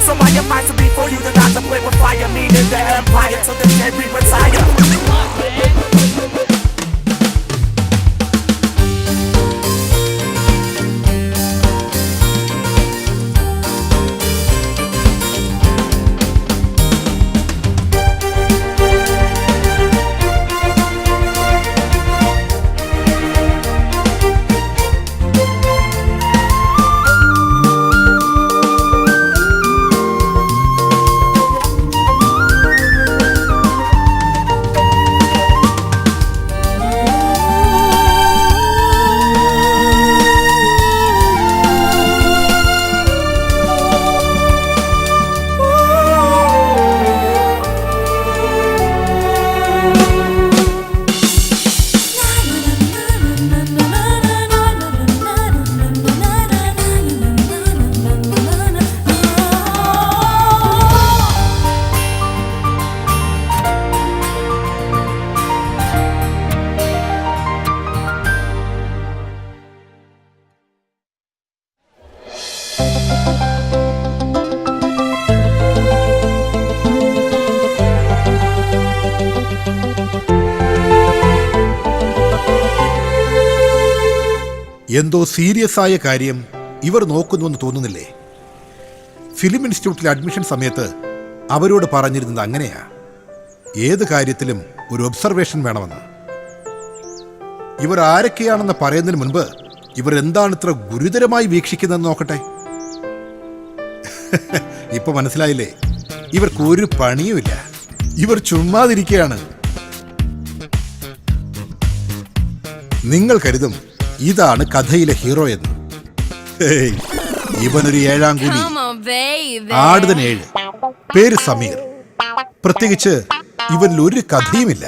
So my mind to be for you to not to play with fire. Meaning the empire till the dead we retire. എന്തോ serious ആയ കാര്യം ഇവർ നോക്കുന്നുവെന്ന് തോന്നുന്നില്ലേ? Film ഇൻസ്റ്റിറ്റ്യൂട്ടിൽ admission സമയത്ത് അവരോട് പറഞ്ഞിരുന്നത് അങ്ങനെയാ, ഏത് കാര്യത്തിലും ഒരു ഒബ്സർവേഷൻ വേണമെന്ന്. ഇവർ ആരൊക്കെയാണെന്ന് പറയുന്നതിന് മുൻപ് ഇവർ എന്താണ് ഇത്ര ഗുരുതരമായി വീക്ഷിക്കുന്നതെന്ന് നോക്കട്ടെ. ഇപ്പൊ മനസ്സിലായില്ലേ? ഇവർക്ക് ഒരു പണിയുമില്ല, ഇവർ ചുമ്മാതിരിക്കുകയാണ്. നിങ്ങൾ കരുതും ഇതാണ് കഥയിലെ ഹീറോ എന്ന്. ഇവനൊരു 7-ാം കൂലി, ആടുതൻ 7, പേര് സമീർ. പ്രത്യേകിച്ച് ഇവനിൽ ഒരു കഥയുമില്ല.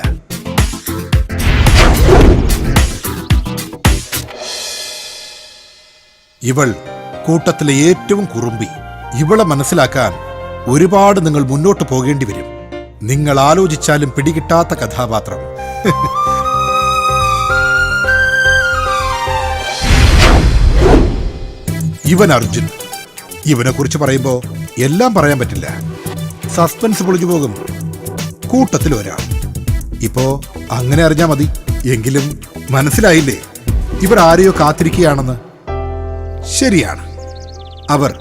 ഇവൾ കൂട്ടത്തിലെ ഏറ്റവും കുറുമ്പി. ഇവളെ മനസ്സിലാക്കാൻ ഒരുപാട് നിങ്ങൾ മുന്നോട്ട് പോകേണ്ടി വരും. നിങ്ങൾ ആലോചിച്ചാലും പിടികിട്ടാത്ത കഥാപാത്രം. ഇവൻ അർജുൻ. ഇവനെ കുറിച്ച് പറയുമ്പോ എല്ലാം പറയാൻ പറ്റില്ല, സസ്പെൻസ് പൊളിഞ്ഞു പോകും. കൂട്ടത്തിൽ ഒരാൾ. ഇപ്പോ അങ്ങനെ അറിഞ്ഞാ മതി. എങ്കിലും മനസ്സിലായില്ലേ ഇവർ ആരെയോ കാത്തിരിക്കുകയാണെന്ന്? ശരിയാണ്, അവർ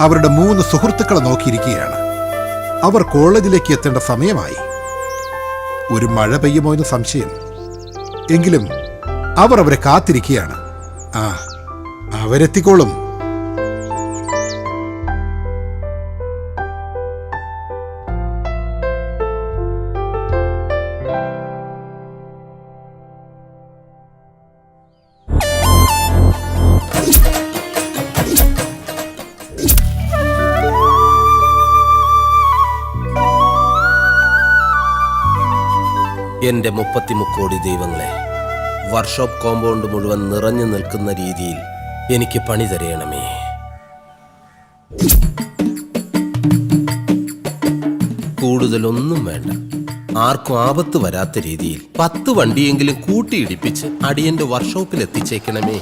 അവരുടെ 3 സുഹൃത്തുക്കളെ നോക്കിയിരിക്കുകയാണ്. അവർ കോളേജിലേക്ക് എത്തേണ്ട സമയമായി. ഒരു മഴ പെയ്യുമോ എന്ന് സംശയം. എങ്കിലും അവർ അവരെ കാത്തിരിക്കുകയാണ്. അവരെത്തിക്കോളും. എൻ്റെ 33 കോടി ദൈവങ്ങളെ, വർക്ക്ഷോപ്പ് കോമ്പൗണ്ട് മുഴുവൻ നിറഞ്ഞു നിൽക്കുന്ന രീതിയിൽ എനിക്ക് പണി തരയണമേ. കൂടുതലൊന്നും വേണ്ട, ആർക്കും ആപത്ത് വരാത്ത രീതിയിൽ 10 വണ്ടിയെങ്കിലും കൂട്ടിയിടിപ്പിച്ച് അടിയന്റെ വർക്ക്ഷോപ്പിൽ എത്തിച്ചേക്കണമേ.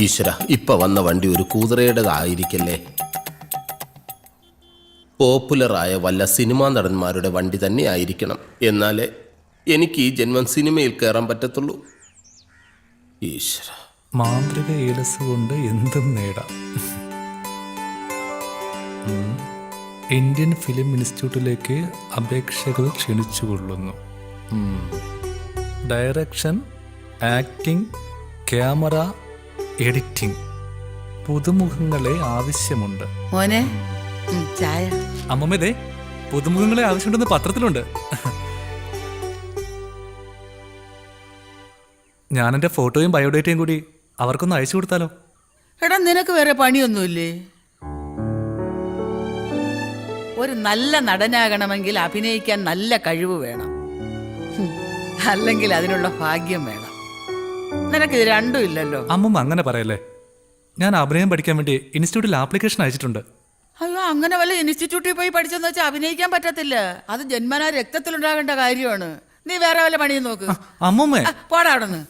ഈശ്വര, ഇപ്പൊ വന്ന വണ്ടി ഒരു കൂതറയുടേതായിരിക്കല്ലേ. പോപ്പുലറായ വല്ല സിനിമാ നടന്മാരുടെ വണ്ടി തന്നെ ആയിരിക്കണം. എന്നാലേ എനിക്ക് ഈ ജന്മം സിനിമയിൽ കയറാൻ പറ്റത്തുള്ളൂ. ഈശ്വര, മാന്ത്രിക ഏലസ് കൊണ്ട് എന്തും നേടാം. ഇന്ത്യൻ ഫിലിം ഇൻസ്റ്റിറ്റ്യൂട്ടിലേക്ക് അപേക്ഷകൾ ക്ഷണിച്ചുകൊള്ളുന്നു. Direction, acting, camera, editing. പുതുമുഖങ്ങളെ ആവശ്യമുണ്ട്. മോനെ ചായ. അമ്മമ്മേ, പുതുമുഖങ്ങളെ ആവശ്യമുണ്ടെന്ന് പത്രത്തിലുണ്ട്. ഞാൻ എൻ്റെ ഫോട്ടോയും ബയോഡേറ്റയും കൂടി അവർക്കൊന്ന് അയച്ചു കൊടുത്താലോ? എടാ, നിനക്ക് വേറെ പണിയൊന്നുമില്ലേ? ഒരു നല്ല നടനാകണമെങ്കിൽ അഭിനയിക്കാൻ നല്ല കഴിവ് വേണം, അല്ലെങ്കിൽ അതിനുള്ള ഭാഗ്യം വേണം. നിനക്കിത് രണ്ടും ഇല്ലല്ലോ. അമ്മമ്മ അങ്ങനെ പറയല്ലേ. ഞാൻ അഭിനയം പഠിക്കാൻ വേണ്ടി ഇൻസ്റ്റിറ്റ്യൂട്ടിൽ ആപ്ലിക്കേഷൻ അയച്ചിട്ടുണ്ട്. അയ്യോ, അങ്ങനെ വല്ല ഇൻസ്റ്റിറ്റ്യൂട്ടിൽ പോയി പഠിച്ചെന്ന് വെച്ചാൽ അഭിനയിക്കാൻ പറ്റത്തില്ല. അത് ജന്മനാ രക്തത്തിലുണ്ടാകേണ്ട കാര്യമാണ്. നീ വേറെ വല്ല പണിയും നോക്ക്. അമ്മമ്മേ, പോടാ അവിടെ നിന്ന്.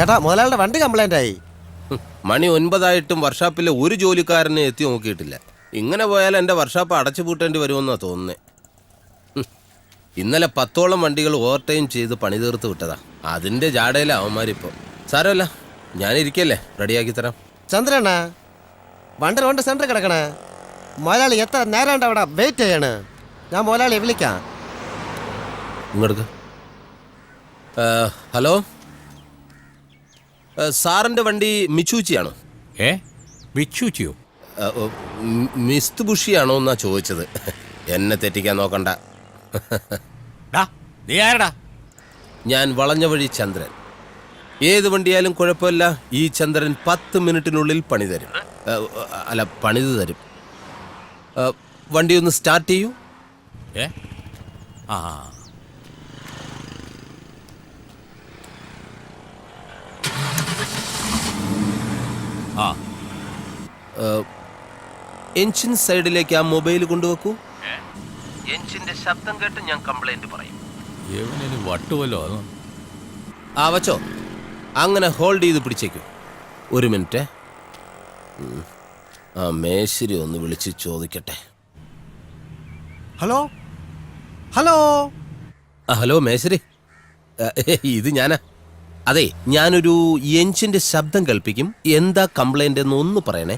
ചേട്ടാ മുതലാളിയുടെ വണ്ടി കംപ്ലൈന്റ് ആയി. മണി 9 വർഷാപ്പിലെ ഒരു ജോലിക്കാരനെ എത്തി നോക്കിയിട്ടില്ല. ഇങ്ങനെ പോയാൽ എൻ്റെ വർഷാപ്പ് അടച്ചു പൂട്ടേണ്ടി വരുമെന്നാണ് തോന്നുന്നത്. ഇന്നലെ 10ഓളം വണ്ടികൾ ഓവർടൈം ചെയ്ത് പണി തീർത്ത് വിട്ടതാ. അതിൻ്റെ ജാടയില അവന്മാരിപ്പോൾ. സാരമല്ല, ഞാനിരിക്കല്ലേ, റെഡിയാക്കി തരാം. ചന്ദ്രണ്ണ വണ്ടി റോഡ് സെന്റർ കിടക്കണേ. മുതലാളി എത്ര നേരം ഉണ്ട് അവിടെ വെയിറ്റ് ചെയ്യണ്? ഞാൻ മുതലാളിയെ വിളിക്കാം. ഇങ്ങോട്ട്. ഹലോ, സാറിൻ്റെ വണ്ടി മിച്ചൂച്ചിയാണോ? വിച്ചൂച്ചിയോ? മിസ്ത് ബുഷിയാണോ എന്നാ ചോദിച്ചത്. എന്നെ തെറ്റിക്കാൻ നോക്കണ്ട. നീ ആരടാ? ഞാൻ വളഞ്ഞ വഴി ചന്ദ്രൻ. ഏത് വണ്ടിയായാലും കുഴപ്പമില്ല, ഈ ചന്ദ്രൻ 10 മിനിറ്റിനുള്ളിൽ പണി തരും. അല്ല, പണിത് തരും. വണ്ടി ഒന്ന് സ്റ്റാർട്ട് ചെയ്യൂ. ആ ആ എൻജിൻ സൈഡിലേക്ക് ആ മൊബൈൽ കൊണ്ടുവെക്കൂ. എൻജിന്റെ ശബ്ദം കേട്ട് ഞാൻ കംപ്ലൈന്റ് പറയും. വട്ടുവല്ലോ. ആ വച്ചോ, അങ്ങനെ ഹോൾഡ് ചെയ്ത് പിടിച്ചേക്കൂ. 1 മിനിറ്റ്. ആ മേശരി ഒന്ന് വിളിച്ച് ചോദിക്കട്ടെ. Hello hello. ഹലോ മേശരി, ഇത് ഞാനാ. അതെ, ഞാനൊരു എൻജിന്റെ ശബ്ദം കേൾപ്പിക്കും. എന്താ കംപ്ലൈന്റ് എന്ന് ഒന്ന് പറയണേ.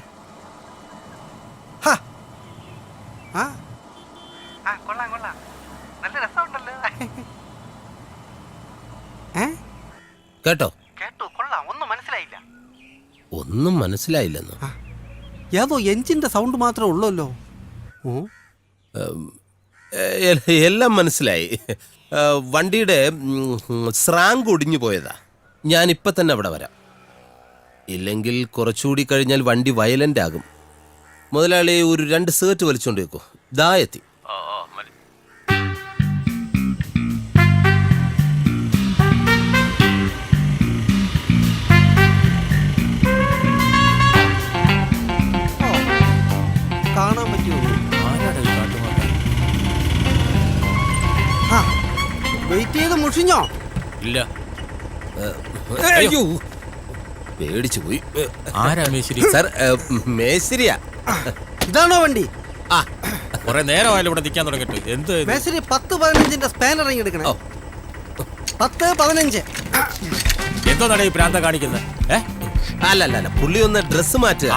കേട്ടോ? ഒന്നും മനസ്സിലായില്ലെന്നോ? ഏതോ എഞ്ചിന്റെ സൗണ്ട് മാത്രമേ ഉള്ളല്ലോ. എല്ലാം മനസ്സിലായി. വണ്ടിയുടെ സ്രാങ്ക് ഒടിഞ്ഞു പോയതാ. ഞാനിപ്പോൾ തന്നെ അവിടെ വരാം. ഇല്ലെങ്കിൽ കുറച്ചുകൂടി കഴിഞ്ഞാൽ വണ്ടി വയലൻ്റ് ആകും. മുതലാളി ഒരു 2 സിഗരറ്റ് വലിച്ചുകൊണ്ട് വെക്കൂ. ദാ എത്തി. കാണാൻ പറ്റുമോ? വെയിറ്റ് ചെയ്ത് മുഷിഞ്ഞോ? ഇല്ല. അയ്യോ, പേടിച്ചു പോയി. ആരാ മേശരി? സാർ, മേശരിയാ. ഇതാണോ വണ്ടി? ആ, കുറെ നേരമായാലും ഇവിടെ നിൽക്കാൻ തുടങ്ങിട്ട്. എന്ത് മേശരി 10-15ന്റെ സ്പാനർ എടുക്കണേ. 10-15. എന്തോ നട ഈ പ്രാന്ത കാണിക്കുന്നത്? അല്ല, പുള്ളി ഒന്ന് ഡ്രസ് മാറ്റുക.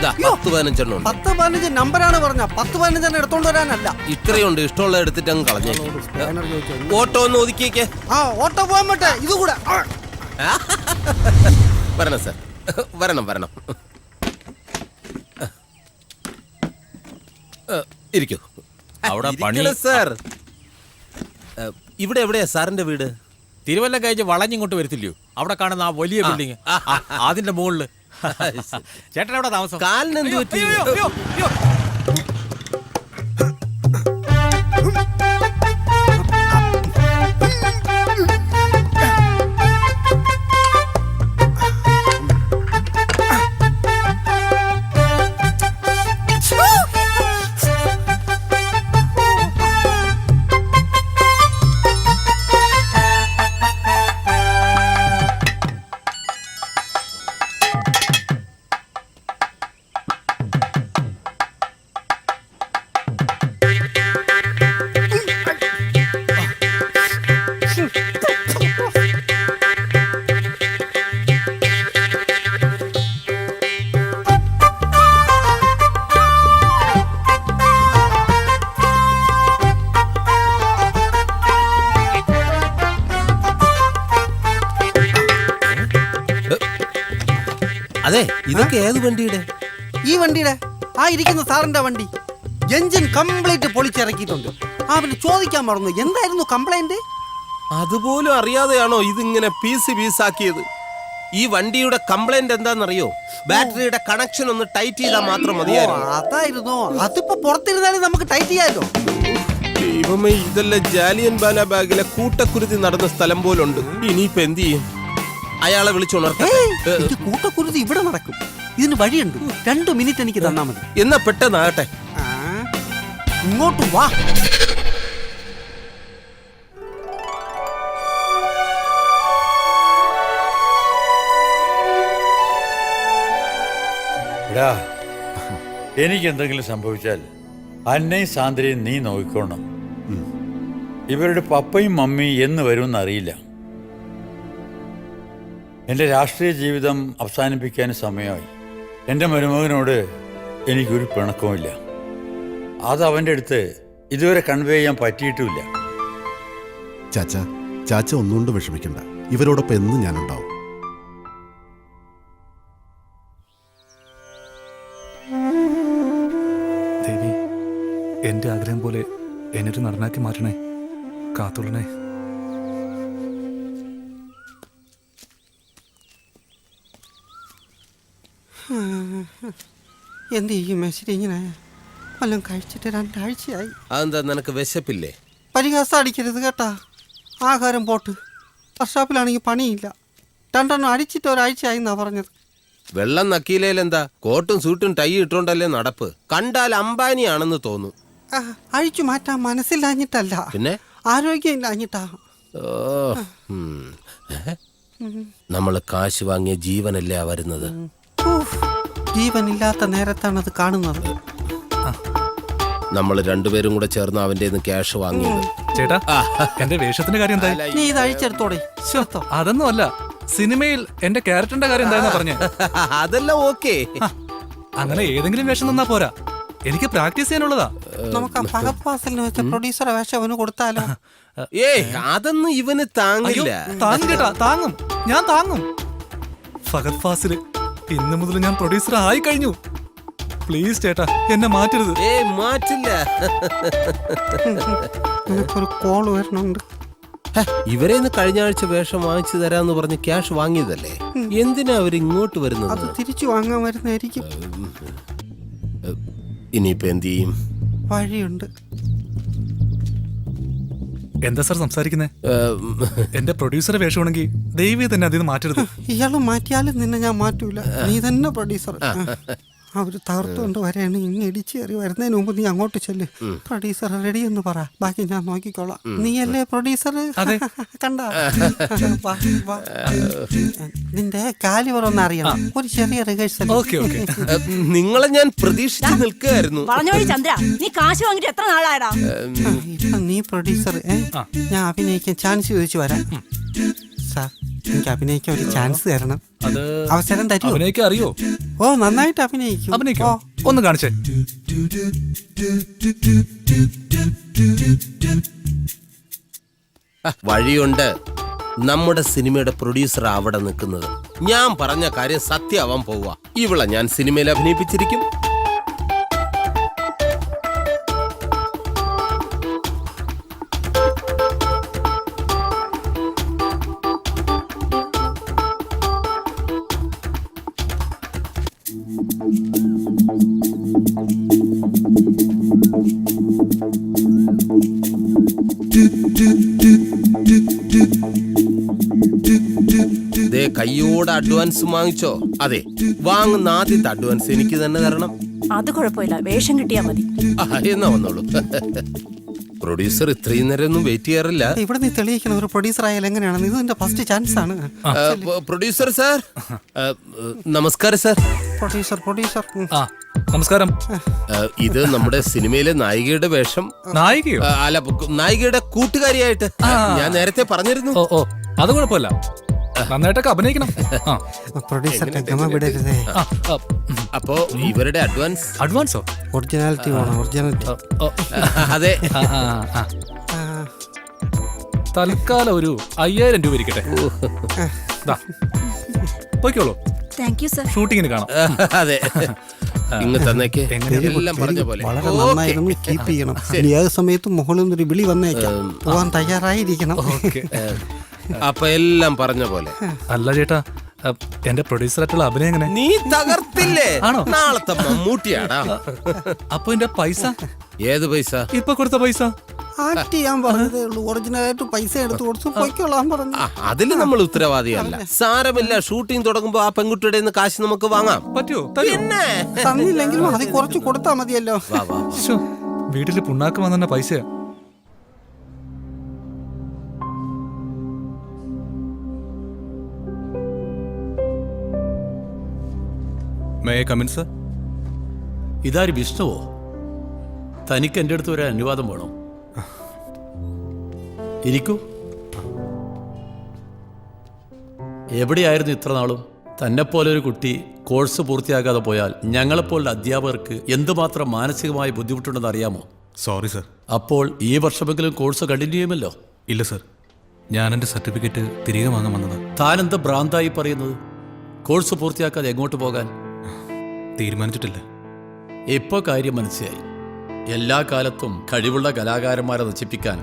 10-15 ഉണ്ട്. 10-15 നമ്പറാണ് പറഞ്ഞ. 10-15 എടുത്തോണ്ട് വരാനല്ല. ഇത്രയുണ്ട്. ഇഷ്ടമുള്ള എടുത്തിട്ട് അങ്ങ് കളഞ്ഞേ. ഓട്ടോ ഒന്ന് ഒതുക്കിയേക്കേ. ആ, ഓട്ടോ പോകാൻ പറ്റേ. ഇതുകൂടെ വരണം സാർ, വരണം. ഇരിക്കൂ. അവിടെ പണി സാർ. ഇവിടെ എവിടെയാ സാറിന്റെ വീട്? തിരുവല്ല കഴിഞ്ഞ് വളഞ്ഞിങ്ങോട്ട് വരത്തില്ലയോ? അവിടെ കാണുന്ന ആ വലിയ ബിൽഡിങ്, അതിന്റെ മുകളില്. ചേട്ടൻ എവിടെ താമസം? കാലിന് എന്ത് പറ്റി? അതെ, ഇതൊക്കെ ഏത് വണ്ടിയുടെ? ഈ വണ്ടിയുടെ. ആ ഇരിക്കുന്ന സാറിന്റെ വണ്ടി. എഞ്ചിൻ കംപ്ലീറ്റ് പൊളിച്ചിറക്കിയിട്ടുണ്ട്. ആ, പിന്നെ ചോദിക്കാൻ മറന്നു, എന്തായിരുന്നു കംപ്ലൈന്റ്? അതുപോലും അറിയാതെയാണോ ഇതിങ്ങനെ പീസാക്കിയത്? ഈ വണ്ടിയുടെ കംപ്ലൈന്റ് എന്താണെന്നറിയോ? ബാറ്ററിയുടെ കണക്ഷൻ ഒന്ന് ടൈറ്റ് ചെയ്താൽ മാത്രം മതിയായിരുന്നു. അതായിരുന്നോ? അതിപ്പോ പുറത്തിരുന്നാലും നമുക്ക് ടൈറ്റ് ചെയ്യാലോ. ദൈവമേ, ഇതെല്ലാം ജാലിയൻ വാലാബാഗിലെ കൂട്ടക്കുരുതി നടന്ന സ്ഥലം പോലുണ്ട്. ഇനിയിപ്പോ എന്ത് ചെയ്യും? അയാളെ വിളിച്ചുണർത്തേ. കൂട്ടക്കുരുതി ഇവിടെ നടക്കും. ഇതിന് വഴിയുണ്ട്. 2 മിനിറ്റ് എനിക്ക് തന്നാ മതി. എന്നാ പെട്ടെന്നാകട്ടെ. ഇങ്ങോട്ട് വാ. എടാ, എനിക്ക് എന്തെങ്കിലും സംഭവിച്ചാൽ അന്നയും സാന്ദ്രയും നീ നോക്കിക്കോണം. ഇവരുടെ പപ്പയും മമ്മിയും എന്ന് വരുമെന്ന് അറിയില്ല. എൻ്റെ രാഷ്ട്രീയ ജീവിതം അവസാനിപ്പിക്കാൻ സമയമായി. എൻ്റെ മരുമകനോട് എനിക്കൊരു പിണക്കവുമില്ല. അത് അവൻ്റെ അടുത്ത് ഇതുവരെ കൺവേ ചെയ്യാൻ പറ്റിയിട്ടുമില്ല. ചാച്ച ഒന്നുകൊണ്ട് വിഷമിക്കണ്ട, ഇവരോടൊപ്പം എന്നും ഞാനുണ്ടാവും. ദേവി, എന്റെ ആഗ്രഹം പോലെ എന്നൊരു നടനാക്കി മാറ്റണേ, കാത്തുള്ളണേ. എന്ത് ചെയ്യും മേശരി ഇങ്ങനെ വല്ലതും കഴിച്ചിട്ട് 2 ആഴ്ചയായി. അതെന്താ, നിനക്ക് വിശപ്പില്ലേ? പരിഹാസം അടിക്കരുത് കേട്ടാ. ആഹാരം പോട്ട്. വർഷാപ്പിലാണെങ്കിൽ പണിയില്ല. 2 എണ്ണം അടിച്ചിട്ട് 1 ആഴ്ചയായി എന്നാ പറഞ്ഞത്. വെള്ളം നക്കിയില്ലേലെന്താ? കോട്ടും സൂട്ടും ടൈ ഇട്ടോണ്ടല്ലേ നടപ്പ്. കണ്ടാൽ അംബാനിയാണെന്ന് തോന്നും. അഴിച്ചു മാറ്റാൻ മനസ്സില്ലാഞ്ഞിട്ടല്ല, പിന്നെ ആരോഗ്യം ഇല്ലാഞ്ഞിട്ടാ. നമ്മള് കാശ് വാങ്ങിയ ജീവനല്ലേ വരുന്നത്. ജീവനില്ലാത്ത നേരത്താണ് അത് കാണുന്നത്. നമ്മൾ രണ്ടുപേരും കൂടെ ചേർന്ന് അവന്റെ ക്യാഷ് വാങ്ങിയത്. ചേട്ടാ, എന്റെ വേഷത്തിന്റെ കാര്യം എന്തായി? നീ ഇത് അഴിച്ചെടുത്തോടെ. അതൊന്നും അല്ല, സിനിമയിൽ എന്റെ ക്യാരക്ടറിന്റെ കാര്യം എന്തായെന്നാ പറഞ്ഞേ? അതെല്ലാം ഓക്കേ. അങ്ങനെ ഏതെങ്കിലും വേഷം തന്നാ പോരാ, എനിക്ക് പ്രാക്ടീസ് ചെയ്യാനുള്ളതാ. നമുക്ക് ആ പകപ്പാസലിന് വെച്ച പ്രൊഡ്യൂസറെ വേഷം അവന് കൊടുത്താലോ? ഏയ്, അതൊന്നും ഇവന് താങ്ങില്ല. താങ്ങും ചേട്ടാ, താങ്ങും, ഞാൻ താങ്ങും. ഫഹദ് ഫാസില്, ഇന്ന് മുതൽ ഞാൻ പ്രൊഡ്യൂസർ ആയി കഴിഞ്ഞു. പ്ലീസ് ചേട്ടാ, എന്നെ മാറ്റരുത്. ഏയ്, മാറ്റില്ല. എനിക്കൊരു കോള് വരണുണ്ട്. ഇവരെ കഴിഞ്ഞ ആഴ്ച വേഷം വാങ്ങിച്ചു തരാന്ന് പറഞ്ഞ് ക്യാഷ് വാങ്ങിയതല്ലേ, എന്തിനാ അവരിങ്ങോട്ട് വരുന്നത്? അത് തിരിച്ചു വാങ്ങാൻ വരുന്നതായിരിക്കും. ഇനിയിപ്പോ എന്ത് ചെയ്യും? വഴിയുണ്ട്. എന്താ സാർ സംസാരിക്കുന്നേ? എന്റെ പ്രൊഡ്യൂസറെ വേഷമാണെങ്കിൽ ദൈവം തന്നെ അതിന് മാറ്റരുത്. ഇയാള് മാറ്റിയാലും നിന്നെ ഞാൻ മാറ്റൂല. നീ തന്നെ പ്രൊഡ്യൂസർ. അവര് തകർത്തുകൊണ്ട് വരെയാണ്. ഇങ്ങ് ഇടിച്ചു കയറി വരുന്നതിന് മുമ്പ് നീ അങ്ങോട്ട് ചെല്ല്. പ്രൊഡ്യൂസർ റെഡി എന്ന് പറ, ബാക്കി ഞാൻ നോക്കിക്കോളാം. നീയല്ലേ പ്രൊഡ്യൂസർ? കണ്ട, നിന്റെ കാലിവർ ഒന്ന് അറിയണം. ഒരു ചെറിയ റിഹേഴ്സൽ. നിങ്ങളെ ഞാൻ പ്രതീക്ഷിച്ച് നിൽക്കുകയായിരുന്നു. ചന്ദ്ര, നീ കാശ് വാങ്ങിട്ട് എത്ര നാളായടാ? ഇപ്പൊ നീ പ്രൊഡ്യൂസർ, ഞാൻ അഭിനയിക്കാൻ ചാൻസ് ചോദിച്ചു വരാം. സാർ, എനിക്ക് അഭിനയിക്കാൻ ഒരു ചാൻസ് തരണം. അവസരം തരുമോ? അഭിനയിക്കാൻ അറിയോ? ഓ, നന്നായിട്ട് അഭിനയിക്കും. അഭിനയിക്കോ? ഒന്ന് കാണിച്ചേ. വഴിയുണ്ട്. നമ്മുടെ സിനിമയുടെ പ്രൊഡ്യൂസർ അവിടെ നിൽക്കുന്നത്. ഞാൻ പറഞ്ഞ കാര്യം സത്യമാവാൻ പോവുക. ഇവളെ ഞാൻ സിനിമയിൽ അഭിനയിപ്പിച്ചിരിക്കും. കയ്യോടെ അഡ്വാൻസ് വാങ്ങിച്ചോ? അതെ, വാങ്ങുന്ന ആദ്യത്തെ അഡ്വാൻസ് എനിക്ക് തന്നെ തരണം. അത് കുഴപ്പമില്ല, വേഷം കിട്ടിയാ മതി. എന്നാ വന്നോളൂ. പ്രൊഡ്യൂസർ ഇത്രയും നേരം ഒന്നും വെയിറ്റ് ചെയ്യാറില്ല. ഇവിടെ നീ തെളിയിക്കണം ഒരു പ്രൊഡ്യൂസർ ആയാലും എങ്ങനെയാണ്. ഇത് എന്റെ ഫസ്റ്റ് ചാൻസ് ആണ്. പ്രൊഡ്യൂസർ സാർ, നമസ്കാരം സാർ. പ്രൊഡ്യൂസർ നമസ്കാരം. ഇത് നമ്മുടെ സിനിമയിലെ നായികയുടെ വേഷം. നായികയോ? അല്ല, നായികയുടെ കൂട്ടുകാരിയായിട്ട് ഞാൻ നേരത്തെ പറഞ്ഞിരുന്നു. ഓ, അത് കുഴപ്പമില്ല, നന്നായിട്ടൊക്കെ അഭിനയിക്കണം. അപ്പോ ഇവരുടെ അഡ്വാൻസോ? ഒറിജിനാലിറ്റി വേണം. ഒറിജിനാലിറ്റി. അതെ. തൽക്കാലം ഒരു 5000 രൂപ ഇരിക്കട്ടെ. പോയിക്കോളൂ. ഷൂട്ടിങ്ങിന് കാണാം. അതെ, ഇങ്ങ് തന്നേക്ക്. എല്ലാം പറഞ്ഞ പോലെ വളരെ നന്നായിരുന്നു. കീപ്പ് ചെയ്യണം. ഏത് സമയത്തും മുകളിൽ നിന്നൊരു വിളി വന്നേക്കാം. പോവാൻ തയ്യാറായിരിക്കണം. അപ്പൊ എല്ലാം പറഞ്ഞ പോലെ. അല്ല ചേട്ടാ, എന്റെ പ്രൊഡ്യൂസറായിട്ടുള്ള അഭിനയം എങ്ങനെ? നീ തകർത്തില്ലേ? ആണോ? നാളത്തെ മമ്മൂട്ടിയാടാ. അപ്പൊ എന്റെ പൈസ? ഏത് പൈസ? ഇപ്പൊ കൊടുത്ത പൈസ. ആക്ട് ചെയ്യാൻ പറഞ്ഞതേ ഉള്ളൂ. ഒറിജിനലായിട്ട് പൈസ എടുത്തു കൊടുത്തു പൊയ്ക്കോളാൻ പറഞ്ഞു. അതില് നമ്മൾ ഉത്തരവാദിയല്ല. സാരമില്ല, ഷൂട്ടിംഗ് തുടങ്ങുമ്പോ ആ പെൺകുട്ടിയുടെ കാശ് നമുക്ക് വാങ്ങാം. പറ്റുമോ? പിന്നെ തന്നില്ലെങ്കിലും അത് കുറച്ച് കൊടുത്താൽ മതിയല്ലോ. വീട്ടില് പുണ്ണാക്ക് വന്നെ പൈസയാ. May I come in, sir? ഇതാര് വിഷ്ണുവോ? തനിക്ക് എൻ്റെ അടുത്ത് ഒരു അനുവാദം വേണോ? ഇരിക്കൂ. എവിടെയായിരുന്നു ഇത്ര നാളും? തന്നെപ്പോലൊരു കുട്ടി കോഴ്സ് പൂർത്തിയാക്കാതെ പോയാൽ ഞങ്ങളെപ്പോലുള്ള അധ്യാപകർക്ക് എന്തുമാത്രം മാനസികമായ ബുദ്ധിമുട്ടുണ്ടെന്ന് അറിയാമോ? Sorry sir. അപ്പോൾ ഈ വർഷമെങ്കിലും കോഴ്സ് കണ്ടിന്യൂ ചെയ്യുമല്ലോ? ഇല്ല സർ, ഞാൻ എൻ്റെ സർട്ടിഫിക്കറ്റ് തിരികെ വാങ്ങാൻ വന്നത്. താനെന്ത് ഭ്രാന്തായി പറയുന്നത്? കോഴ്സ് പൂർത്തിയാക്കാതെ എങ്ങോട്ട് പോകാൻ തീരുമാനിച്ചിട്ടില്ല. ഇപ്പോൾ കാര്യം മനസ്സിലായി. എല്ലാ കാലത്തും കഴിവുള്ള കലാകാരന്മാരെ നശിപ്പിക്കാൻ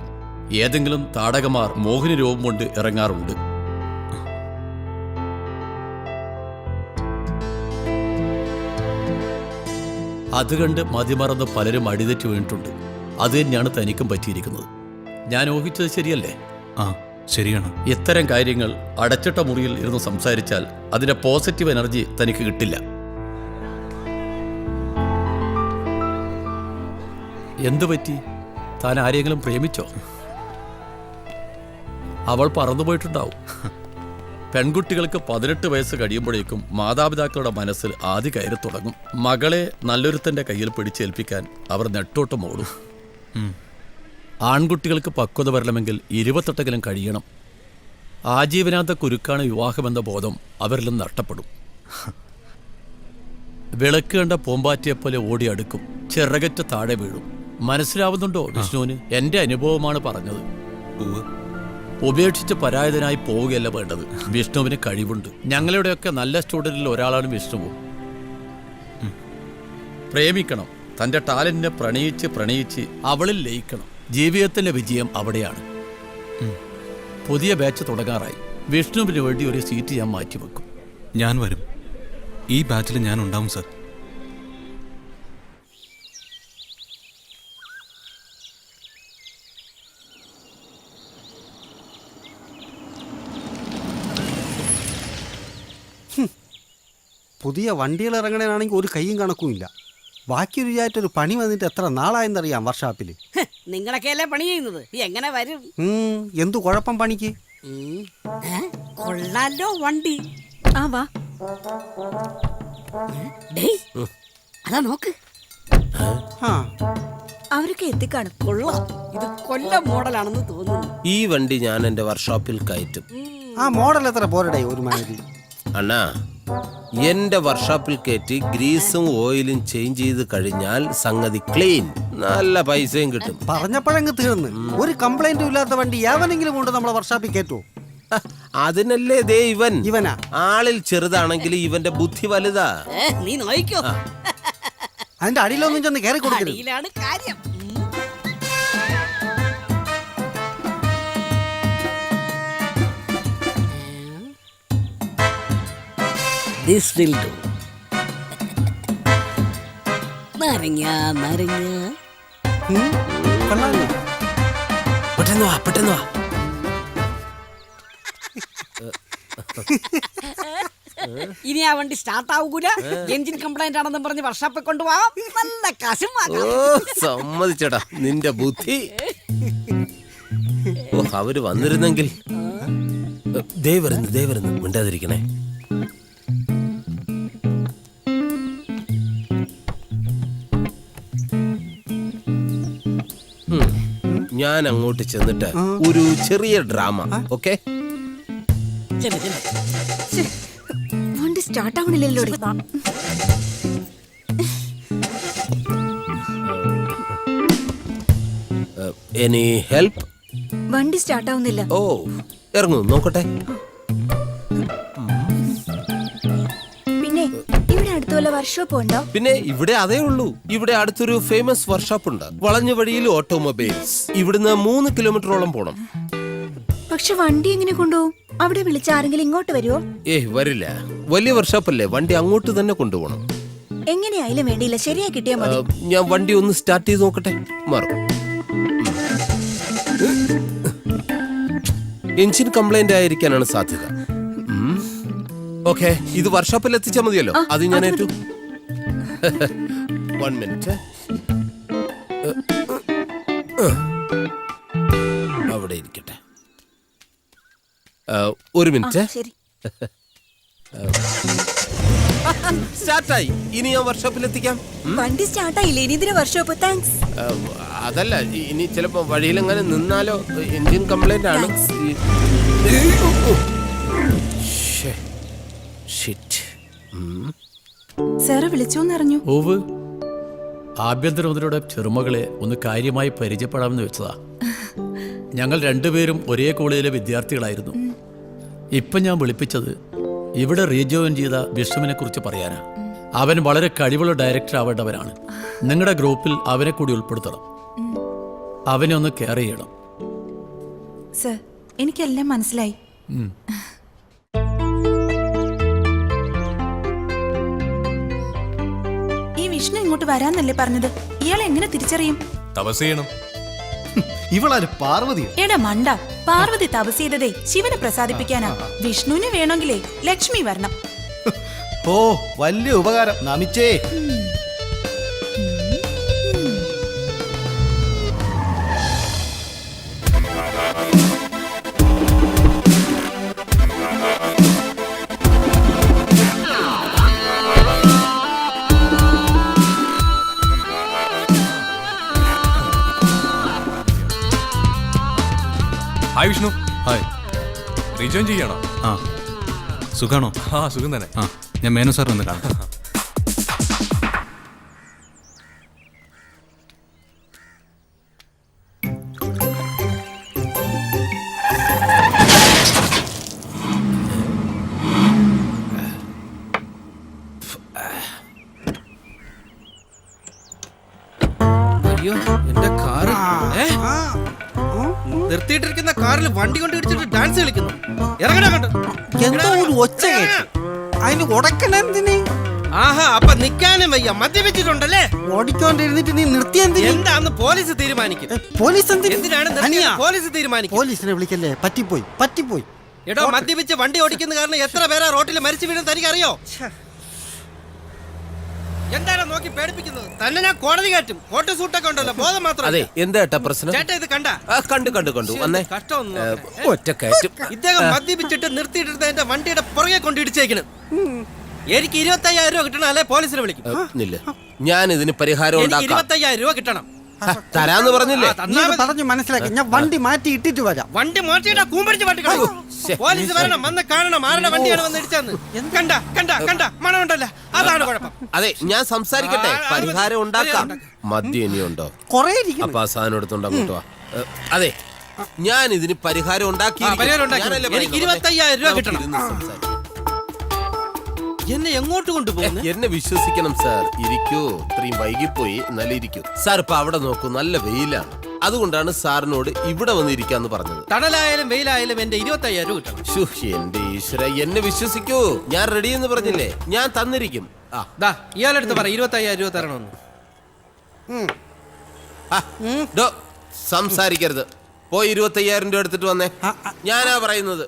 ഏതെങ്കിലും താടകമാർ മോഹിനി രൂപം കൊണ്ട് ഇറങ്ങാറുണ്ട്. അതുകണ്ട് മതിമറന്ന് പലരും അടിതെറ്റി വീണിട്ടുണ്ട്. അത് തന്നെയാണ് തനിക്കും പറ്റിയിരിക്കുന്നത്. ഞാൻ ഊഹിച്ചത് ശരിയല്ലേ? ആ, ശരിയാണ്. ഇത്തരം കാര്യങ്ങൾ അടച്ചിട്ട മുറിയിൽ ഇരുന്ന് സംസാരിച്ചാൽ അതിന്റെ പോസിറ്റീവ് എനർജി തനിക്ക് കിട്ടില്ല. എന്തു പറ്റി? താൻ ആരെങ്കിലും പ്രേമിച്ചോ? അവൾ പറന്നുപോയിട്ടുണ്ടാവും. പെൺകുട്ടികൾക്ക് 18 വയസ്സ് കഴിയുമ്പോഴേക്കും മാതാപിതാക്കളുടെ മനസ്സിൽ ആദ്യ കയറി തുടങ്ങും. മകളെ നല്ലൊരുത്തൻ്റെ കയ്യിൽ പിടിച്ചേൽപ്പിക്കാൻ അവർ നെട്ടോട്ടം ഓടും. ആൺകുട്ടികൾക്ക് പക്വത വരണമെങ്കിൽ 28 കഴിയണം. ആജീവനാന്ത കുരുക്കാണ് വിവാഹമെന്ന ബോധം അവരിലും നഷ്ടപ്പെടും. വിളക്ക് കണ്ട പൂമ്പാറ്റയെപ്പോലെ ഓടി അടുക്കും, ചിറകറ്റ താഴെ വീഴും. മനസ്സിലാവുന്നുണ്ടോ വിഷ്ണുവിന്? എൻ്റെ അനുഭവമാണ് പറഞ്ഞത്. ഉപേക്ഷിച്ച് പരാജിതനായി പോവുകയല്ല വേണ്ടത്. വിഷ്ണുവിന് കഴിവുണ്ട്. ഞങ്ങളുടെയൊക്കെ നല്ല സ്റ്റുഡൻറ്റിൽ ഒരാളാണ് വിഷ്ണുവ്. പ്രേമിക്കണം, തൻ്റെ ടാലന്റിനെ പ്രണയിച്ച് അവളിൽ ലയിക്കണം. ജീവിതത്തിൻ്റെ വിജയം അവിടെയാണ്. പുതിയ ബാച്ച് തുടങ്ങാറായി. വിഷ്ണുവിന് വേണ്ടി ഒരു സീറ്റ് ഞാൻ മാറ്റിവെക്കും. ഞാൻ വരും. ഈ ബാച്ചിൽ ഞാൻ ഉണ്ടാവും സർ. പുതിയ വണ്ടികൾ ഇറങ്ങണേനാണെങ്കിൽ ഒരു കൈയും കണക്കും ഇല്ല. ബാക്കി ഒരു വിചാരിച്ചൊരു പണി വന്നിട്ട് എത്ര നാളായെന്നറിയാം വർഷാപ്പിൽ. നിങ്ങളൊക്കെയല്ലേ പണി ചെയ്യുന്നത്, എങ്ങനെ വരും? എന്തു കുഴപ്പം പണിക്ക്? കൊള്ളാലോ വണ്ടി. ആ വാ. അതാ നോക്ക്, അവരൊക്കെ എത്തിക്കാണും. കൊള്ളാം. ഇത് കൊല്ലം മോഡലാണെന്ന് തോന്നുന്നു. ഈ വണ്ടി ഞാൻ എൻ്റെ വർക്ക്ഷോപ്പിൽ കയറ്റും. ആ മോഡൽ എത്ര പോരടേ ഒരു മാതിരി? അണ്ണാ, എന്റെ വർക്ക്ഷോപ്പിൽ കയറ്റി ഗ്രീസും ഓയിലും ചേഞ്ച് ചെയ്ത് കഴിഞ്ഞാൽ സംഗതി ക്ലീൻ, നല്ല പൈസയും കിട്ടും. പറഞ്ഞപ്പോഴങ്ങ് തീർന്ന്. ഒരു കംപ്ലൈന്റും ഇല്ലാത്ത വണ്ടി ഏവനെങ്കിലും കൊണ്ട് നമ്മളെ വർക്ക്ഷോപ്പിൽ കയറ്റുമോ? അതിനല്ലേ ദേ ഇവനാ ആളിൽ ചെറുതാണെങ്കിൽ ഇവന്റെ ബുദ്ധി വലുതാ. നീ നോയിക്കോ. അതിന്റെ അടിയിലൊന്നും ചെന്ന് കയറി കൊടുക്കരുത്. അടിയിലാണ് കാര്യം. This will do. നാരങ്ങ നാരങ്ങ. പെട്ടെന്ന് വാ, പെട്ടെന്ന് വാ. ഇനി ആ വണ്ടി സ്റ്റാർട്ട് ആവൂല. എഞ്ചിൻ കംപ്ലൈന്റ് ആണെന്ന് പറഞ്ഞ് വർക്ക്ഷോപ്പിൽ കൊണ്ടുപോകാം. നല്ല കാശും വാങ്ങാം. സമ്മതിച്ചടാ നിന്റെ ബുദ്ധി. ഓ, അവര് വന്നിരുന്നെങ്കിൽ. ദേ വരുന്നു മിണ്ടാതിരിക്കണേ. ഞാൻ അങ്ങോട്ട് ചെന്നിട്ട് ഒരു ചെറിയ ഡ്രാമ. ഓക്കെ, വണ്ടി സ്റ്റാർട്ട് ആവണില്ലല്ലോ. Any help? വണ്ടി സ്റ്റാർട്ട് ആവുന്നില്ല. ഓ, ഇറങ്ങൂ നോക്കട്ടെ. പിന്നെ ഇവിടെ അടുത്ത വല്ല വർക്ക്ഷോപ്പ് ഉണ്ടോ? പിന്നെ ഇവിടെ അതേ ഉള്ളൂ. ഇവിടെ അടുത്തൊരു ഫേമസ് വർക്ക്ഷോപ്പ് ഉണ്ട്, വളഞ്ഞ വഴിയിൽ ഓട്ടോമൊബൈൽസ്. ഇവിടുന്ന് 3 കിലോമീറ്ററോളം പോണം. പക്ഷെ വണ്ടി എങ്ങനെ കൊണ്ടുപോകും? അവിടെ വിളിച്ച ആരെങ്കിലും ഇങ്ങോട്ട് വരുമോ? വരില്ല. വലിയ വർക്ക്ഷോപ്പ് അല്ലേ, വണ്ടി അങ്ങോട്ട് തന്നെ കൊണ്ടുപോകണം. എങ്ങനെയായാലും വേണ്ടിയില്ല, ശരിയാ കിട്ടിയാ മതി. ഞാൻ വണ്ടി ഒന്ന് സ്റ്റാർട്ട് ചെയ്ത് നോക്കട്ടെ. മാറും. എഞ്ചിൻ കംപ്ലൈന്റ് ആയിരിക്കാനാണ് സാധ്യത. ഓക്കെ, ഇത് വർക്ക്ഷോപ്പിൽ എത്തിച്ചാൽ മതിയല്ലോ. അത് ഞാൻ ഏറ്റു. 1 മിനിറ്റ്. അവിടെ ഇരിക്കട്ടെ. 1 മിനിറ്റ്. ശരി. സ്റ്റാർട്ടായി. ഇനി ഞാൻ വർക്ക്ഷോപ്പിൽ എത്തിക്കാം. വണ്ടി സ്റ്റാർട്ടായില്ലേ? ഇനി ഇതിന് വർക്ക്ഷോപ്പ്. താങ്ക്സ്. അതല്ല, ഇനി ചിലപ്പോ വഴിയിലെങ്ങനെ നിന്നാലോ. എഞ്ചിൻ കംപ്ലൈന്റ് ആണ്. സാറ് വിളിച്ചോന്നറിഞ്ഞു. ഓവ്, ആഭ്യന്തരമന്ത്രിയുടെ ചെറുമകളെ ഒന്ന് കാര്യമായി പരിചയപ്പെടാമെന്ന് വെച്ചതാ. ഞങ്ങൾ രണ്ടുപേരും ഒരേ കോളേജിലെ വിദ്യാർത്ഥികളായിരുന്നു. ഇപ്പം ഞാൻ വിളിപ്പിച്ചത് ഇവിടെ റീജോയിൻ ചെയ്ത വിഷ്ണുവിനെ കുറിച്ച് പറയാനാ. അവൻ വളരെ കഴിവുള്ള ഡയറക്ടർ ആവേണ്ടവനാണ്. നിങ്ങളുടെ ഗ്രൂപ്പിൽ അവനെ കൂടി ഉൾപ്പെടുത്തണം. അവനെ ഒന്ന് കെയർ ചെയ്യണം. സർ, എനിക്കെല്ലാം മനസ്സിലായി. ഈ വിഷ്ണു ഇങ്ങോട്ട് വരാന്നല്ലേ പറഞ്ഞത്? ഇയാൾ എങ്ങനെ തിരിച്ചറിയും? തപസ് ചെയ്യണം. ഇവളാര് പാർവതി? എടാ മണ്ട, പാർവതി തപസ് ചെയ്തതേ ശിവനെ പ്രസാദിപ്പിക്കാനാ. വിഷ്ണുവിന് വേണമെങ്കിലേ ലക്ഷ്മി വരണം. ഓ, വലിയ ഉപകാരം. നമിച്ചേ. ഹായ് വിഷ്ണു. ഹായ്. റീജോയിൻ ചെയ്യണോ? ആ, സുഖാണോ? ആ, സുഖം തന്നെ. ആ, ഞാൻ മേനു സാർ ഒന്ന് കാണാം. അയ്യോ, എന്റെ കാറ് നിർത്തിയിട്ടിരിക്കുന്ന കാറിൽ വണ്ടി കൊണ്ട് ഇടിച്ചിട്ട് ഡാൻസ് കളിക്കുന്നു. ഇറങ്ങണ കണ്ടു. എന്തോ ഒരു ഒച്ച കേട്ടു. അതിന് ഉടക്കണെന്തിന്? ആഹാ, അപ്പൊ നിക്കാനും വയ്യ. മദ്യപിച്ചിട്ടുണ്ടല്ലേ? ഓടിക്കൊണ്ടിരുന്നിട്ട് നീ നിർത്തിയെന്തിന്? എന്താന്ന് പോലീസ് തീരുമാനിക്കും. പോലീസ് എന്തിനാണ് നിർത്തിയത്? പോലീസ് തീരുമാനിക്കും. പോലീസിനെ വിളിക്കല്ലേ? പറ്റിപ്പോയി. എടോ, മദ്യപിച്ച് വണ്ടി ഓടിക്കുന്ന കാരണം എത്ര പേരാ റോട്ടിൽ മരിച്ചു വീഴും തനിക്കറിയോ? എന്താണ് നോക്കി പേടിപ്പിക്കുന്നത്? തന്നെ ഞാൻ കോടതി കയറ്റും. കോട്ട് സൂട്ടൊക്കെ ഉണ്ടല്ലോ, ബോധം മാത്രം. അതെ, എന്താ പ്രശ്നം? ചേട്ടാ, ഇത് കണ്ട? കണ്ടു വന്നേ. കഷ്ടമൊന്നും. ഒറ്റ കയറ്റും. ഇദ്ദേഹം മദ്യപിച്ചിട്ട് നിർത്തിയിട്ടിരുന്ന എന്റെ വണ്ടിയുടെ പുറകെ കൊണ്ട് ഇടിച്ചേക്കണം. എനിക്ക് 25,000 രൂപ കിട്ടണം, അല്ലെ പോലീസിനെ വിളിക്കും. ഞാൻ ഇതിന് പരിഹാരം ഉണ്ടാക്കാം. 25,000 രൂപ കിട്ടണം. തരാന്ന് പറഞ്ഞില്ലേ? പറഞ്ഞു മനസ്സിലാക്കി. ഞാൻ വണ്ടി മാറ്റി ഇട്ടിട്ട് വരാം. വണ്ടി മാറ്റിയിട്ടാ കൂമ്പടിച്ച് വണ്ടി കളയും. പോലീസ് വരണം, വന്ന് കാണണം ആരുടെ വണ്ടിയാണ് വന്ന് ഇടിച്ചെന്ന്. കണ്ട മണമുണ്ടല്ലോ, അതാണ് കുഴപ്പം. അതെ, ഞാൻ സംസാരിക്കട്ടെ. പരിഹാരം ഉണ്ടാക്കാം. മദ്യം ഇനിയുണ്ടോ? കൊറേ അപ്പൊ ആ സാധനം എടുത്തോണ്ട് അങ്ങോട്ട് വാ. അതെ, ഞാൻ ഇതിന് പരിഹാരം ഉണ്ടാക്കി. എനിക്ക് 25,000 രൂപ കിട്ടണം. എന്നെ എങ്ങോട്ട് കൊണ്ടുപോകുന്നു? എന്നെ വിശ്വസിക്കണം സാർ. ഇരിക്കൂ. ഇത്രയും വൈകിപ്പോയി, എന്നാലും ഇരിക്കൂ. സാർ ഇപ്പൊ അവിടെ നോക്കൂ, നല്ല വെയിലാണ്. അതുകൊണ്ടാണ് സാറിനോട് ഇവിടെ വന്നിരിക്കാന്ന് പറഞ്ഞത്. തണലായാലും വെയിലായാലും എന്റെ 25,000 രൂപ കിട്ടണം. എന്റെ ഈശ്വര, എന്നെ വിശ്വസിക്കൂ. ഞാൻ റെഡി എന്ന് പറഞ്ഞില്ലേ, ഞാൻ തന്നിരിക്കും. ഇയാളെടുത്ത് പറ 25,000 രൂപ തരണമെന്ന്. സംസാരിക്കരുത്. പോയി 25,000 രൂപ എടുത്തിട്ട് വന്നേ. ഞാനാ പറയുന്നത്.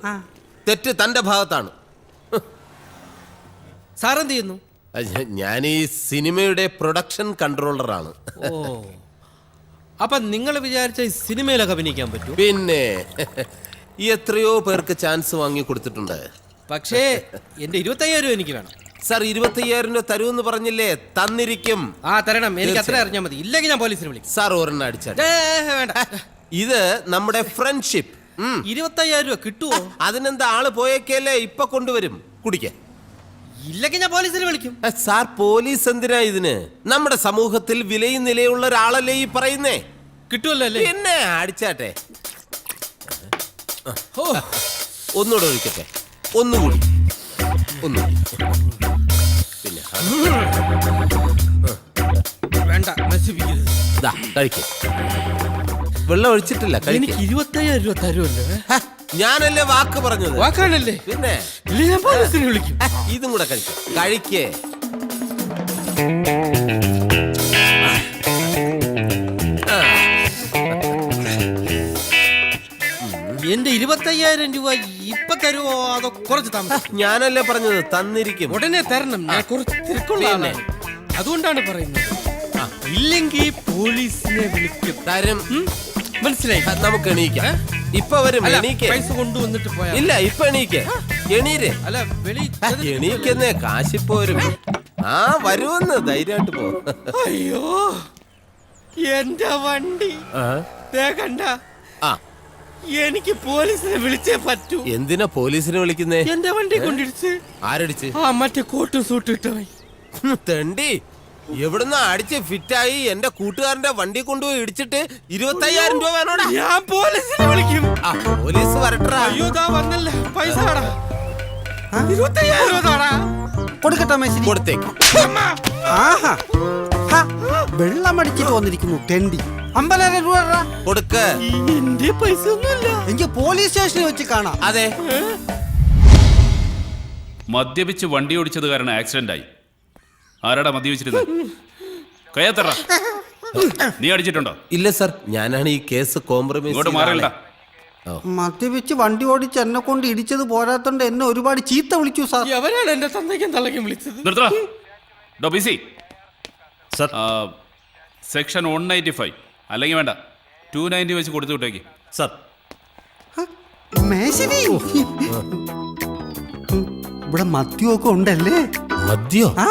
തെറ്റ് തന്റെ ഭാഗത്താണ്. സാറെന്ത് ചെയ്യുന്നു? ഞാൻ ഈ സിനിമയുടെ പ്രൊഡക്ഷൻ കൺട്രോളറാണ്. അപ്പൊ നിങ്ങൾ വിചാരിച്ച സിനിമയിലൊക്കെ അഭിനയിക്കാൻ പറ്റും? പിന്നെ എത്രയോ പേർക്ക് ചാൻസ് വാങ്ങി കൊടുത്തിട്ടുണ്ട്. പക്ഷേ എന്റെ 25,000 രൂപ എനിക്ക് വേണം. സാർ 25,000 രൂപ തരുമെന്ന് പറഞ്ഞില്ലേ? തന്നിരിക്കും. തരണം. എനിക്ക് അത്ര അറിഞ്ഞാൽ മതി. ഇല്ലെങ്കിൽ ഞാൻ പോലീസിനെ വിളിക്കും. സാർ ഒരെണ്ണം അടിച്ചാൽ വേണ്ട. ഇത് നമ്മുടെ ഫ്രണ്ട്ഷിപ്പ്. 25,000 രൂപ കിട്ടുമോ? അതിനെന്താ, ആള് പോയേക്കല്ലേ, ഇപ്പൊ കൊണ്ടുവരും. കുടിക്കേ. ഇല്ലെങ്കിൽ ഞാൻ പോലീസിനെ വിളിക്കും. സാർ, പോലീസ് എന്തിനാ ഇതിന്? നമ്മുടെ സമൂഹത്തിൽ വിലയും നിലയുള്ള ഒരാളല്ലേ ഈ പറയുന്നേ. കിട്ടുമല്ലോ അല്ലേ? പിന്നെ അടിച്ചാട്ടെ. ഒന്നുകൂടെ ഒഴിക്കട്ടെ. ഒന്നുകൂടി. പിന്നെ വേണ്ട, നശിപ്പിക്കരുത്. കഴിക്കേ. വെള്ളം ഒഴിച്ചിട്ടില്ല. എനിക്ക് 25,000 രൂപ തരുമല്ലോ. ഞാനല്ലേ വാക്ക് പറഞ്ഞത്? വാക്കാണല്ലേ? പിന്നെ ഞാൻ പോലീസിനെ വിളിക്കും. ഇതും കൂടെ കഴിക്കേ. എന്റെ 25,000 രൂപ ഇപ്പൊ തരുമോ അതോ കുറച്ച് താമസം? ഞാനല്ലേ പറഞ്ഞത്, തന്നിരിക്കും. ഉടനെ തരണം. ഞാൻ കുറച്ച് തിരക്കുള്ളതാണ്, അതുകൊണ്ടാണ് പറയുന്നത്. ഇല്ലെങ്കിൽ പോലീസിനെ വിളിക്കും. തരും. മനസ്സിലായി? നമുക്ക് എണീക്കാം. ഇപ്പൊ വരും. പൈസ കൊണ്ടുവന്നിട്ട് പോയാ? ഇല്ല, ഇപ്പൊ എണീക്കേ. എണീരെ. അല്ല വെളി എണീക്കുന്നേ, കാശിപ്പോരും. ആ വരുമെന്ന് ധൈര്യമായിട്ട് പോ. അയ്യോ എന്റെ വണ്ടി ദേ കണ്ട. ആ, എനിക്ക് പോലീസിനെ വിളിച്ചേ പറ്റൂ. എന്തിനാ പോലീസിനെ വിളിക്കുന്നേ? എന്റെ വണ്ടി കൊണ്ടിടിച്ച്. ആരടിച്ച്? ആ മറ്റേ കോട്ടും സൂട്ടും ഇട്ടവൻ. തെണ്ടി, എവിടുന്ന അടിച്ച് ഫിറ്റായി എന്റെ കൂട്ടുകാരന്റെ വണ്ടി കൊണ്ടുപോയി ഇടിച്ചിട്ട് 25,000 രൂപ വേണോടാ? ഞാൻ പോലീസിനെ വിളിക്കും. ആ, പോലീസ് വരട്ടാ. അയ്യോ ദാ വന്നല്ല പൈസ 25,000 രൂപ കൊടുക്കട്ടെ മേശിരി. കൊടുത്തേക്ക്. ആഹാ ഹ, വെള്ളം അടിച്ചിട്ട് വന്നിരിക്കുന്നു തെണ്ടി. 50,000 രൂപ കൊടുക്ക. എന്റെ പൈസ ഒന്നുമില്ല. എനിക്ക് പോലീസ് സ്റ്റേഷനിൽ വെച്ച് കാണാം. അതെ, മദ്യപിച്ച് വണ്ടി ഓടിച്ചത് കാരണം ആക്സിഡന്റ് ആയി. ആരാടാ മദ്യപിച്ചിരുന്നത്? കയ്യാത്തറ. നീ അടിച്ചിട്ടുണ്ടോ? ഇല്ല സർ, ഞാനാണ് ഈ കേസ് കോംപ്രമൈസ്. ഇങ്ങോട്ട് മാറില്ല. മദ്യപിച്ച് വണ്ടി ഓടിച്ച് എന്നെ കൊണ്ട് ഇടിച്ചത് പോരാത്തോണ്ട് എന്നെ ഒരുപാട് ചീത്ത വിളിച്ചു സാർ. എവരാണ് എന്റെ തന്തയ്ക്കും തള്ളയ്ക്കും വിളിച്ചത്? നിർത്തടാ. ഡോ ബിസി സർ, സെക്ഷൻ 195 അല്ലെങ്കിൽ വേണ്ട 290 വെച്ച് കൊടുത്തു വിട്ടേക്ക്. സർ, മേശിരി, ഇവിടെ മദ്യമൊക്കെ ഉണ്ടല്ലേ? മദ്യോ? ആ,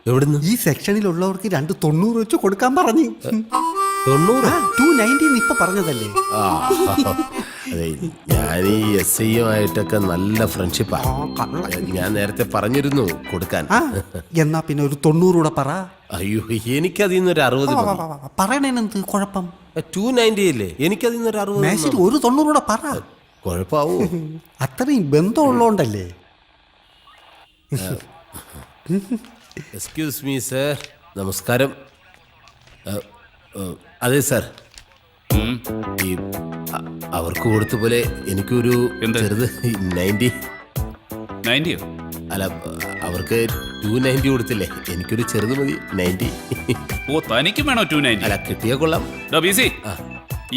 എവിടുന്ന്? ഈ സെക്ഷനിലുള്ളവർക്ക് 290 വെച്ച് കൊടുക്കാൻ പറഞ്ഞു. 90? 290 ഇപ്പൊ പറഞ്ഞതല്ലേ? അതെ, ഞാൻ ഈ SI-യുമായിട്ടൊക്കെ നല്ല ഫ്രണ്ട്ഷിപ്പാ. ഞാൻ നേരത്തെ പറഞ്ഞിരുന്നു കൊടുക്കാൻ. ആ, എന്നാ പിന്നെ ഒരു 90 കൂടെ പറ. അയ്യോ, എനിക്കതിൽ നിന്നൊരു 60 പറയണേനെന്ത് കുഴപ്പം? 290 അല്ലേ? എനിക്കതിൽ നിന്നൊരു 60 മേശിരി ഒരു 90 കൂടെ പറ. കുഴപ്പാവൂ? അത്രയും ബന്ധമുള്ളോണ്ടല്ലേ. എക്സ്ക്യൂസ് മീ സർ, നമസ്കാരം. അതെ സർ, ഈ അവർക്ക് കൊടുത്ത പോലെ എനിക്കൊരു ചെറുത് 90 അല്ല, അവർക്ക് 290 കൊടുത്തില്ലേ? എനിക്കൊരു ചെറുത് മതി 90. ഓ, തനിക്കും വേണോ 290? അല്ല, കിട്ടിയ കൊള്ളാം. ഡോ ബിസി,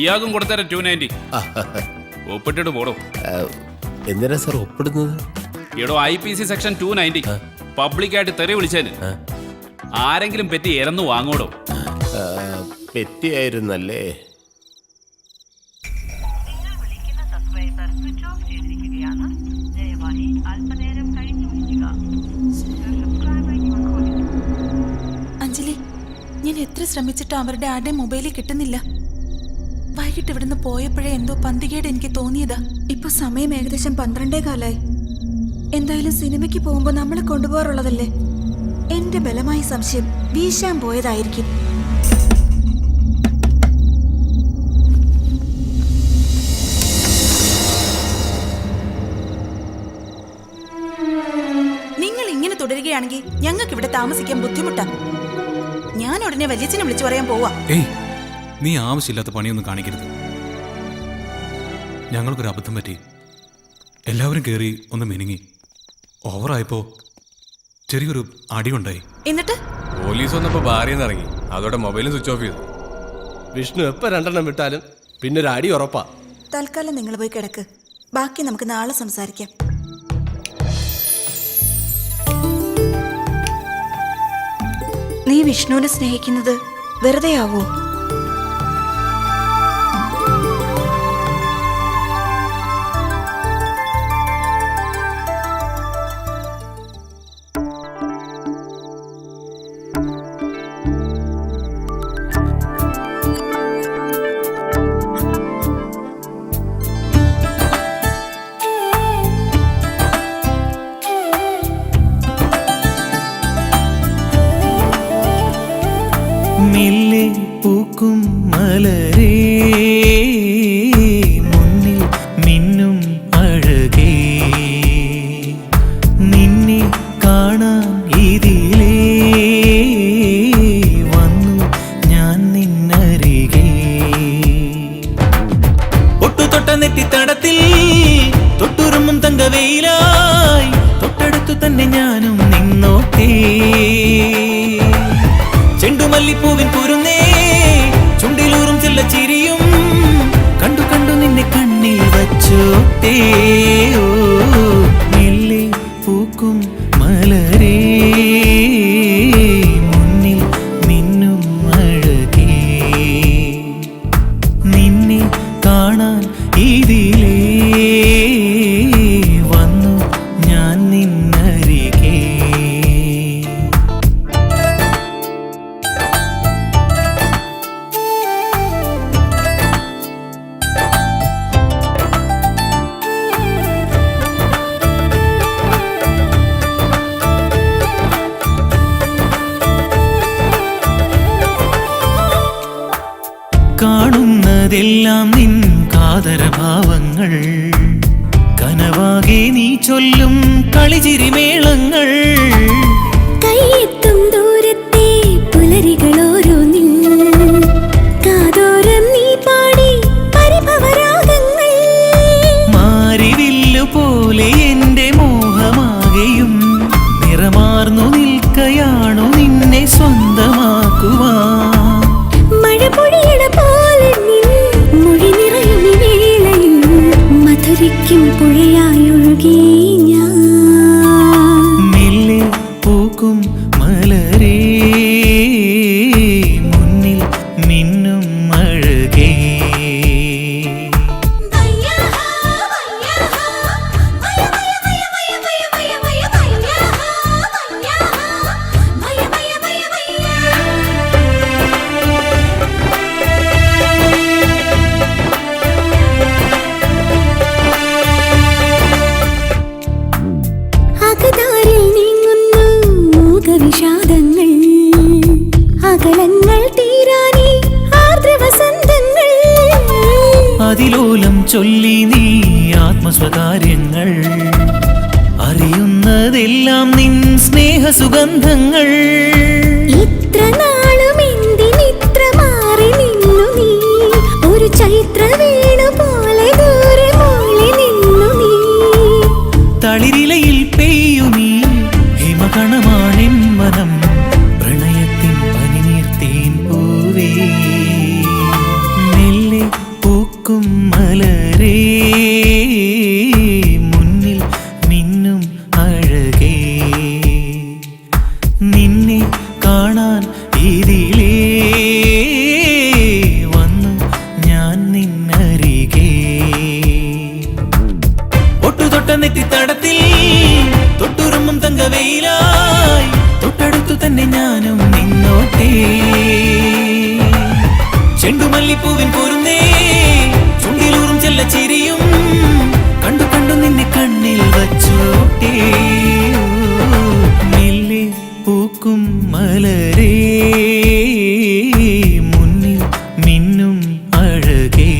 ഇയാൾക്കും കൊടുത്തരാം 290. ഒപ്പിട്ടിട്ട് പോടോ. എന്തിനാ സർ ഒപ്പിടുന്നത്? എടോ, IPC സെക്ഷൻ 290 പബ്ലിക്കായിട്ട് തെറി വിളിച്ചതിന് ആരെങ്കിലും പെറ്റി ഇറന്നു വാങ്ങോടോ? പെറ്റിയായിരുന്നല്ലേ? അഞ്ജലി, ഞാൻ എത്ര ശ്രമിച്ചിട്ടും അവരുടെ ആരുടെയും മൊബൈലിൽ കിട്ടുന്നില്ല. വൈകിട്ട് ഇവിടുന്ന് പോയപ്പോഴേ എന്തോ പന്തികേട് എനിക്ക് തോന്നിയതാ. ഇപ്പൊ സമയം ഏകദേശം 12:15. എന്തായാലും സിനിമയ്ക്ക് പോകുമ്പോ നമ്മളെ കൊണ്ടുപോകാറുള്ളതല്ലേ. എന്റെ ബലമായ സംശയം വീശാൻ പോയതായിരിക്കും. നിങ്ങൾ ഇങ്ങനെ തുടരുകയാണെങ്കിൽ ഞങ്ങൾക്ക് ഇവിടെ താമസിക്കാൻ ബുദ്ധിമുട്ടാണ്. ഞാൻ ഉടനെ വല്യച്ഛനെ വിളിച്ചു പറയാൻ പോവാ. ഏയ്, നീ ആവശ്യമില്ലാത്ത പണിയൊന്നും കാണിക്കരുത്. ഞങ്ങൾക്കൊരു അബദ്ധം പറ്റി. എല്ലാവരും കയറി ഒന്ന് മിനുങ്ങി. ഓവറായപ്പോ ചെറിയൊരു അടിയുണ്ടായി. എന്നിട്ട് പോലീസ് വന്നപ്പോ ബാറിന്ന് ഇറങ്ങി. അതോടെ മൊബൈലും സ്വിച്ച് ഓഫ് ചെയ്തു. വിഷ്ണു എപ്പോ 2 വിട്ടാലും പിന്നെ ഒരു അടി ഉറപ്പാ. തൽക്കാലം നിങ്ങൾ പോയി കിടക്ക്. ബാക്കി നമുക്ക് നാളെ സംസാരിക്കാം. നീ വിഷ്ണുവിനെ സ്നേഹിക്കുന്നത് വെറുതെ ആവോ? മെല്ലെ പൂക്കും മലരേ, മുന്നിൽ മിന്നും അഴകേ, നിന്നെ കാണാൻ ഇതിലേ വന്നു ഞാൻ നിന്നരികെ. ഒട്ടുതൊട്ട നെറ്റിത്തടത്തിൽ തൊട്ടുറുമ്പും തങ്കവെയിലായി തൊട്ടടുത്തു തന്നെ ഞാനും നിന്നോട്ടേ. ചെണ്ടുമല്ലിപ്പൂവിൻ കുരുന്നേ, ചുണ്ടിലൂറും ചെല്ല ചിരിയും കണ്ടു കണ്ടു നിന്നെ കണ്ണിൽ വച്ചോട്ടേ. മെല്ലെ പൂക്കും മലരേ, മുന്നിൽ മിന്നും അഴകേ, നിന്നെ കാണാൻ ഇതിലേ വന്നു ഞാൻ എല്ലാം നിൻ കാതരഭാവങ്ങൾ കനവാകെ നീ ചൊല്ലും കളിചിരിമേളങ്ങൾ കൈയെത്തും ദൂരത്തെ പുലരികളോരോന്നിൽ കാതോരം നീ പാടി പരിഭവരാഗങ്ങൾ മാരിവില്ലു പോലെ എന്റെ മോഹമാകെയും നിറമാർന്നു നിൽക്കയാണു നിന്നെ സ്വന്തമാക്കുവാൻ മഴ പൊഴിയണ പോലെ നിൻ മൊഴി നിറയും ഈ വേളയിൽ മധുരിക്കും പുഴയായൊഴുകി ഞാൻ മെല്ലെ പൂക്കും മലരേ മുന്നിൽ മിന്നും അഴകേ അകതാരിൽ നീങ്ങുന്നു മൂകവിഷാദങ്ങൾ അകലങ്ങൾ തീരാനീ ആർദ്രവസന്തങ്ങൾ അതിലോലം ചൊല്ലി നീ ആത്മസ്വകാര്യങ്ങൾ അറിയുന്നതെല്ലാം നിൻ സ്നേഹസുഗന്ധങ്ങൾ ഇത്ര നാളും എന്തിനിത്ര മാറി നിന്നു നീ ഒരു ചൈത്ര വീണു പോലെ ദൂരെ മോളി നിന്നു നീ തളിരിലയിൽ പെയ്യുമീ ഹിമകണമാണെൻ മനം പ്രണയത്തിൻ പനിനീർത്തേൻ പൂവേ മെല്ലെ പൂക്കും മലരേ മുന്നിൽ മിന്നും അഴകേ നിന്നെ കാണാൻ ഇതിലേ വന്നു ഞാൻ നിന്നരികേ ഒട്ടുതൊട്ട നെറ്റിത്തടത്തിൽ തൊട്ടുറുമ്പും തങ്കവെയിലായി തൊട്ടടുത്തു തന്നെ ഞാനും നിന്നോട്ടേ ചെണ്ടുമല്ലിപ്പൂവിൻ പോരുന്നേ ചുണ്ടിലൂറും ചെല്ലച്ചിരിയും കണ്ടു കണ്ടു നിന്നെ കണ്ണിൽ വച്ചോട്ടേ മെല്ലെ പൂക്കും മലരേ മുന്നിൽ മിന്നും അഴകേ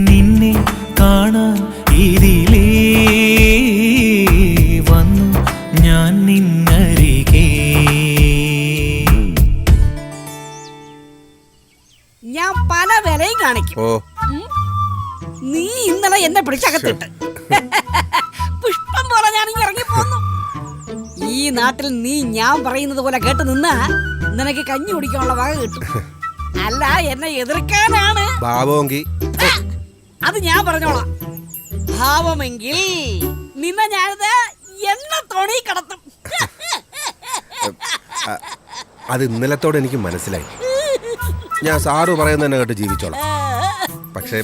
നിന്നെ കാണാൻ ഇതിലേ വന്നു ഞാൻ നിന്നരികേ ഞാൻ പല വിലയും കാണിക്കും ഉം. നീ ഇന്നലെ എന്നെ പിടിച്ചകത്തിട്ട് പുഷ്പം പോലെ ഞാൻ ഇറങ്ങി പോന്നു ഈ നാട്ടിൽ നീ ഞാൻ പറയുന്നത് പോലെ കേട്ട് നിന്നാ നിനക്ക് കഞ്ഞി കുടിക്കാനുള്ള വക കിട്ടും അല്ല എന്നെ എതിർക്കാനാണ് അത് ഞാൻ പറഞ്ഞോളാം ഭാവമെങ്കിൽ നിന്നെ ഞാനിത് എണ്ണ തോണി കടത്തും അത് ഇന്നലത്തോടെ എനിക്ക് മനസ്സിലായി. ഞാൻ സാറ് പറയുന്ന തന്നെ കേട്ട് ജീവിച്ചോളാം. പക്ഷേ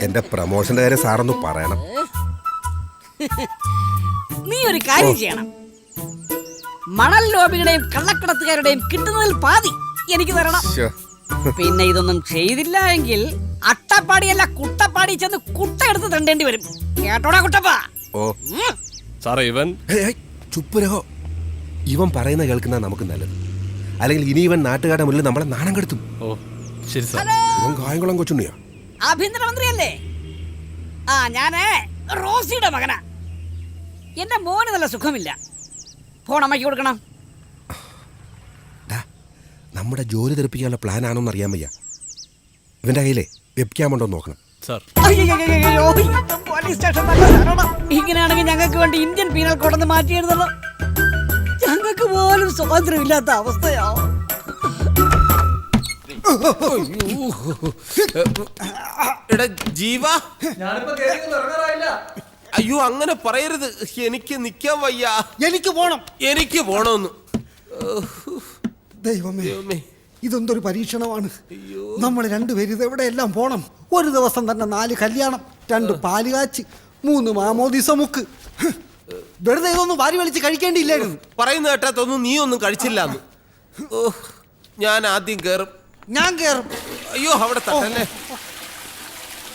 എന്റെ പ്രമോഷന്റെ കാര്യം സാറൊന്ന് പറയണം. നീ ഒരു കാര്യം ചെയ്യണം. മണൽ ലോബികളുടെയും കള്ളക്കടത്തുകാരുടെയും കിട്ടുന്നതിൽ പാതി എനിക്ക് തരണം. പിന്നെ ഇതൊന്നും ചെയ്തില്ല എങ്കിൽ അട്ടപ്പാടിയല്ല കുട്ടപ്പാടി ചെന്ന് കുട്ട എടുത്ത് തണ്ടേണ്ടി വരും. കേട്ടോടാ കുട്ടപ്പാ. സാറേ ചുപ്പുരഹോ, ഇവൻ പറയുന്ന കേൾക്കുന്ന നമുക്ക് നല്ലത്. അല്ലെങ്കിൽ ഇനി ഇവൻ നാട്ടുകാരുടെ മുന്നിൽ നമ്മളെ നാണം കെടുത്തും. ഇവൻ കായംകുളം കൊച്ചുണ്ണിയാ. ആഭ്യന്തരമന്ത്രിയല്ലേ? ആ ഞാനേ റോസിയുടെ മകനാ. എന്റെ മോന് നല്ല സുഖമില്ല. ഫോൺ അമ്മയ്ക്ക് കൊടുക്കണം. നമ്മുടെ ജോലി തെറിപ്പിക്കാനുള്ള പ്ലാൻ ആണോന്ന് അറിയാൻ വയ്യ. ഇവന്റെ കയ്യിലെ വെബ് ക്യാം ഉണ്ടോ നോക്കണം. പോലീസ് സ്റ്റേഷൻ ഇങ്ങനെയാണെങ്കിൽ ഞങ്ങൾക്ക് വേണ്ടി ഇന്ത്യൻ പീനൽ കോഡ് മാറ്റി എഴുതണം. ഞങ്ങൾക്ക് പോലും സ്വാതന്ത്ര്യമില്ലാത്ത അവസ്ഥയാ. ജീവാ, അയ്യോ അങ്ങനെ പറയരുത്. എനിക്ക് നിക്കാൻ വയ്യ. എനിക്ക് പോണം. എനിക്ക് പോണമെന്ന്. ദൈവമേ, ഇതൊന്തൊരു പരീക്ഷണമാണ്. നമ്മൾ രണ്ടുപേരും ഇത് എവിടെയെല്ലാം പോണം. ഒരു ദിവസം തന്നെ 4 കല്യാണം, 2 പാലുകാച്ച്, 3 മാമോദിസ മുക്ക്. വെറുതെ ഇതൊന്നും വാരി വലിച്ച് കഴിക്കേണ്ടിയില്ലായിരുന്നു. പറയുന്ന കേട്ടാത്തൊന്നും നീ ഒന്നും കഴിച്ചില്ലാന്ന്. ഞാൻ ആദ്യം കേറും. ഞാൻ കേറും. അയ്യോ അവിടെ തട്ടല്ലേ.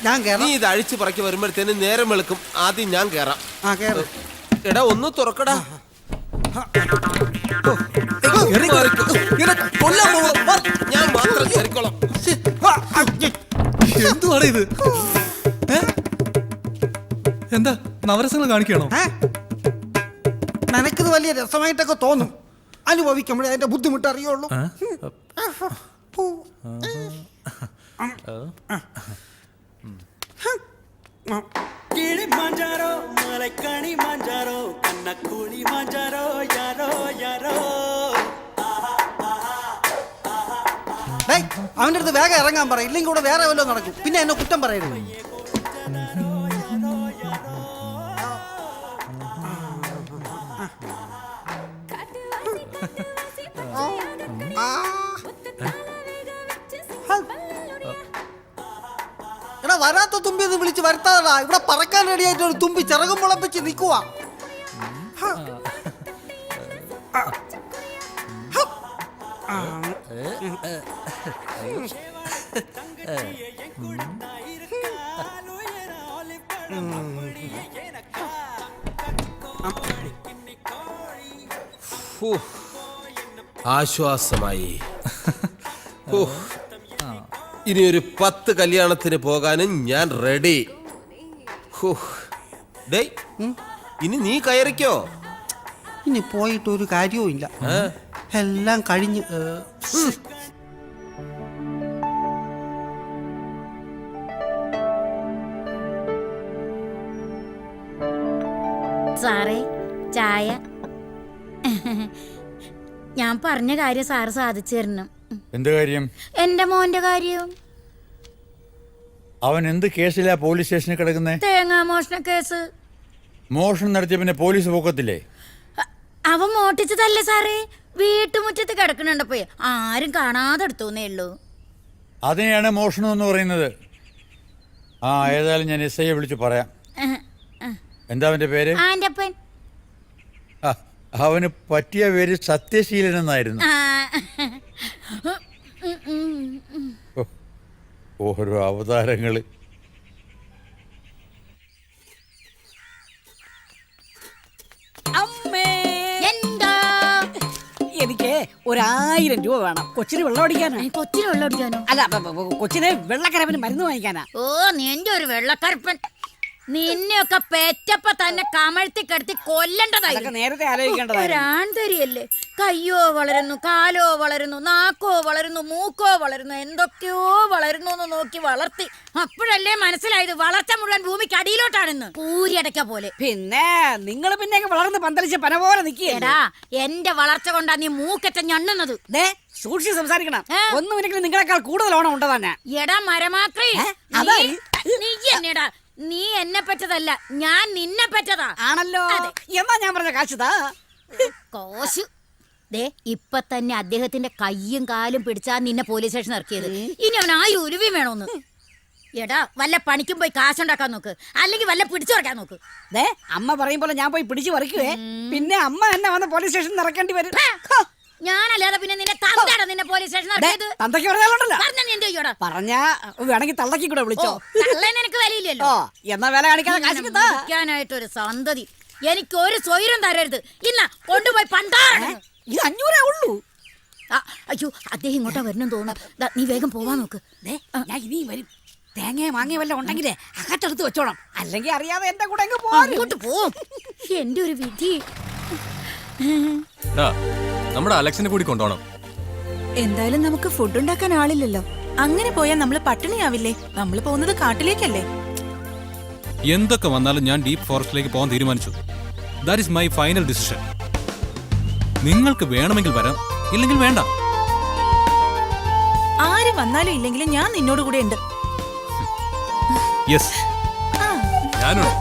ഞാൻ കേറാം. നീ ഇത് അഴിച്ചു പറക്കി വരുമ്പോഴത്തേന് നേരം വെളുക്കും. ആദ്യം ഞാൻ കേറാം. എടാ ഒന്ന് തുറക്കടാ. ഞാൻ മാത്രം കയറിക്കോളാം. എന്തുവാണ് ഇത്? എന്താ നവരസങ്ങൾ കാണിക്കണോ? നിനക്കിത് വലിയ രസമായിട്ടൊക്കെ തോന്നും, അനുഭവിക്കുമ്പോഴേ അതിന്റെ ബുദ്ധിമുട്ട് അറിയുള്ളൂ. അവന്റെ അടുത്ത് വേഗം ഇറങ്ങാൻ പറ, ഇല്ലെങ്കിൽ കൂടെ വേറെ വല്ലതും നടക്കും. പിന്നെ എന്നെ കുറ്റം പറയരുത്. എടാ വരാത്ത തുമ്പി ഒന്ന് വിളിച്ച് വരുത്താതാ. ഇവിടെ പറക്കാൻ റെഡിയായിട്ട് ഒരു തുമ്പി ചിറകും മുളപ്പിച്ച് നിൽക്കുവാ. ആശ്വാസമായി. ഇനി ഒരു 10 കല്യാണത്തിന് പോകാനും ഞാൻ റെഡി. ഇനി നീ കയറിക്കോ. ഇനി പോയിട്ട് ഒരു കാര്യവും ഇല്ല, എല്ലാം കഴിഞ്ഞു. സാറേ ചായ. ഞാൻ പറഞ്ഞ കാര്യം സാറ് സാധിച്ചു തരണം. എന്ത് കാര്യം? എന്റെ മോന്റെ കാര്യം. അവൻ എന്ത് കേസിലാ പോലീസ് സ്റ്റേഷനിൽ കിടക്കുന്നേ? തേങ്ങാമോഷണ കേസ്. മോഷണം നടത്തിയ പിന്നെ പോലീസ് പോക്കത്തില്ലേ? അവൻ മോട്ടിച്ചതല്ലേ സാറേ, വീട്ടുമുറ്റത്ത് കിടക്കണുണ്ടപ്പോ ആരും കാണാതെ എടുത്തോന്നേ ഉള്ളൂ. അതിനെയാണ് മോഷണം എന്ന് പറയുന്നത്. ഏതായാലും ഞാൻ SI വിളിച്ച് പറയാം. എന്താ അവന്റെ പേര്? ആൻ്റപ്പൻ. അവന് പറ്റിയ പേര് സത്യശീലൻ എന്നായിരുന്നു. ഓരോ അവതാരങ്ങള്. എനിക്ക് 1000 രൂപ വേണം. കൊച്ചിന് വെള്ളം അടിക്കാനോ? കൊച്ചിന് വെള്ളം അടിക്കാനോ? അല്ല, കൊച്ചിന് വെള്ളക്കരപ്പിന് മരുന്ന് വാങ്ങിക്കാനാ. ഓ നിന്റെ ഒരു വെള്ളക്കരപ്പൻ. നിന്നെയൊക്കെ പെറ്റപ്പ തന്നെ കമഴ്ത്തി കിടത്തി കൊല്ലണ്ടതായി. നേരത്തെ ആലോചിക്കേണ്ടതായിരുന്നു. ഒരാൺതരിയല്ലേ, കയ്യോ വളരുന്നു, കാലോ വളരുന്നു, നാക്കോ വളരുന്നു, മൂക്കോ വളരുന്നു, എന്തൊക്കെയോ വളരുന്നു എന്ന് നോക്കി വളർത്തി. അപ്പോഴല്ലേ മനസ്സിലായത് വളർച്ച മുഴുവൻ ഭൂമിക്ക് അടിയിലോട്ടാണെന്ന്. പൂരിയടക്ക പോലെ. പിന്നെ നിങ്ങൾ പിന്നെ വളർന്ന് പന്തലിച്ച് പന പോലെ നിൽക്കുകയടാ. എന്റെ വളർച്ച കൊണ്ടാ നീ മൂക്കറ്റ ഞണ്ണുന്നത്. സൂക്ഷിച്ച് സംസാരിക്കണം. ഒന്നുമില്ലെങ്കിൽ നിങ്ങളെക്കാൾ കൂടുതൽ ഓണം ഉണ്ട് തന്നെ. എടാ മരമാക്രി, നീ എന്നടാ. നീ എന്നെ പറ്റതല്ല, ഞാൻ നിന്നെ പറ്റതാ. ആണല്ലോ. എന്നാ ഞാൻ പറഞ്ഞ കാശുതാ. കോശു ദേ ഇപ്പൊ തന്നെ അദ്ദേഹത്തിന്റെ കയ്യും കാലും പിടിച്ചാ നിന്നെ പോലീസ് സ്റ്റേഷൻ ഇറക്കിയത്. ഇനി അവൻ 1000 ഉരുവി വേണോന്ന്. എടാ വല്ല പണിക്കും പോയി കാശുണ്ടാക്കാൻ നോക്ക്, അല്ലെങ്കിൽ വല്ല പിടിച്ചു പറിക്കാൻ നോക്ക്. അമ്മ പറയും പോലെ ഞാൻ പോയി പിടിച്ചു പറിക്കുവേ. പിന്നെ അമ്മ എന്നെ വന്ന് പോലീസ് സ്റ്റേഷനിൽ ഇറക്കേണ്ടി വരും. ഞാനല്ലാതെ പിന്നെ നിന്നെ തന്തടാ നിന്നെ പോലീസ് സ്റ്റേഷൻ ഇറക്കിയത്. തന്തയ്ക്ക് പറഞ്ഞാലുണ്ടല്ലോ. പറഞ്ഞാ വേണമെങ്കിൽ തള്ളക്കി കൂടെ വിളിച്ചോ. നിനക്ക് വിലയില്ലല്ലോ. എന്നാ വില കാണിക്കാനായിട്ടൊരു സന്തതി. എനിക്ക് ഒരു സ്വൈരം തരരുത്. ഇന്ന കൊണ്ടുപോയി പണ്ടാണ്. ഇത് 500 ഉള്ളൂ. അയ്യോ അദ്ദേഹം ഇങ്ങോട്ടാ വരണം തോന്നുന്നു. നീ വേഗം പോവാൻ നോക്ക്. ഞാൻ ഇനിയും വരും. തേങ്ങ മാങ്ങ വല്ല ഉണ്ടെങ്കിലേ അകത്തെടുത്ത് വെച്ചോണം, അല്ലെങ്കിൽ അറിയാതെ എന്റെ കൂടെ അങ്ങോട്ട് പോവും. എന്റെ ഒരു വിധി. നമ്മുടെ അലക്സിനെ കൂടി കൊണ്ടുപോകണം. എന്തായാലും നമുക്ക് ഫുഡ് ഉണ്ടാക്കാൻ ആളില്ലല്ലോ. അങ്ങനെ പോയാൽ നമ്മൾ പട്ടിണിയാവില്ലേ? നമ്മൾ പോകുന്നത് കാട്ടിലേക്കല്ലേ. എന്തൊക്കെ വന്നാലും ഞാൻ ഡീപ്പ് ഫോറസ്റ്റിലേക്ക് പോകാൻ തീരുമാനിച്ചു. That is my final decision. നിങ്ങൾക്ക് വേണമെങ്കിൽ വരാം, ഇല്ലെങ്കിൽ വേണ്ട. ആര് വന്നാലും ഇല്ലെങ്കിലും ഞാൻ നിന്നോട് കൂടെ ഉണ്ട്. യെസ്, ഞാനുണ്ട്.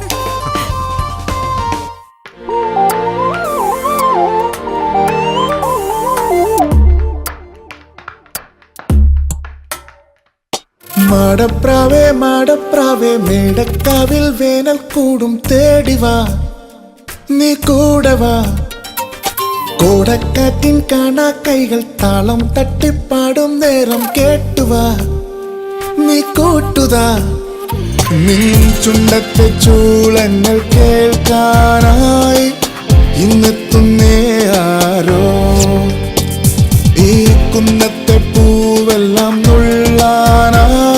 മാടപ്രാവേ മാടപ്രാവേ മേടക്കാവിൽ വേനൽ കൂടും തേടിവാ, നീ കൂടവാ. കോടക്കാറ്റിൻ കാണാ കൈകൾ താളം തട്ടിപ്പാടും നേരം കേട്ടുവാ, നീ കൂട്ടുതാ. നിൻ ചുണ്ടത്തെ ചൂളങ്ങൾ കേൾക്കാനായി ഇന്നെത്തുന്നേ ആരോ. ഈ കുന്നത്തെ പൂവെല്ലാം നുള്ളാനായി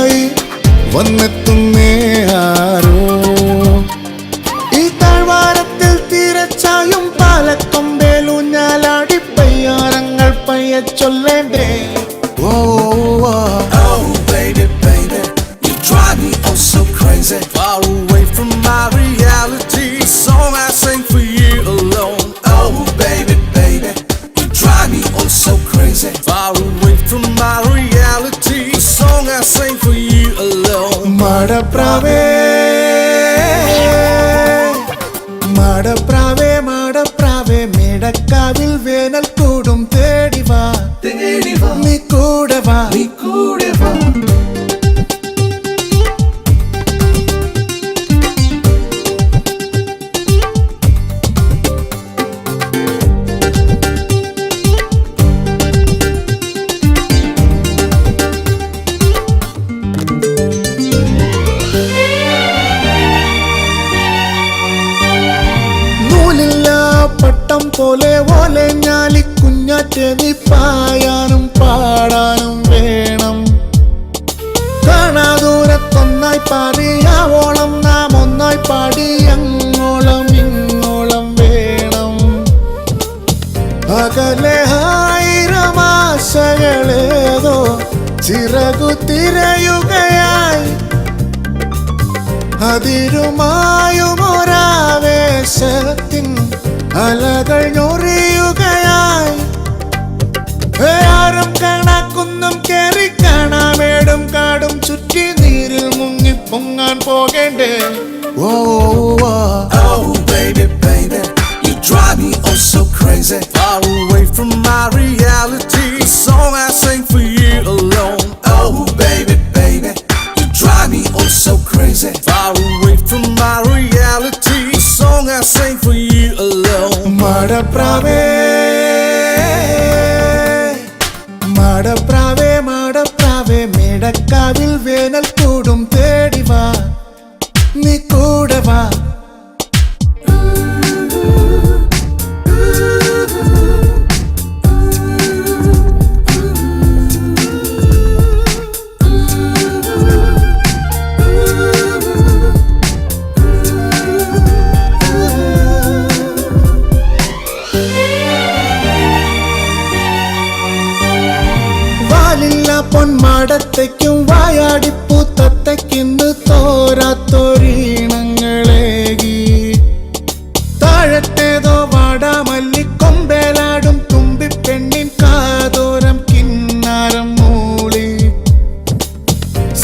മാടപ്രാവേ മാടപ്രാവേ മാടപ്രാവേ മേടക്കാവിൽ വേനൽ കൂടും തേടിവാ നീ കൂടെ വാ പട്ടം പോലെ ഓലെ ഞാലി കുഞ്ഞാറ്റെ നീ പായാനും പാടാനും വേണം. കാണാദൂരത്തൊന്നായി പാടിയാവോളം നാം ഒന്നായി പാടി അങ്ങോളം ഇങ്ങോളം വേണം. അകലെ ആയിരം ആശകളേതോ ചിറകു തിരയുകയായി അതിരുമായുമൊരാവേശത്തിൻ അലകൾ ഞൊറിയുകയായി. ആരും കാണാക്കുന്നും കേറി കാണാമേടും കാടും ചുറ്റി നീരിൽ മുങ്ങി പൊങ്ങാൻ പോകേണ്ടേ. Oh baby baby, you drive me oh so crazy. Far away from my reality, the song I sing for you alone. Oh baby baby, you drive me oh so crazy. Far away from my reality, the song I sing for you alone. മാടപ്രാവേ മാടപ്രാവേ മാടപ്രാവേ മേടക്കാവിൽ വേനൽ കൂടും തേടിവാ നീ കൂടെ വാ. പൊന്മാടത്തേക്കും വായാടിപ്പൂത്തത്തേക്കിന്ന് തോരാത്തൊരീണങ്ങളേകി. താഴത്തേതോ വാടാമല്ലിക്കൊമ്പേലാടും തുമ്പിപ്പെണ്ണിൻ കാതോരം കിന്നാരം മൂളി.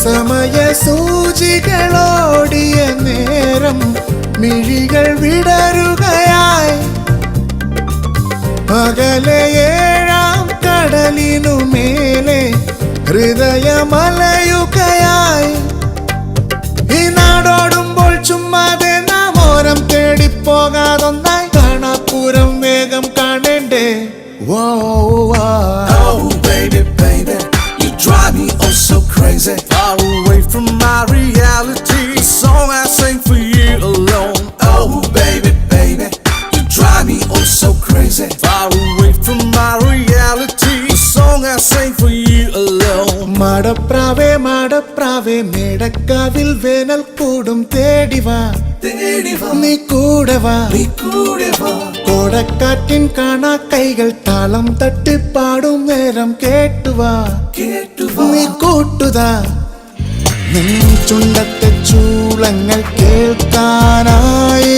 സമയ സൂചികളോടിയ നേരം മിഴികൾ വിടരുകയായി. അകലെ ഏഴാം കടലിനുമേലെ ഹൃദയമലയുകയായി. ഈ നാടോടുമ്പോൾ ചുമ്മാതെ നാം ഓരം തേടിപ്പോകാതൊന്നായി കാണാപ്പൂരം വേഗം കാണേണ്ടേ. Oh baby baby, you drive me oh so crazy. Far away from my reality, the song I sing for you alone. Oh baby baby, you drive me oh so crazy. Far away from my reality, the song I sing for you alone. മാടപ്രാവേ മാടപ്രാവേ മേടക്കാവിൽ വേനൽ കൂടും തേടിവാ നീ കൂടെ വാ. കോടക്കാറ്റിൻ കാണാ കൈകൾ താളം തട്ടിപ്പാടും നേരം കേട്ടുവാ നീ കൂട്ടുതാ. നിൻ ചുണ്ടത്തെ ചൂളങ്ങൾ കേൾക്കാനായി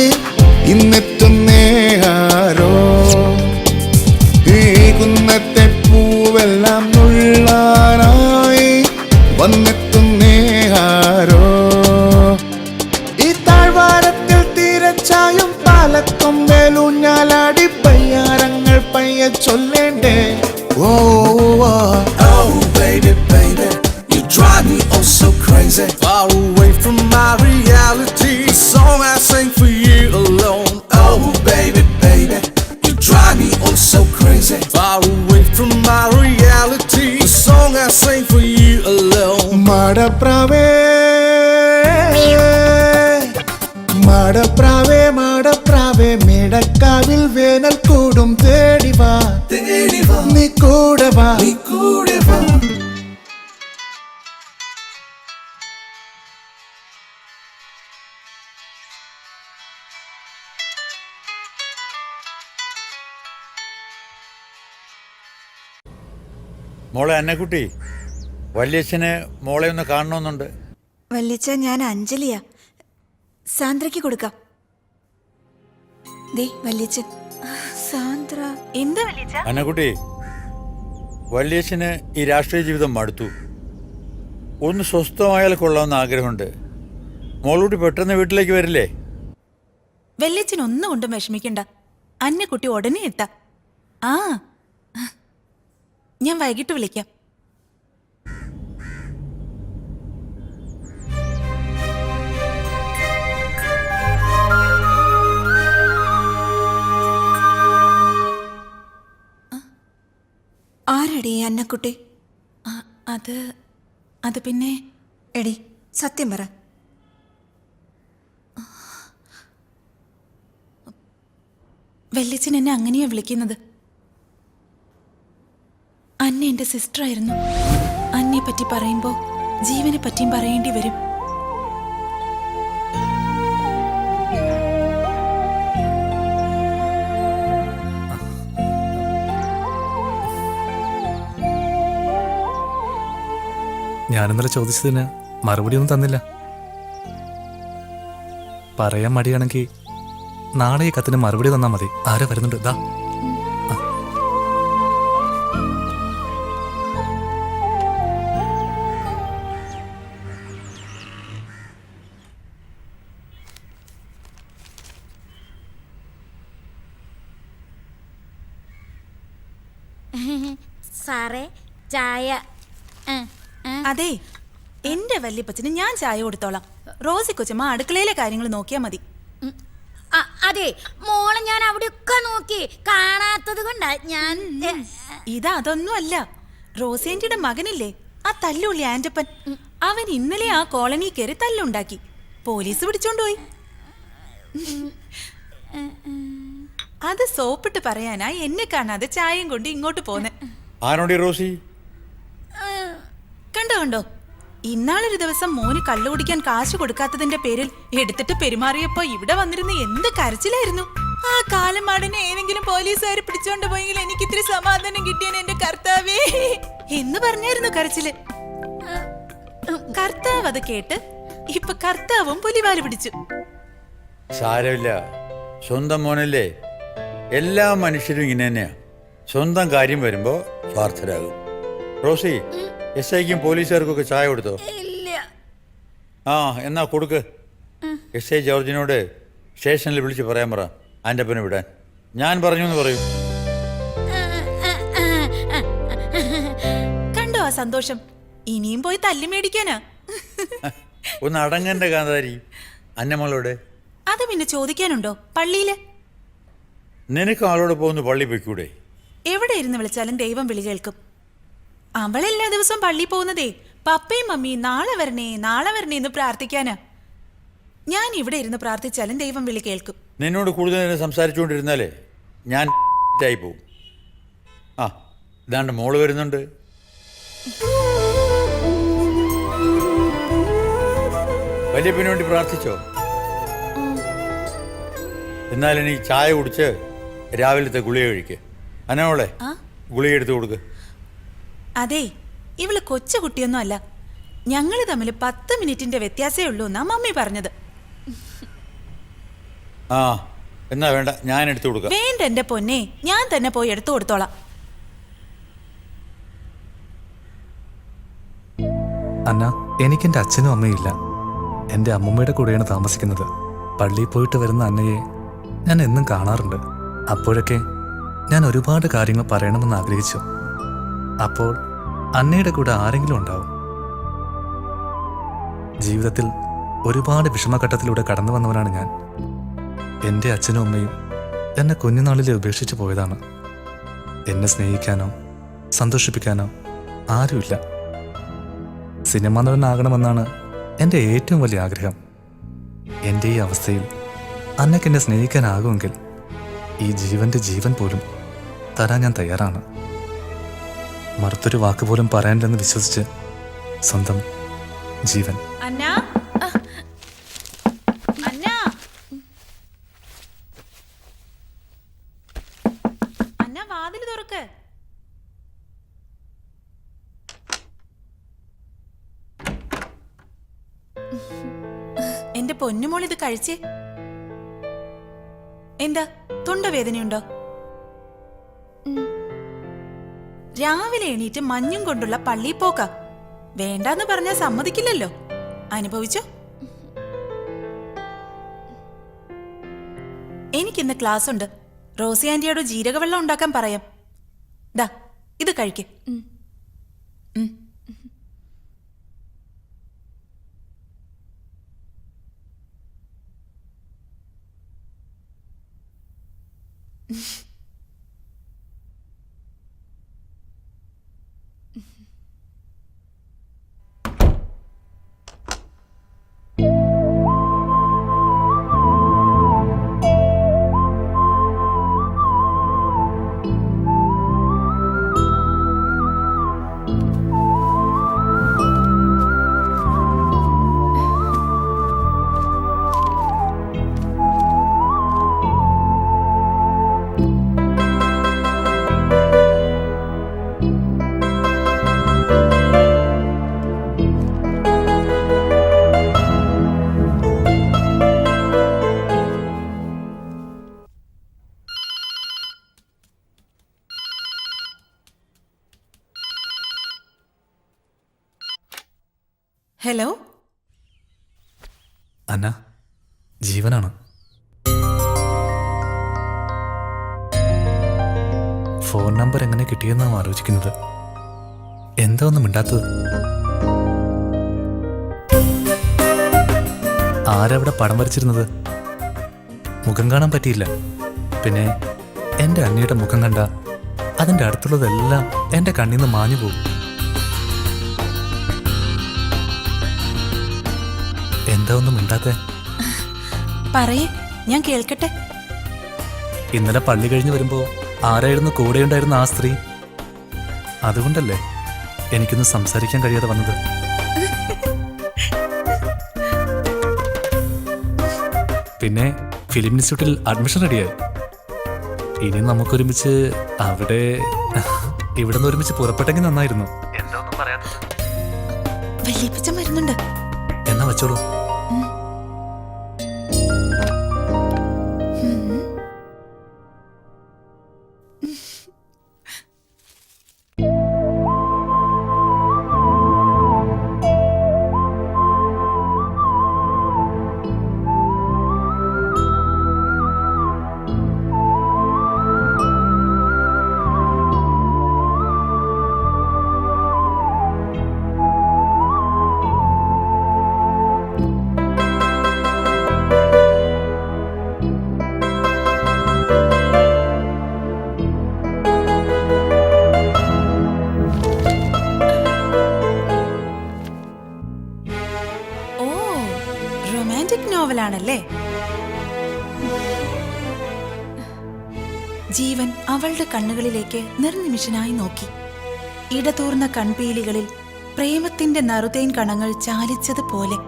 ഇന്നെത്തുന്നേ ആരോ. ഈ കുന്നത്തെ പൂവെല്ലാം നുള്ളാനായി വന്നെത്തുന്നേ ആരോ. ഈ താഴ്വാരത്തിൽ തീരച്ചായും പാലക്കൊമ്പേലൂഞ്ഞാലാടി പയ്യാരങ്ങൾ പയ്യെ ചൊല്ലേണ്ടേ. Oh baby baby, you drive me oh so crazy. Far away from my reality, the song I sing for you alone. Oh baby baby, you drive me oh so crazy. Far away from my reality, the song I sing for you alone. മാടപ്രാവേ മാടപ്രാവേ മാടപ്രാവേ മേടക്കാവിൽ വേനൽ കൂടും തേടിവാ നീ കൂടെ വാ. മോളെ അന്നക്കുട്ടി, വല്യച്ഛന് മോളെ ഒന്ന് കാണണമെന്നുണ്ട്. വല്യച്ഛ, ഞാൻ അഞ്ജലിയാ. സാന്ദ്രയ്ക്ക് കൊടുക്കാം. ദേ വല്യച്ഛൻ. സാന്ദ്ര എന്താ വല്യച്ഛ? അന്നക്കുട്ടി, വല്യച്ഛന് ഈ രാഷ്ട്രീയ ജീവിതം മടുത്തു. ഒന്ന് സ്വസ്ഥമായാൽ കൊള്ളാമെന്ന് ആഗ്രഹമുണ്ട്. മോളൂട്ടി പെട്ടെന്ന് വീട്ടിലേക്ക് വരില്ലേ? വെല്ലച്ചനൊന്നും കൊണ്ടും വിഷമിക്കണ്ട. അന്നക്കുട്ടി ഉടനെ എത്താം. ആ, ഞാൻ വൈകിട്ട് വിളിക്കാം. ആരെടി അന്നക്കുട്ടി? അത് പിന്നെ എടി സത്യം പറ. വെല്ലച്ചൻ എന്നെ അങ്ങനെയാ വിളിക്കുന്നത്. അന്ന എന്റെ സിസ്റ്റർ ആയിരുന്നു. അന്നയെ പറ്റി പറയുമ്പോ ജീവനെ പറ്റിയും പറയേണ്ടി വരും. ഞാനിന്നലെ ചോദിച്ചതിന് മറുപടി ഒന്നും തന്നില്ല. പറയാൻ മടിയാണെങ്കിൽ നാളെ ഈ കത്തിന് മറുപടി തന്നാ മതി. ആരെ വരുന്നുണ്ട്? ദാ സാറേ ചായ. അതെ, എന്റെ വല്യപ്പച്ചന് ഞാൻ ചായ കൊടുത്തോളാം. റോസി കൊച്ചമ്മ അടുക്കളയിലെ കാര്യങ്ങൾ നോക്കിയാ മതി. അതെ മോളെ ഞാൻ അവിടെയൊക്കെ നോക്കി, കാണാത്തത് കൊണ്ടാ ഞാൻ. അതൊന്നും അല്ല. റോസേന്റിയുടെ മകനില്ലേ ആ തല്ലുള്ളി ആന്റപ്പൻ, അവൻ ഇന്നലെ ആ കോളനി കയറി തല്ലുണ്ടാക്കി. പോലീസ് പിടിച്ചോണ്ടുപോയി. അത് സോപ്പിട്ട് പറയാനാ എന്നെ കാണാതെ ചായയും കൊണ്ട് ഇങ്ങോട്ട് പോന്നെ. റോസി കണ്ടോ, ഇന്നാളൊരു ദിവസം മോന് കള്ളു കുടിക്കാൻ കാശ് കൊടുക്കാത്തതിന്റെ പേരിൽ എടുത്തിട്ട് പെരുമാറിയപ്പോ ഇവിടെ വന്നിരുന്ന എന്ത് കരച്ചിലായിരുന്നു. ആ കാലമാടിനെ ഏതെങ്കിലും പോലീസുകാർ പിടിച്ചോണ്ട് പോയെങ്കിൽ എനിക്ക് ഇത്തിരി സമാധാനം കിട്ടിയാൻ എന്റെ കർത്താവേ എന്ന് പറഞ്ഞായിരുന്നു കരച്ചില്. കർത്താവ് അത് കേട്ട് ഇപ്പൊ കർത്താവും പുലിവാല് പിടിച്ചു. സാരമില്ല, സ്വന്തം മോനല്ലേ. എല്ലാ മനുഷ്യരും ഇങ്ങനെ തന്നെയാ. സ്വന്തം കാര്യം വരുമ്പോ സ്വാർത്ഥരാകും. റോസി, SIക്കും പോലീസുകാർക്കൊക്കെ ചായ കൊടുത്തോ? ആ, എന്നാ കൊടുക്ക്. SI ജോർജിനോട് സ്റ്റേഷനിൽ വിളിച്ച് പറയാൻ പറ ആൻ്റപ്പനെ വിടാൻ. ഞാൻ പറഞ്ഞു എന്ന് പറയൂ. കണ്ടോ ആ സന്തോഷം? ഇനിയും പോയി തല്ലി മേടിക്കാനാ. ഒന്ന് അടങ്ങന്റെ കാന്താരി. അന്നമ്മളോട് അത് പിന്നെ ചോദിക്കാനുണ്ടോ? പള്ളിയില് നിനക്ക് ആളോട് പോകുന്നു പള്ളി പൊയ്ക്കൂടെ? എവിടെ ഇരുന്ന് വിളിച്ചാലും ദൈവം വിളി കേൾക്കും. അവളെല്ലാ ദിവസവും പള്ളി പോകുന്നതേ പപ്പയും മമ്മിയും നാളെ വരണേ നാളെ വരണേ എന്ന് പ്രാർത്ഥിക്കാനാ. ഞാൻ ഇവിടെ ഇരുന്ന് പ്രാർത്ഥിച്ചാലും ദൈവം വിളി കേൾക്കും. നിന്നോട് കൂടുതൽ നേരം സംസാരിച്ചുകൊണ്ടിരുന്നാലേ ഞാൻ ആയി പോവും. ആ, ഇതാണ്ട് മോള് വരുന്നുണ്ട്. വല്യപ്പന് വേണ്ടി പ്രാർത്ഥിച്ചോ? എന്നാൽ ഇനി ചായ കുടിച്ച് രാവിലത്തെ ഗുളിക കഴിക്ക്. അന്നോളെ ഗുളിക എടുത്ത് കൊടുക്ക്. അതെ, ഇവള് കൊച്ചു കുട്ടിയൊന്നും അല്ല. ഞങ്ങള് തമ്മിൽ 10 മിനിറ്റിന്റെ വ്യത്യാസേ ഉള്ളൂ എന്നാ മമ്മി പറഞ്ഞത്. ആ, എന്നാ വേണ്ട, ഞാൻ എടുത്തു കൊടുക്കാം. വേണ്ട എന്റെ പൊന്നെ, ഞാൻ തന്നെ പോയി എടുത്തു കൊടുത്തോളാം. അന്ന, എനിക്കെന്റെ അച്ഛനും അമ്മയും ഇല്ല. എൻ്റെ അമ്മൂമ്മയുടെ കൂടെയാണ് താമസിക്കുന്നത്. പള്ളിയിൽ പോയിട്ട് വരുന്ന അന്നയെ ഞാൻ എന്നും കാണാറുണ്ട്. അപ്പോഴൊക്കെ ഞാൻ ഒരുപാട് കാര്യങ്ങൾ പറയണമെന്ന് ആഗ്രഹിച്ചു. അപ്പോൾ അന്നയുടെ കൂടെ ആരെങ്കിലും ഉണ്ടാവും. ജീവിതത്തിൽ ഒരുപാട് വിഷമഘട്ടത്തിലൂടെ കടന്നു വന്നവനാണ് ഞാൻ. എൻ്റെ അച്ഛനും അമ്മയും എന്നെ കുഞ്ഞുനാളിൽ ഉപേക്ഷിച്ചു പോയതാണ്. എന്നെ സ്നേഹിക്കാനോ സന്തോഷിപ്പിക്കാനോ ആരുമില്ല. സിനിമാ നടനാകണമെന്നാണ് എൻ്റെ ഏറ്റവും വലിയ ആഗ്രഹം. എൻ്റെ ഈ അവസ്ഥയിൽ അന്നയ്ക്ക് എന്നെ സ്നേഹിക്കാനാകുമെങ്കിൽ ഈ ജീവന്റെ ജീവൻ പോലും തരാൻ ഞാൻ തയ്യാറാണ്. മറുത്തൊരു വാക്ക് പോലും പറയാനില്ലെന്ന് വിശ്വസിച്ച് സ്വന്തം ജീവൻ. അന്നാ, അന്നാ, അന്നാ വാതില് തുറക്ക്. എന്റെ പൊന്നുമോൾ ഇത് കഴിച്ചേ. എന്താ തൊണ്ടവേദനയുണ്ടോ? രാവിലെ എണീറ്റ് മഞ്ഞും കൊണ്ടുള്ള പള്ളി പോക്ക. വേണ്ടാന്ന് പറഞ്ഞാൽ സമ്മതിക്കില്ലല്ലോ. അനുഭവിച്ചോ? എനിക്കിന്ന് ക്ലാസ് ഉണ്ട്. റോസി ആന്റിയോട് ജീരകവെള്ളം ഉണ്ടാക്കാൻ പറയാം. ദാ ഇത് കഴിക്ക്. ഹലോ അന്ന, ജീവനാണ്. ഫോൺ നമ്പർ എങ്ങനെ കിട്ടിയെന്നാണ് ആലോചിക്കുന്നത്. എന്താ ഒന്നും മിണ്ടാത്തത്? ആരവിടെ പടം വരച്ചിരുന്നത്? മുഖം കാണാൻ പറ്റിയില്ല. പിന്നെ എൻ്റെ അന്നയുടെ മുഖം കണ്ട അതിൻ്റെ അടുത്തുള്ളതെല്ലാം എൻ്റെ കണ്ണിൽ നിന്ന് മാഞ്ഞു പോകും. എന്താ ഒന്നും മിണ്ടാത്തെ? പറയേ, ഞാൻ കേൾക്കട്ടെ. ഇന്നലെ പള്ളി കഴിഞ്ഞ് വരുമ്പോ ആരായിരുന്നു കൂടെയുണ്ടായിരുന്ന ആ സ്ത്രീ? അതുകൊണ്ടല്ലേ എനിക്കൊന്ന് സംസാരിക്കാൻ കഴിയാതെ വന്നത്. പിന്നെ ഫിലിം ഇൻസ്റ്റിറ്റ്യൂട്ടിൽ അഡ്മിഷൻ റെഡിയായി. ഇനി നമുക്കൊരുമിച്ച് അവിടെ ഇവിടെ നിന്ന് ഒരുമിച്ച് പുറപ്പെട്ടെങ്കിൽ നന്നായിരുന്നു. എന്താ ഒന്നും പറയാത്തത്? വല്യപ്പച്ചൻ വരുന്നുണ്ട്. എന്നാ വെച്ചോളൂ. നോവലാണല്ലേ? ജീവൻ അവളുടെ കണ്ണുകളിലേക്ക് നിർനിമിഷനായി നോക്കി. ഇടതൂർന്ന കൺപീലികളിൽ പ്രേമത്തിന്റെ നറുതേൻ കണങ്ങൾ ചാലിച്ചതുപോലെ.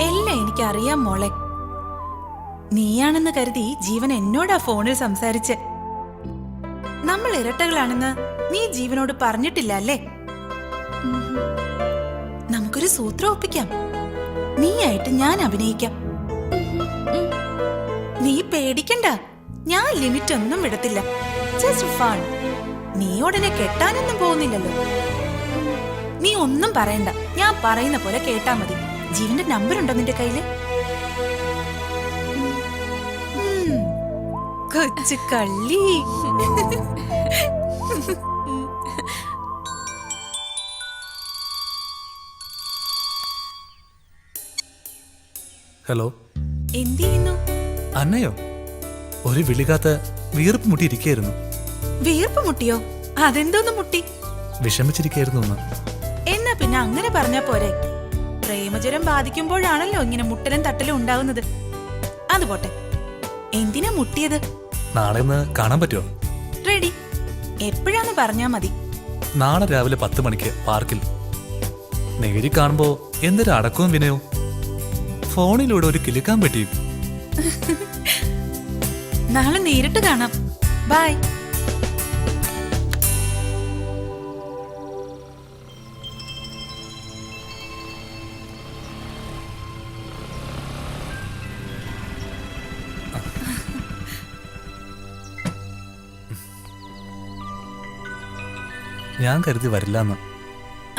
എല്ലാം എനിക്കറിയാം മോളെ. നീയാണെന്ന് കരുതി ജീവൻ എന്നോടാ ഫോണിൽ സംസാരിച്ച്. നമ്മൾ ഇരട്ടകളാണെന്ന് നീ ജീവനോട് പറഞ്ഞിട്ടില്ല അല്ലേ? നമുക്കൊരു സൂത്രം ഒപ്പിക്കാം. നീയായിട്ട് ഞാൻ അഭിനയിക്കാം. നീ പേടിക്കണ്ട, ഞാൻ ലിമിറ്റ് ഒന്നും വിടത്തില്ല. Just fun. നീ ഉടനെ കെട്ടാനൊന്നും പോകുന്നില്ലല്ലോ. നീ ഒന്നും പറയണ്ട, ഞാൻ പറയുന്ന പോലെ കേട്ടാ മതി. ജീവന്റെ നമ്പർ ഉണ്ടോ നിന്റെ കയ്യില്? കൊച്ചു കള്ളി. ഹലോ, എന്ത് ചെയ്യുന്നു? അന്നയോ? ഒരു വിളികാത്ത വീർപ്പ് മുട്ടിയിരിക്കായിരുന്നു. വീർപ്പ് മുട്ടിയോ? അതെന്തോന്ന് മുട്ടി? വിഷമിച്ചിരിക്കായിരുന്നു. എന്നാ പിന്നെ അങ്ങനെ പറഞ്ഞാ പോരെ. പ്രേമജ്വരം ബാധിക്കുമ്പോഴാണല്ലോ ഇങ്ങനെ മുട്ടലും തട്ടലും ഉണ്ടാവുന്നത്. അതുപോട്ടെ, എന്തിനാ മുട്ടിയത്? നാളെ ഒന്ന് കാണാൻ പറ്റുമോ? റെഡി. എപ്പോഴാന്ന് പറഞ്ഞാ മതി. നാളെ രാവിലെ 10 മണിക്ക് പാർക്കിൽ. നേരി കാണുമ്പോ എന്തൊരു അടക്കവും വിനയവും. ഫോണിലൂടെ ഒരു കിലുക്കാൻ പറ്റി. നാളെ നേരിട്ട് കാണാം. ബൈ. ഞാൻ കരുതി വരില്ലെന്ന്.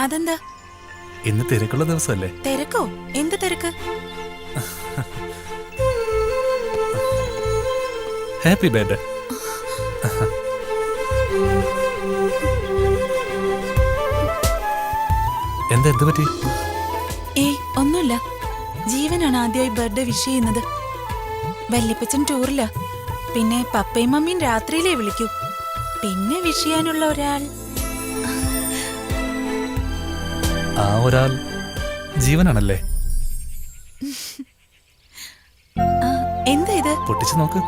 അതെന്താ? ഇന്ന് തിരക്കുള്ള ദിവസമല്ലേ? തിരക്കോ? എന്ത് തിരക്ക്? Happy birthday. എന്ത് പറ്റി? ഏയ് ഒന്നുമില്ല. ജീവനാണ് ആദ്യമായി ബർത്ത്ഡേ വിഷ് ചെയ്യുന്നത്. വല്യപ്പച്ചൻ ടൂറില്ല. പിന്നെ പപ്പയും മമ്മിയും രാത്രിയിലേ വിളിക്കൂ. പിന്നെ വിഷ് ചെയ്യാനുള്ള ഒരാൾ. ആ ഒരാൾ ജീവനാണല്ലേ? എന്താ ഇത്? പൊട്ടിച്ചു നോക്ക്.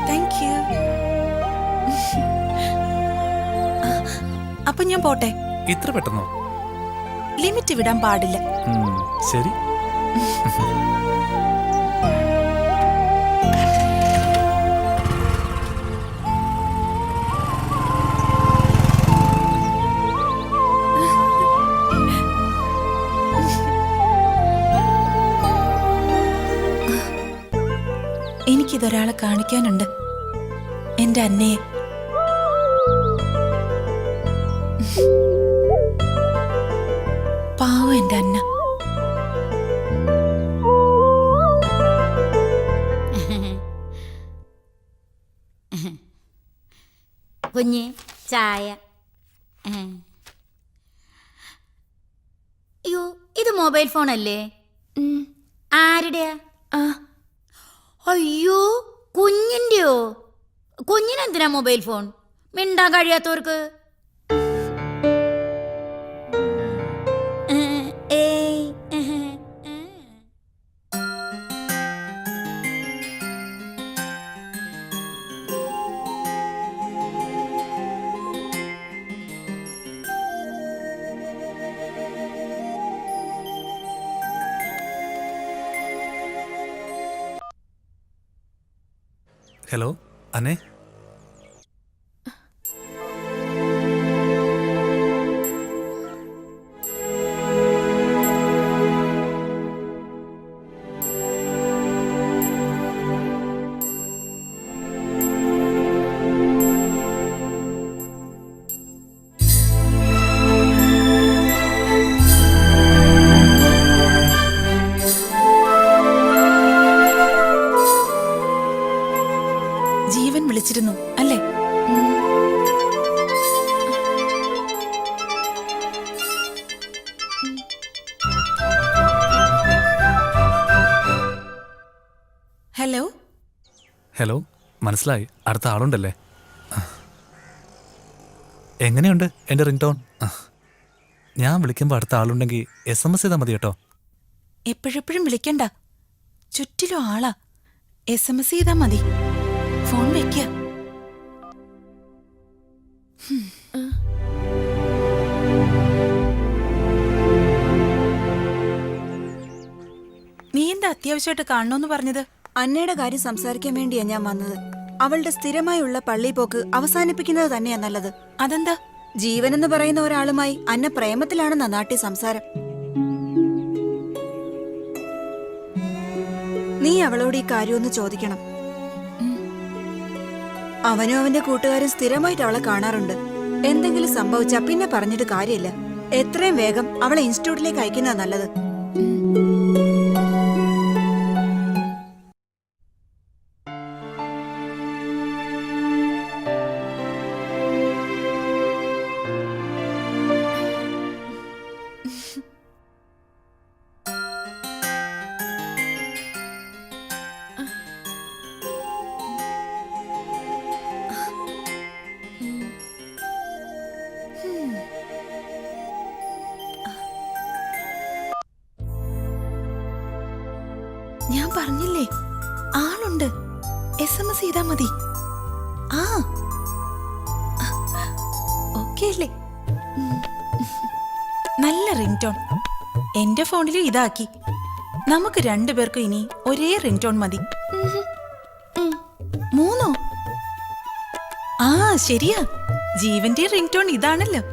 Thank you. അപ്പൊ ഞാൻ പോട്ടെ. ഇത്ര പെട്ടെന്നോ? ലിമിറ്റ് വിടാൻ പാടില്ല. ശരി. എനിക്കിതൊരാളെ കാണിക്കാനുണ്ട്. എന്റെ അന്നയെ. പാവം എന്റെ അന്ന. കുഞ്ഞ് ചായ. അയ്യോ, ഇത് മൊബൈൽ ഫോണല്ലേ? ആരുടെയാ? അയ്യോ, കുഞ്ഞിൻ്റെയോ? കുഞ്ഞിനെന്തിനാ മൊബൈൽ ഫോൺ? മിണ്ടാൻ കഴിയാത്തവർക്ക്. ഹലോ അന്നേ. ജീവൻ വിളിച്ചിരുന്നു അല്ലേ? ഹലോ. ഹലോ, മനസ്സിലായി. അടുത്ത ആളുണ്ടല്ലേ? എങ്ങനെയുണ്ട് എൻ്റെ റിംഗ് ടോൺ? ഞാൻ വിളിക്കുമ്പോൾ അടുത്ത ആളുണ്ടെങ്കിൽ SMS ചെയ്താൽ മതി കേട്ടോ. എപ്പോഴെപ്പോഴും വിളിക്കണ്ട. ചുറ്റിലും ആളാ. SMS ചെയ്താൽ മതി. ഫോൺ വെക്ക. നീ എന്താ അത്യാവശ്യമായിട്ട് കാണണോന്ന് പറഞ്ഞത്? അന്നയുടെ കാര്യം സംസാരിക്കാൻ വേണ്ടിയാ ഞാൻ വന്നത്. അവളുടെ സ്ഥിരമായുള്ള പള്ളി പോക്ക് അവസാനിപ്പിക്കുന്നത് തന്നെയാ നല്ലത്. അതെന്താ? ജീവൻ എന്ന് പറയുന്ന ഒരാളുമായി അന്ന പ്രേമത്തിലാണെന്നാ നാട്ടി സംസാരം. നീ അവളോട് ഈ കാര്യമൊന്ന് ചോദിക്കണം. അവനും അവന്റെ കൂട്ടുകാരും സ്ഥിരമായിട്ട് അവളെ കാണാറുണ്ട്. എന്തെങ്കിലും സംഭവിച്ചാ പിന്നെ പറഞ്ഞിട്ട് കാര്യമില്ല. എത്രയും വേഗം അവളെ ഇൻസ്റ്റിറ്റ്യൂട്ടിലേക്ക് അയക്കുന്നതാ നല്ലത്. ഞാൻ പറഞ്ഞില്ലേ, ആളുണ്ട്. SMS ചെയ്താ മതി. ആ ഓക്കെ അല്ലേ? നല്ല റിംഗ് ടോൺ. എന്റെ ഫോണിലും ഇതാക്കി. നമുക്ക് രണ്ടുപേർക്കും ഇനി ഒരേ റിംഗ് ടോൺ മതി. 3? ആ ശരിയാ, ജീവന്റെ റിംഗ് ടോൺ ഇതാണല്ലോ.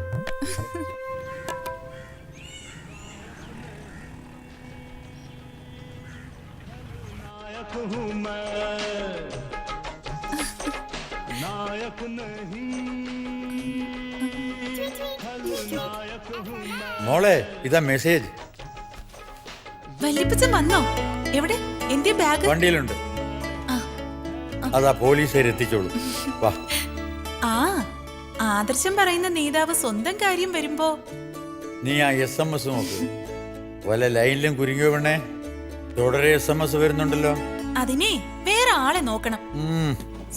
മോളെ ഇതാ മെസ്സേജ്. വല്യപ്പച്ചൻ വന്നോ? എവിടെ? എന്റെ ബാഗ് വണ്ടിയിലുണ്ട്. അതാ പോലീസുകാർ എത്തിച്ചോളൂ. വാ. ആ ആദർശം പറയുന്ന നേതാവ് സ്വന്തം കാര്യം വരുമ്പോ നീ ആ SMS നോക്ക്. വല്ല ലൈനിലും കുരുങ്ങിയോ പെണ്ണേ? തുടരെ SMS വരുന്നുണ്ടല്ലോ. അതിനെ വേറെ ആളെ നോക്കണം.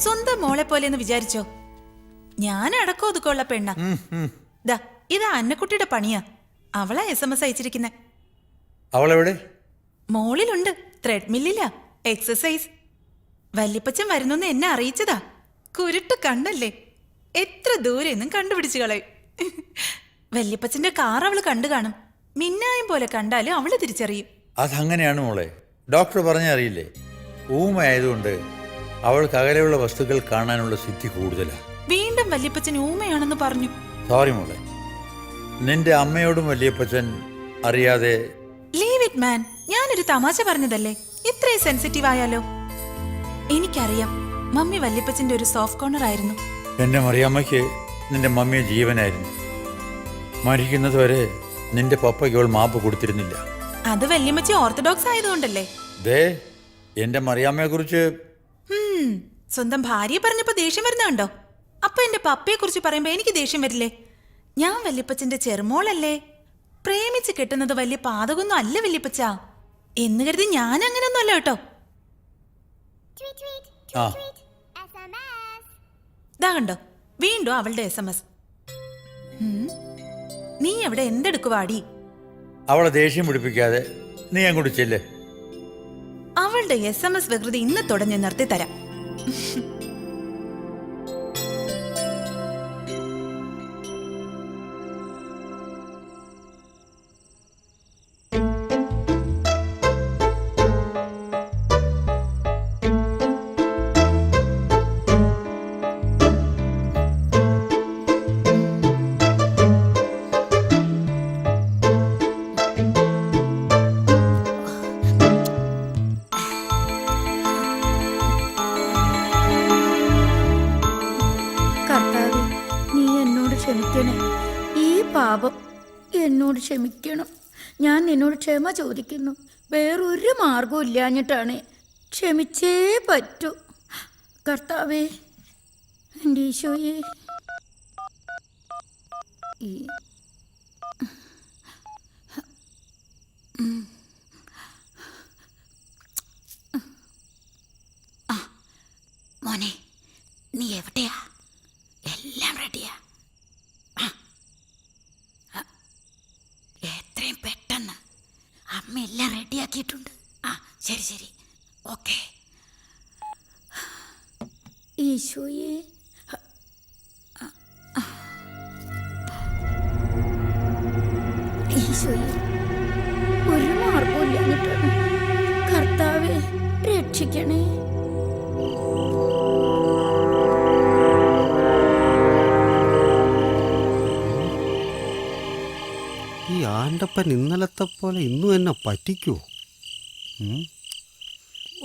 സ്വന്തം മോളെ പോലെ വിചാരിച്ചോ? ഞാൻ അടക്കം ഒതുക്കമുള്ള പെണ്ണ. ദാ ഇതാ അന്നക്കുട്ടിയുടെ പണിയാ. അവളാ SMS അയച്ചിരിക്കുന്നെ. അവളെവിടെ? മോളിലുണ്ട്, ത്രെഡ്മില്ലില്ല, എക്സസൈസ്. വല്യപ്പച്ചൻ വരുന്നെന്ന് എന്നെ അറിയിച്ചതാ. കുരുട്ട് കണ്ടല്ലേ, എത്ര ദൂരെന്നും കണ്ടുപിടിച്ചു കളയും. വല്യപ്പച്ചന്റെ കാർ അവള് കണ്ടു കാണും. മിന്നായം പോലെ കണ്ടാലും അവള് തിരിച്ചറിയും. അതങ്ങനെയാണ് മോളെ. ഡോക്ടർ പറഞ്ഞറിയില്ലേ, ഊമയായതുകൊണ്ട് അവൾക്ക് അകലെയുള്ള വസ്തുക്കൾ കാണാനുള്ള സിദ്ധി കൂടുതലാണ്. വീണ്ടും വല്യപ്പച്ചൻ ഊമയാണെന്ന് പറഞ്ഞു. സോറി മോളെ, നിന്റെ അമ്മയോടും വല്യപ്പച്ചൻ അറിയാതെ. Leave it man. ഞാനൊരു തമാശ പറഞ്ഞതല്ലേ, ഇത്രയും സെൻസിറ്റീവ് ആയാലോ? എനിക്കറിയാം, മമ്മി വല്യപ്പച്ചന്റെ ഒരു സോഫ്റ്റ് കോർണർ ആയിരുന്നു. എന്റെ മറിയാമ്മയ്ക്ക് നിന്റെ മമ്മിയെ ജീവനായിരുന്നു. മരിക്കുന്നത് വരെ നിന്റെ പപ്പയ്ക്ക് അവൾ മാപ്പ് കൊടുത്തിരുന്നില്ല. അത് വല്യമ്മച്ചി ഓർത്തഡോക്സ് ആയതുകൊണ്ടല്ലേ? ദേ എന്റെ മറിയാമ്മയെ കുറിച്ച് സ്വന്തം ഭാര്യയെ പറഞ്ഞപ്പോ ദേഷ്യം വരുന്ന കണ്ടോ? അപ്പൊ എന്റെ പപ്പയെ കുറിച്ച് പറയുമ്പോ എനിക്ക് ദേഷ്യം വരില്ലേ? ഞാൻ വല്യപ്പച്ചന്റെ ചെറുമോളല്ലേ? പ്രേമിച്ച് കെട്ടുന്നത് വലിയ പാതകൊന്നും അല്ല വല്യപ്പച്ച എന്ന് കരുതി ഞാൻ അങ്ങനെയൊന്നും അല്ല കേട്ടോ. ദാ കണ്ടോ, വീണ്ടും അവളുടെ SMS. നീ എവിടെ എന്തെടുക്കുവാടി? അവളെ ദേഷ്യം പിടിപ്പിക്കാതെ നീ അങ്ങോട്ട് ചെല്ല്. അവളുടെ SMS വികൃതി ഇന്നത്തോടെ ഞാൻ നിർത്തി തരാം. എന്നോട് ക്ഷമിക്കണം. ഞാൻ നിന്നോട് ക്ഷമ ചോദിക്കുന്നു. വേറൊരു മാർഗവും ഇല്ലാഞ്ഞിട്ടാണ്. ക്ഷമിച്ചേ പറ്റൂ കർത്താവേ, എൻ്റെ ഈശോയെ. മോനെ, നീ എവിടെയാ? എല്ലാം റെഡിയാ. എത്രയും പെട്ടെന്ന്. അമ്മ എല്ലാം റെഡിയാക്കിയിട്ടുണ്ട്. ശരി ശരി, ഓക്കെ. ഈശോയെ, ഈശോയെ, ഒരു മാർഗവും ഇല്ലാഞ്ഞിട്ടാണ്. കർത്താവെ രക്ഷിക്കണേ. ഈ ആണ്ടപ്പൻ ഇന്നലത്തെ പോലെ ഇന്നും എന്നെ പറ്റിക്കോ?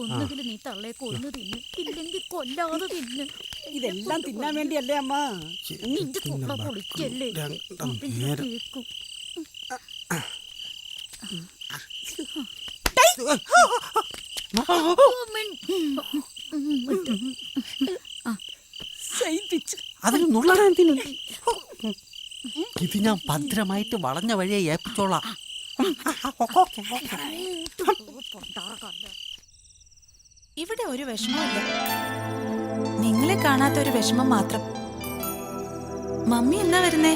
ഒന്നുകിൽ നീ തള്ളയെ കൊന്നു തിന്നു, ഇല്ലെങ്കിൽ കൊല്ലാതെ തിന്നു. ഇതെല്ലാം തിന്നാൻ വേണ്ടിയല്ലേ അമ്മ? നിന്റെ തൊണ്ട പൊളിക്കല്ലേ? കേക്കും. അതിന് നുള്ളാൻ തിന്നു. ഇത് ഞാൻ ഭദ്രമായിട്ട് വളഞ്ഞ വഴിയെ ഏൽപ്പിച്ചോളാം. ഇവിടെ ഒരു വിഷമമില്ല, നിങ്ങളെ കാണാത്ത ഒരു വിഷമം മാത്രം. മമ്മി എന്നാ വരുന്നേ?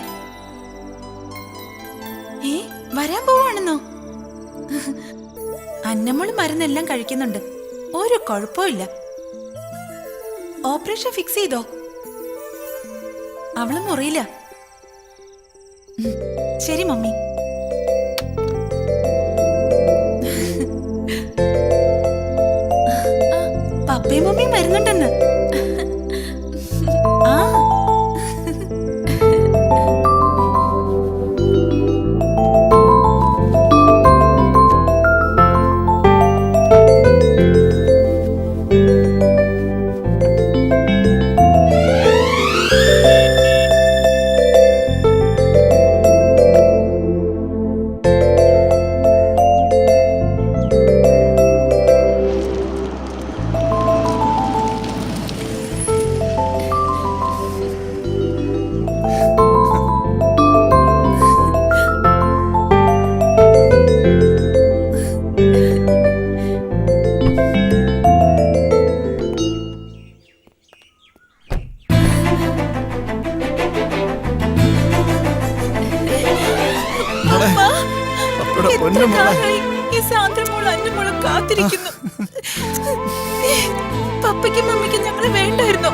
വരാൻ പോവാണെന്നോ? അന്നമ്മള് മരുന്നെല്ലാം കഴിക്കുന്നുണ്ട്, ഒരു കുഴപ്പമില്ല. ഓപ്പറേഷൻ ഫിക്സ് ചെയ്തോ? അവള് മുറിയില്ല. ശരി മമ്മി. പപ്പയും മമ്മിയും വരുന്നുണ്ടെന്ന്. ആ എത്ര കാലമായി ഈ സാന്ദ്രമോൾ അന്നമോളും കാത്തിരിക്കുന്നു. പപ്പയ്ക്കും മമ്മിക്കും ഞങ്ങളെ വേണ്ടായിരുന്നോ?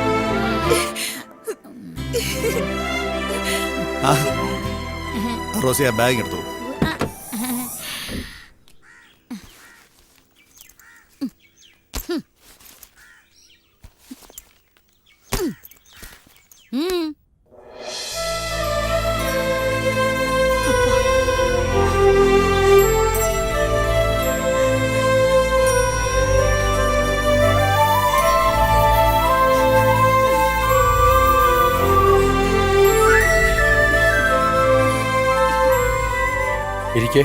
റോസിയ ബാഗ് എടുത്തു. ഇരിക്കേ.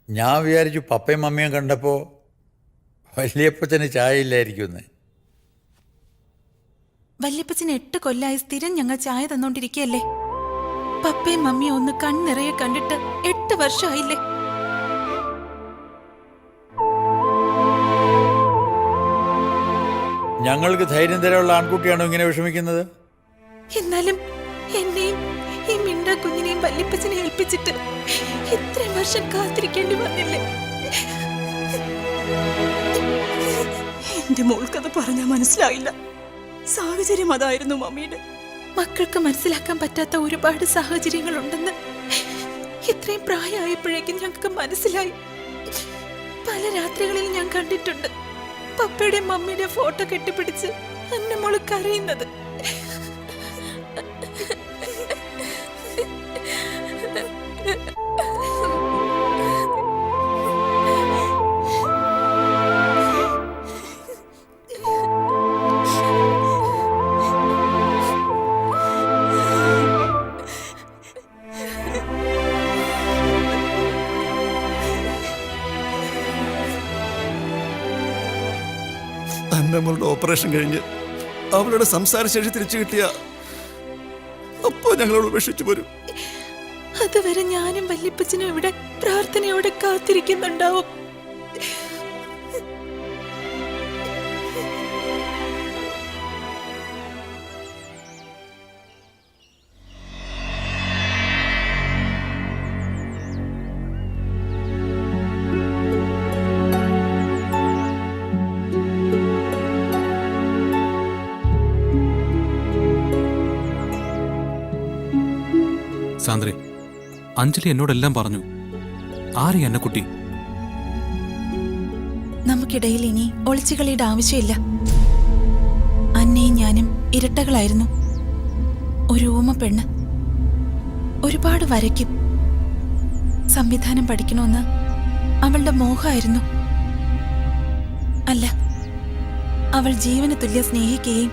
ഞാൻ വിചാരിച്ചു പപ്പയും മമ്മിയും കണ്ടപ്പോൾ വല്യപ്പച്ചന് ചായ ഇല്ലായിരിക്കുമെന്ന്. വല്യപ്പച്ചന് 8 കൊല്ലായി സ്ഥിരം ഞങ്ങൾ ചായ തന്നോണ്ടിരിക്കുകയല്ലേ. പപ്പയും മമ്മിയും ഒന്ന് കണ്ണിറയെ കണ്ടിട്ട് 8 വർഷമായില്ലേ. ഞങ്ങൾക്ക് ധൈര്യം തരാനുള്ള ആൺകുട്ടിയാണോ ഇങ്ങനെ വിഷമിക്കുന്നത്? എന്നാലും എന്നെയും ഈ മിണ്ട കുഞ്ഞിനെയും വല്യപ്പച്ചനെ ഏൽപ്പിച്ചിട്ട് ഇത്രയും വർഷം കാത്തിരിക്കേണ്ടി വന്നില്ലേ. എന്റെ മോൾക്കത് പറഞ്ഞാൽ മനസ്സിലായില്ല. സാഹചര്യം അതായിരുന്നു മമ്മിയുടെ. മക്കൾക്ക് മനസ്സിലാക്കാൻ പറ്റാത്ത ഒരുപാട് സാഹചര്യങ്ങൾ ഉണ്ടെന്ന് ഇത്രയും പ്രായമായപ്പോഴേക്കും ഞങ്ങൾക്ക് മനസ്സിലായി. പല രാത്രികളിൽ ഞാൻ കണ്ടിട്ടുണ്ട് പപ്പയുടെ മമ്മിയുടെ ഫോട്ടോ കെട്ടിപ്പിടിച്ച് അന്നമോള് കരയുന്നത്. അന്നമ്മളുടെ ഓപ്പറേഷൻ കഴിഞ്ഞ് അവളുടെ സംസാരശേഷി തിരിച്ചു കിട്ടിയ അപ്പോ ഞങ്ങളോട് ഉപേക്ഷിച്ചു പോരും. അതുവരെ ഞാനും വല്യപ്പച്ചനും ഇവിടെ പ്രാർത്ഥനയോടെ കാത്തിരിക്കുന്നുണ്ടാവും. സാന്ദ്രേ, അഞ്ജലി എന്നോടെല്ലാം പറഞ്ഞു. ആരെ അന്നക്കുട്ടി? നമുക്കിടയിൽ ഇനി ഒളിച്ചുകളിയുടെ ആവശ്യമില്ല. അന്നയും ഞാനും ഇരട്ടകളായിരുന്നു. ഒരു ഊമ പെണ്ണ്. ഒരുപാട് വരയ്ക്കും. സംവിധാനം പഠിക്കണമെന്ന് അവളുടെ മോഹമായിരുന്നു. അല്ല, അവൾ ജീവന് തുല്യം സ്നേഹിക്കുകയും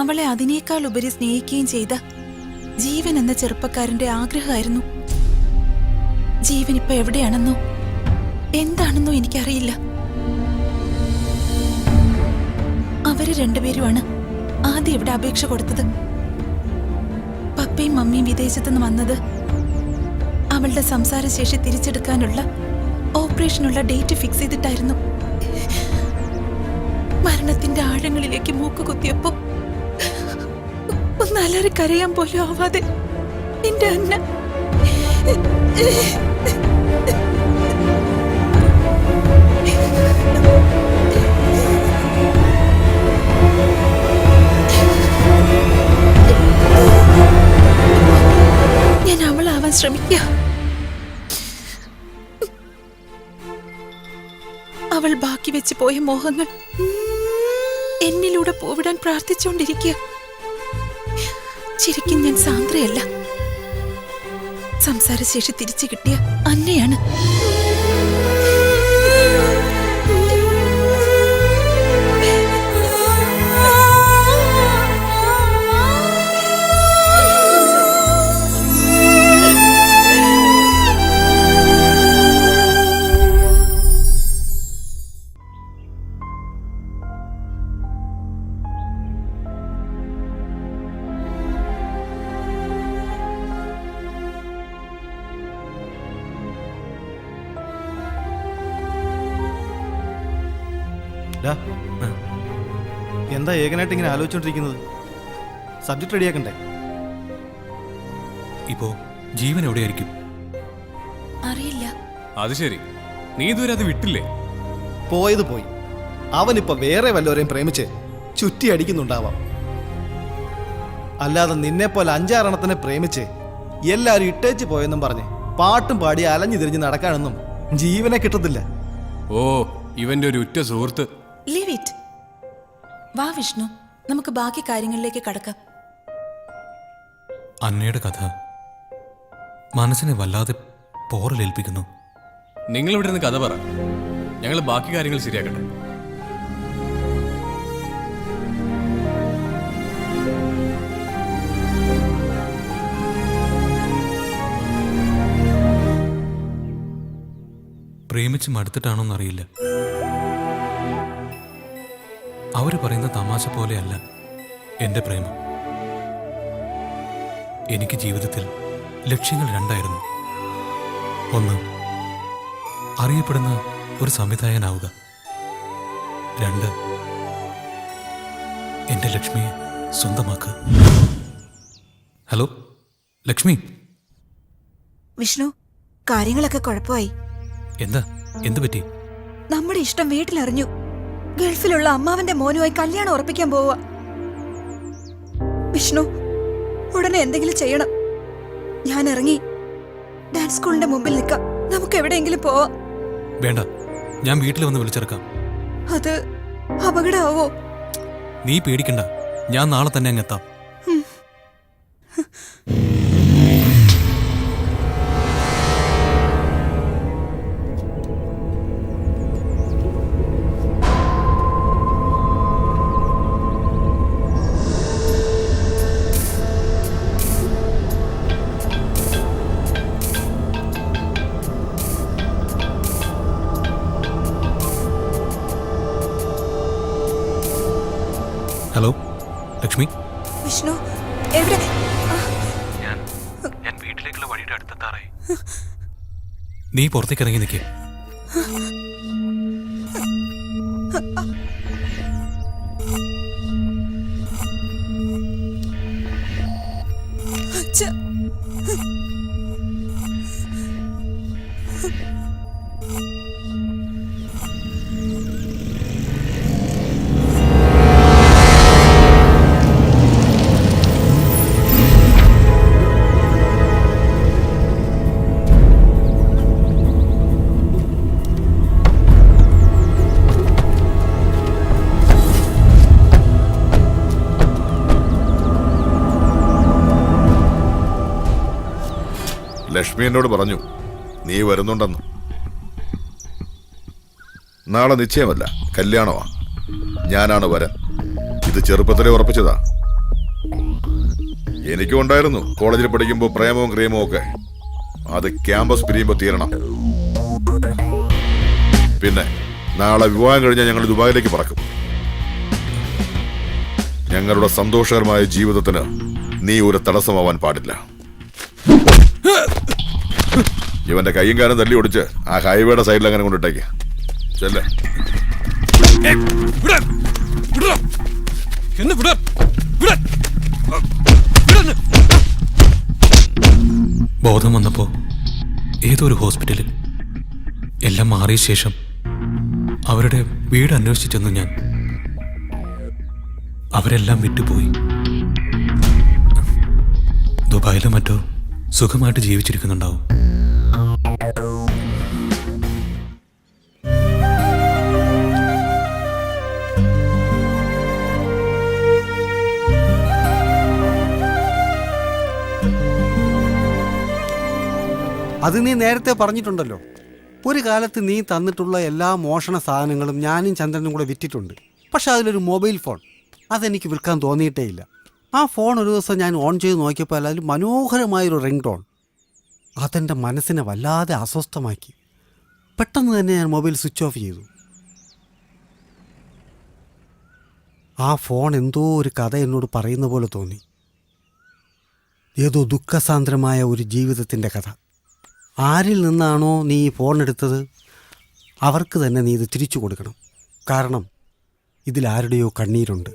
അവളെ അതിനേക്കാൾ ഉപരി സ്നേഹിക്കുകയും ചെയ്ത ജീവൻ എന്ന ചെറുപ്പക്കാരന്റെ ആഗ്രഹമായിരുന്നു. ജീവൻ ഇപ്പൊ എവിടെയാണെന്നോ എന്താണെന്നോ എനിക്കറിയില്ല. അവര് രണ്ടുപേരുമാണ് ആദ്യം ഇവിടെ അപേക്ഷ കൊടുത്തത്. പപ്പയും മമ്മിയും വിദേശത്തുനിന്ന് വന്നത് അവളുടെ സംസാരശേഷി തിരിച്ചെടുക്കാനുള്ള ഓപ്പറേഷനുള്ള ഡേറ്റ് ഫിക്സ് ചെയ്തിട്ടായിരുന്നു. മരണത്തിന്റെ ആഴങ്ങളിലേക്ക് മൂക്ക് കുത്തിയപ്പോ ഒന്നലറി കരയാൻ പോലും ആവാതെ എന്റെ അന്ന ഞാൻ അവളാവാൻ ശ്രമിക്കുക. അവൾ ബാക്കി വെച്ച് പോയ മോഹങ്ങൾ എന്നിലൂടെ പൂവിടാൻ പ്രാർത്ഥിച്ചുകൊണ്ടിരിക്കുക. ശരിക്കും ഞാൻ സാന്ദ്രയല്ല, സംസാരശേഷി തിരിച്ചു കിട്ടിയ അന്നയാണ്. എന്താ ഏകനായിട്ട് ഇങ്ങനെ ആലോചിച്ചോണ്ടിരിക്കുന്നത്? സബ്ജക്ട് റെഡിയാക്കണ്ടേ? ഇപ്പോ ജീവൻ എവിടെയായിരിക്കും? അറിയില്ല. അത് ശരി, നീ ഇതുവരെ അത് വിട്ടില്ലേ? പോയത് പോയി. അവനിപ്പോ വേറെ വല്ലവരെയും പ്രേമിച്ച് ചുറ്റി അടിക്കുന്നുണ്ടാവാം. അല്ലാതെ നിന്നെപ്പോലെ 5-6 പ്രേമിച്ച് എല്ലാരും ഇട്ടേച്ച് പോയെന്നും പറഞ്ഞ് പാട്ടും പാടി അലഞ്ഞു തിരിഞ്ഞ് നടക്കാനൊന്നും ജീവനെ കിട്ടത്തില്ല. ഓ, ഇവന്റെ ഒരു ഉറ്റ സുഹൃത്ത്. Leave it. വാ വിഷ്ണു, നമുക്ക് ബാക്കി കാര്യങ്ങളിലേക്ക് കടക്കാം. അന്നയുടെ കഥ മനസ്സിനെ വല്ലാതെ പോറലേൽപ്പിക്കുന്നു. നിങ്ങൾ ഇവിടെ നിന്ന് കഥ പറ, ഞങ്ങൾ ബാക്കി കാര്യങ്ങൾ ശരിയാക്കട്ടെ. പ്രേമിച്ച് മടുത്തിട്ടാണോന്നറിയില്ല. അവര് പറയുന്ന തമാശ പോലെയല്ല എന്റെ പ്രേമം. എനിക്ക് ജീവിതത്തിൽ ലക്ഷ്യങ്ങൾ 2 ആയിരുന്നു. ഒന്ന്, അറിയപ്പെടുന്ന ഒരു സംവിധായകനാവുക. 2, എന്റെ ലക്ഷ്മിയെ സ്വന്തമാക്കുക. ഹലോ ലക്ഷ്മി. വിഷ്ണു, കാര്യങ്ങളൊക്കെ കുഴപ്പമായി. എന്താ, എന്തു പറ്റി? നമ്മുടെ ഇഷ്ടം വീട്ടിലറിഞ്ഞു. ഗൾഫിലുള്ള അമ്മാവന്റെ മോനുമായി കല്യാണം ഉറപ്പിക്കാൻ പോവുക. വിഷ്ണു, ഉടനെ എന്തെങ്കിലും ചെയ്യണം. ഞാൻ ഇറങ്ങി ഡാൻസ് സ്കൂളിന്റെ മുമ്പിൽ നിൽക്കാം. നമുക്ക് എവിടെയെങ്കിലും പോവാം. വേണ്ട, ഞാൻ വീട്ടിൽ വന്ന് വിളിച്ചിറക്കാം. അത് അപകടമാവോ? നീ പേടിക്കണ്ട, ഞാൻ നാളെ തന്നെ അങ്ങെത്താം. ഹലോ ലക്ഷ്മി. വിഷ്ണു, എവിടെ? ഞാൻ വീട്ടിലേക്കുള്ള വഴിയുടെ അടുത്തെത്താറായി. നീ പുറത്തേക്ക് ഇറങ്ങി നിൽക്കേ. ലക്ഷ്മി എന്നോട് പറഞ്ഞു നീ വരുന്നുണ്ടെന്ന്. നാളെ നിശ്ചയമല്ല, കല്യാണമാ. ഞാനാണ് വരാൻ. ഇത് ചെറുപ്പത്തിലെ ഉറപ്പിച്ചതാ. എനിക്കും ഉണ്ടായിരുന്നു കോളേജിൽ പഠിക്കുമ്പോൾ പ്രേമവും ക്രീമും ഒക്കെ. അത് ക്യാമ്പസ് പിരിയുമ്പോൾ തീരണം. പിന്നെ നാളെ വിവാഹം കഴിഞ്ഞാൽ ഞങ്ങൾ ദുബായിലേക്ക് പറക്കും. ഞങ്ങളുടെ സന്തോഷകരമായ ജീവിതത്തിന് നീ ഒരു തടസ്സമാവാൻ പാടില്ല. ഇവന്റെ കൈയും കാലും തല്ലി ഒടിച്ച് ആ ഹൈവേയുടെ സൈഡിൽ അങ്ങനെ കൊണ്ടിട്ടേക്ക്. ചെല്ലേ. ബോധം വന്നപ്പോ ഏതോ ഒരു ഹോസ്പിറ്റലിൽ. എല്ലാം മാറിയ ശേഷം അവരുടെ വീട് അന്വേഷിച്ചു ചെന്നു ഞാൻ. അവരെല്ലാം വിട്ടുപോയി. ദുബായിലോ മറ്റോ സുഖമായിട്ട് ജീവിച്ചിരിക്കുന്നുണ്ടാവും. അത് നീ നേരത്തെ പറഞ്ഞിട്ടുണ്ടല്ലോ. ഒരു കാലത്ത് നീ തന്നിട്ടുള്ള എല്ലാ മോഷണ സാധനങ്ങളും ഞാനും ചന്ദ്രനും കൂടെ വിറ്റിട്ടുണ്ട്. പക്ഷെ അതിലൊരു മൊബൈൽ ഫോൺ അതെനിക്ക് വിൽക്കാൻ തോന്നിയിട്ടേ ഇല്ല. ആ ഫോൺ ഒരു ദിവസം ഞാൻ ഓൺ ചെയ്ത് നോക്കിയപ്പോൾ അതിൽ മനോഹരമായൊരു റിംഗ് ടോൺ. അതെൻ്റെ മനസ്സിനെ വല്ലാതെ അസ്വസ്ഥമാക്കി. പെട്ടെന്ന് തന്നെ ഞാൻ മൊബൈൽ സ്വിച്ച് ഓഫ് ചെയ്തു. ആ ഫോൺ എന്തോ ഒരു കഥ എന്നോട് പറയുന്ന പോലെ തോന്നി. ഏതോ ദുഃഖസാന്ദ്രമായ ഒരു ജീവിതത്തിൻ്റെ കഥ. ആരിൽ നിന്നാണോ നീ ഈ ഫോൺ എടുത്തത് അവർക്ക് തന്നെ നീ ഇത് തിരിച്ചു കൊടുക്കണം. കാരണം ഇതിലാരുടെയോ കണ്ണീരുണ്ട്.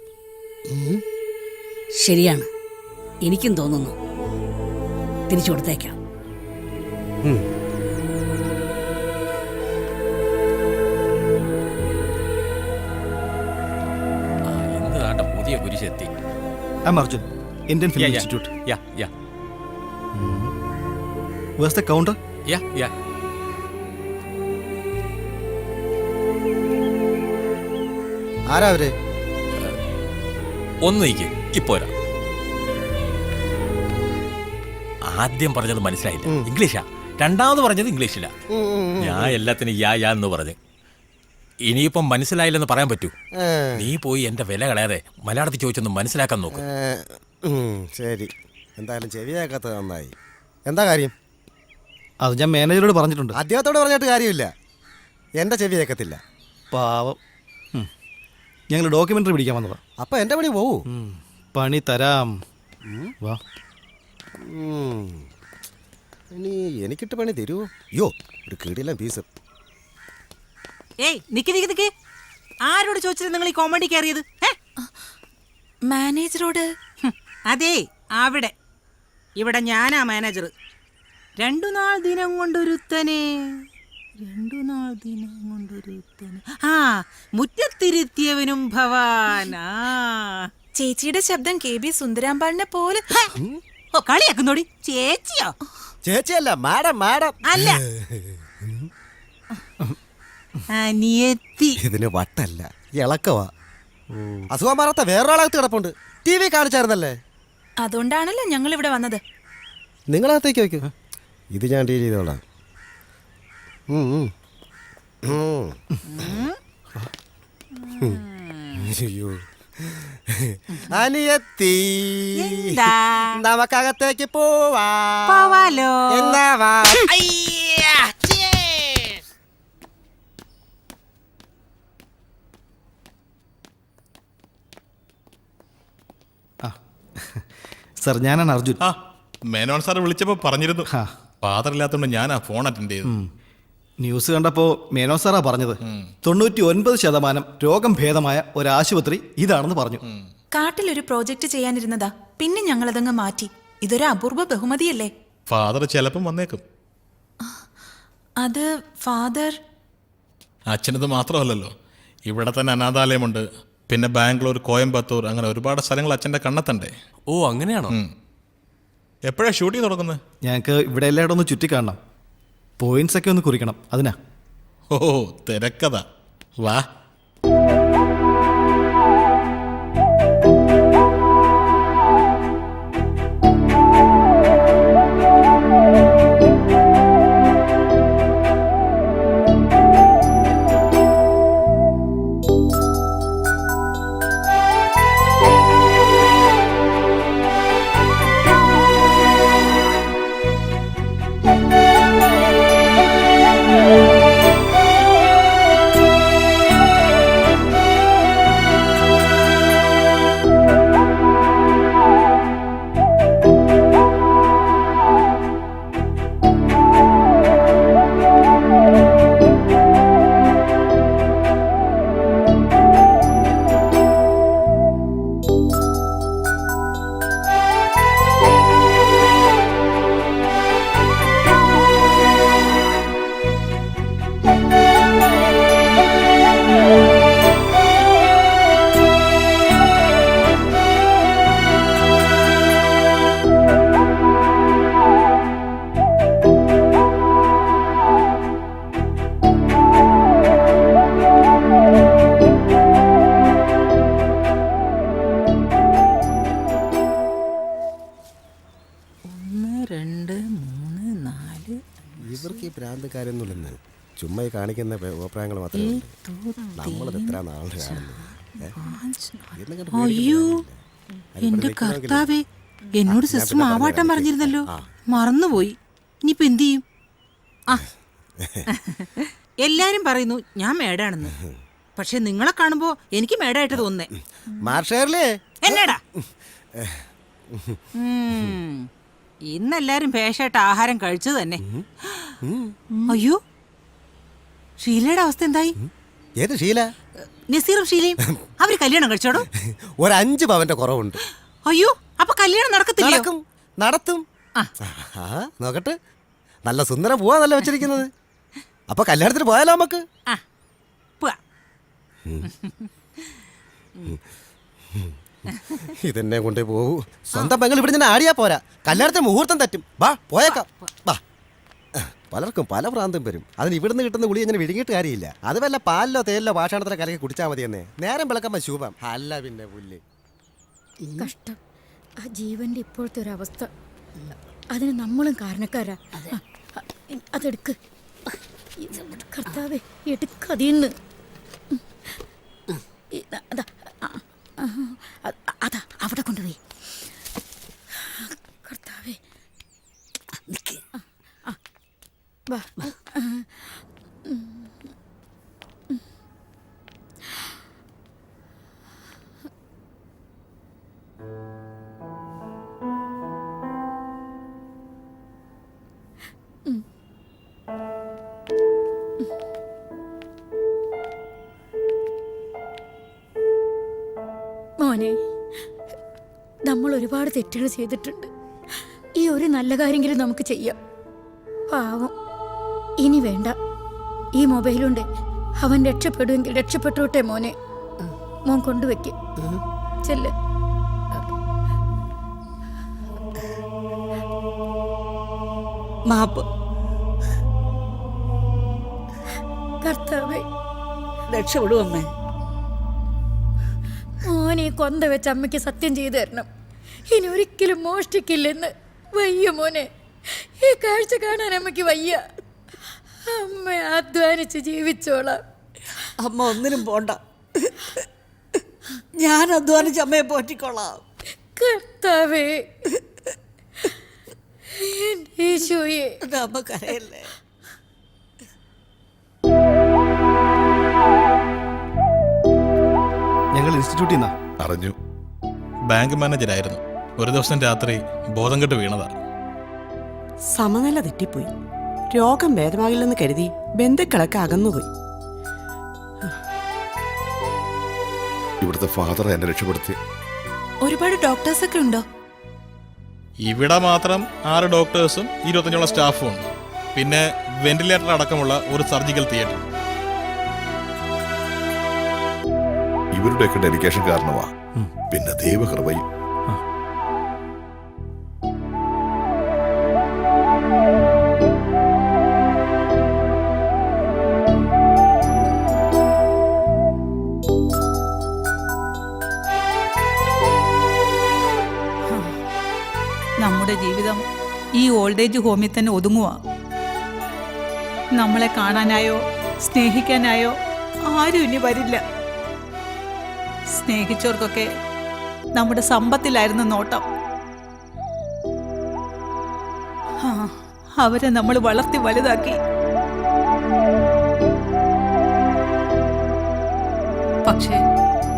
ശരിയാണ്, എനിക്കും തോന്നുന്നു. തിരിച്ചു കൊടുത്തേക്കാം. എന്താണ് പുതിയ കുരിശെത്തി? Arjun, Indian film institute. Where's the counter? ആരാ അവര്? ഒന്ന് നീക്ക്, ഇപ്പോരാ. ആദ്യം പറഞ്ഞത് മനസ്സിലായില്ല, ഇംഗ്ലീഷാ. രണ്ടാമത് പറഞ്ഞത് ഇംഗ്ലീഷില്ല. ഞാൻ എല്ലാത്തിനും യാ എന്ന് പറഞ്ഞു. ഇനിയിപ്പം മനസ്സിലായില്ലെന്ന് പറയാൻ പറ്റൂ? നീ പോയി എന്റെ വില കളയാതെ മലയാളത്തിൽ ചോദിച്ചൊന്ന് മനസ്സിലാക്കാൻ നോക്ക്. ശരി, എന്തായാലും ചെവിയാക്കാത്തത് നന്നായി. എന്താ കാര്യം? അത് ഞാൻ മാനേജറോട് പറഞ്ഞിട്ടുണ്ട്. അദ്ദേഹത്തോട് പറഞ്ഞിട്ട് കാര്യമില്ല, എന്റെ ചെവി കേൾക്കത്തില്ല. പാവം. ഞങ്ങൾ ഡോക്യുമെന്ററി പിടിക്കാൻ വന്നതാ. അപ്പൊ എന്റെ പണി പോവൂ? പണി തരാം, വാ. ഇനി എനിക്കിട്ട് പണി തരുമോ? അയ്യോ, ഒരു കീടില്ല പീസ്. ഏയ് നിക്ക് നിക്ക് നിക്ക്, ആരോട് ചോദിച്ചത് നിങ്ങൾ ഈ കോമഡി കയറിയത്? മാനേജറോട്. അതെ, അവിടെ. ഇവിടെ ഞാനാ മാനേജർ. 2 നാൾ ദിനം കൊണ്ടൊരുത്തനെ ആ മുറ്റത്തിരുത്തിയവനും ഭവാനാ. ചേച്ചിയുടെ ശബ്ദം KB സുന്ദരാമ്പാളിനെ പോലെ. കളിയാക്കുന്നോടി. ചേച്ചിയോ? ചേച്ചിയല്ല, മാഡം. മാഡം അല്ല, അനിയത്തി. ഇതിന് വട്ടല്ല, ഇളക്കവാ. അസുഖം മാറാത്ത വേറൊരാളകത്ത് കിടപ്പുണ്ട്. TV കാണിച്ചായിരുന്നല്ലേ? അതുകൊണ്ടാണല്ലോ ഞങ്ങൾ ഇവിടെ വന്നത്. നിങ്ങളകത്തേക്ക് വയ്ക്കൂ, ഇത് ഞാൻ ഡീൽ ചെയ്തോളാം. അയ്യോ, അനിയത്തി, നമുക്കകത്തേക്ക് പോവാലോ? എന്നാ വാ. സർ, ഞാനാണ് അർജുൻ. മേനോൻ സാർ വിളിച്ചപ്പോൾ പറഞ്ഞിരുന്നു. ഫാദർ ഇല്ലാത്തതുകൊണ്ട് ഞാനാ ഫോൺ അറ്റൻഡ് ചെയ്തു. ന്യൂസ് കണ്ടപ്പോൾ മേനോൻ സാറാ പറഞ്ഞത് 99% രോഗം ഭേദമായ ഒരാശുപത്രി ഇതാണെന്ന് പറഞ്ഞു. കാട്ടിലൊരു പ്രോജക്റ്റ് ചെയ്യാനിരുന്നതാ, പിന്നെ ഞങ്ങളതങ്ങ് മാറ്റി. ഇതൊരു അപൂർവ ബഹുമതിയല്ലേ? ഫാദർ ചിലപ്പം വന്നേക്കും. അത് ഫാദർ അച്ഛനത് മാത്രമല്ലല്ലോ, ഇവിടെ തന്നെ അനാഥാലയമുണ്ട്, പിന്നെ ബാംഗ്ലൂർ, കോയമ്പത്തൂർ, അങ്ങനെ ഒരുപാട് സ്ഥലങ്ങൾ അച്ഛൻ്റെ കണ്ണെത്തണ്ടേ. ഓ, അങ്ങനെയാണോ? എപ്പോഴാണ് ഷൂട്ടിംഗ് തുടങ്ങുന്നത്? ഞങ്ങൾക്ക് ഇവിടെ എല്ലായിടും ഒന്ന് ചുറ്റിക്കാണണം, പോയിന്റ്സ് ഒക്കെ ഒന്ന് കുറിക്കണം, അതിനാ. ഓ, തിരക്കഥ. വാ. ഇവർക്ക് ഈ പ്രാന്തക്കാരൊന്നുമില്ലെന്ന് ചുമ്മാ ഈ കാണിക്കുന്ന അഭിപ്രായങ്ങൾ മാത്രമേ നമ്മളത് എത്ര നാളെ കാണുന്നത്. അയ്യോ, എന്റെ കർത്താവേ, എന്നോട് സിസ്റ്റർ മാവാട്ടം പറഞ്ഞിരുന്നല്ലോ, മറന്നുപോയി. ഇനിയിപ്പോ എന്ത് ചെയ്യും? എല്ലാരും പറയുന്നു ഞാൻ മേടാണെന്ന്, പക്ഷെ നിങ്ങളെ കാണുമ്പോ എനിക്ക് മേടായിട്ട് തോന്നുന്നേ. എന്നാടാ ഇന്നെല്ലാരും ഭേഷായിട്ട് ആഹാരം കഴിച്ചു തന്നെ. അയ്യോ, ഷീലയുടെ അവസ്ഥ എന്തായി? ഏത് ഷീല? നസീറും ഷീലയും അവര് കല്യാണം കഴിച്ചോടോ? ഒരു 5 പവന്റെ കുറവുണ്ട്. അയ്യോ, അപ്പൊ കല്യാണം നടക്കത്തില്ല? നടക്കും, നടത്തും. നോക്കട്ടെ, നല്ല സുന്ദരം പോവാന്നല്ല വെച്ചിരിക്കുന്നത്. അപ്പൊ കല്യാണത്തിന് പോയാലോ നമുക്ക്? ഇതെന്നെ കൊണ്ടേ പോകൂ. സ്വന്തം പെങ്ങൾ ഇവിടെ ഞാൻ ആടിയാ പോരാ, കല്യാണത്തിന് മുഹൂർത്തം തെറ്റും. വാ പോയേക്കാം. വാ. പലർക്കും പല ഭ്രാന്തും വരും. അതിന് ഇവിടുന്ന് കിട്ടുന്ന ഗുളി അങ്ങനെ വിഴുങ്ങിയിട്ട് കാര്യമില്ല. അത് വല്ല പാലിലോ തേലിലോ ഭാഷണത്തിലോ കലക്കി കുടിച്ചാൽ മതി എന്നേ. നേരം വിളക്കുമ്പോൾ ശുഭം. അല്ല പിന്നെ പുല്ല്. കഷ്ടം ആ ജീവന്റെ ഇപ്പോഴത്തെ ഒരു അവസ്ഥ. അതിന് നമ്മളും കാരണക്കാരാ. അതെടുക്ക് കർത്താവേ, എടുക്കതിന്ന്. അതാ അവിടെ കൊണ്ടുപോയി. കർത്താവേ, വാ. മോനെ, നമ്മൾ ഒരുപാട് തെറ്റുകൾ ചെയ്തിട്ടുണ്ട്. ഈ ഒരു നല്ല കാര്യമെങ്കിലും നമുക്ക് ചെയ്യാം. പാവം, ഇനി വേണ്ട. ഈ മൊബൈലുണ്ട്, അവൻ രക്ഷപ്പെടുമെങ്കിൽ രക്ഷപ്പെട്ടോട്ടെ മോനെ. മോൻ കൊണ്ടുവയ്ക്ക്. ചെല്ല്. മാപ്പ്. കർത്താവേ, രക്ഷപ്പെടുവമ്മേ. മോനെ കൊന്ത വെച്ച് അമ്മയ്ക്ക് സത്യം ചെയ്തു തരണം. ഇനി ഒരിക്കലും മോഷ്ടിക്കില്ലെന്ന്. വയ്യ മോനെ, ഈ കാഴ്ച കാണാൻ അമ്മയ്ക്ക് വയ്യ. അമ്മ അധ്വാനിച്ച് ജീവിച്ചോളാം. അമ്മ ഒന്നിനും പോണ്ട, ഞാൻ അധ്വാനിച്ച് അമ്മയെ പോറ്റിക്കോളാം. കർത്താവേ, ഈശോയെ, അമ്മ കരയല്ലേ. ഞങ്ങൾ ഇൻസ്റ്റിറ്റ്യൂട്ടിൽ നിന്നാ. അറിഞ്ഞു. ബാങ്ക് മാനേജരായിരുന്നു. ഒരു ദിവസം രാത്രി ബോധം കെട്ട് വീണതാ. സമനില തെറ്റിപ്പോയി. രോഗം ഭേദമാകില്ലെന്ന് കരുതി ബന്ധുക്കളൊക്കെ അകന്നുപോയി. ഇവിടുത്തെ ഫാദർ എന്നെ രക്ഷപ്പെടുത്തി. ഒരുപാട് ഡോക്ടേഴ്സ് ഒക്കെ ഉണ്ടോ? ഇവിടെ മാത്രം 6 ഡോക്ടേഴ്സും 25ഓളം സ്റ്റാഫും ഉണ്ട്. പിന്നെ വെന്റിലേറ്റർ അടക്കമുള്ള ഒരു സർജിക്കൽ തിയേറ്റർ. ഇവരുടെയൊക്കെ ഡെഡിക്കേഷൻ കാരണമാ, പിന്നെ ദൈവകൃപയും. നമ്മുടെ ജീവിതം ഈ ഓൾഡ് ഏജ് ഹോമിൽ തന്നെ ഒതുങ്ങുക. നമ്മളെ കാണാനായോ സ്നേഹിക്കാനായോ ആരും ഇനി വരില്ല. സ്നേഹിച്ചവർക്കൊക്കെ നമ്മുടെ സമ്പത്തിലായിരുന്നു നോട്ടം. അവരെ നമ്മൾ വളർത്തി വലുതാക്കി. പക്ഷേ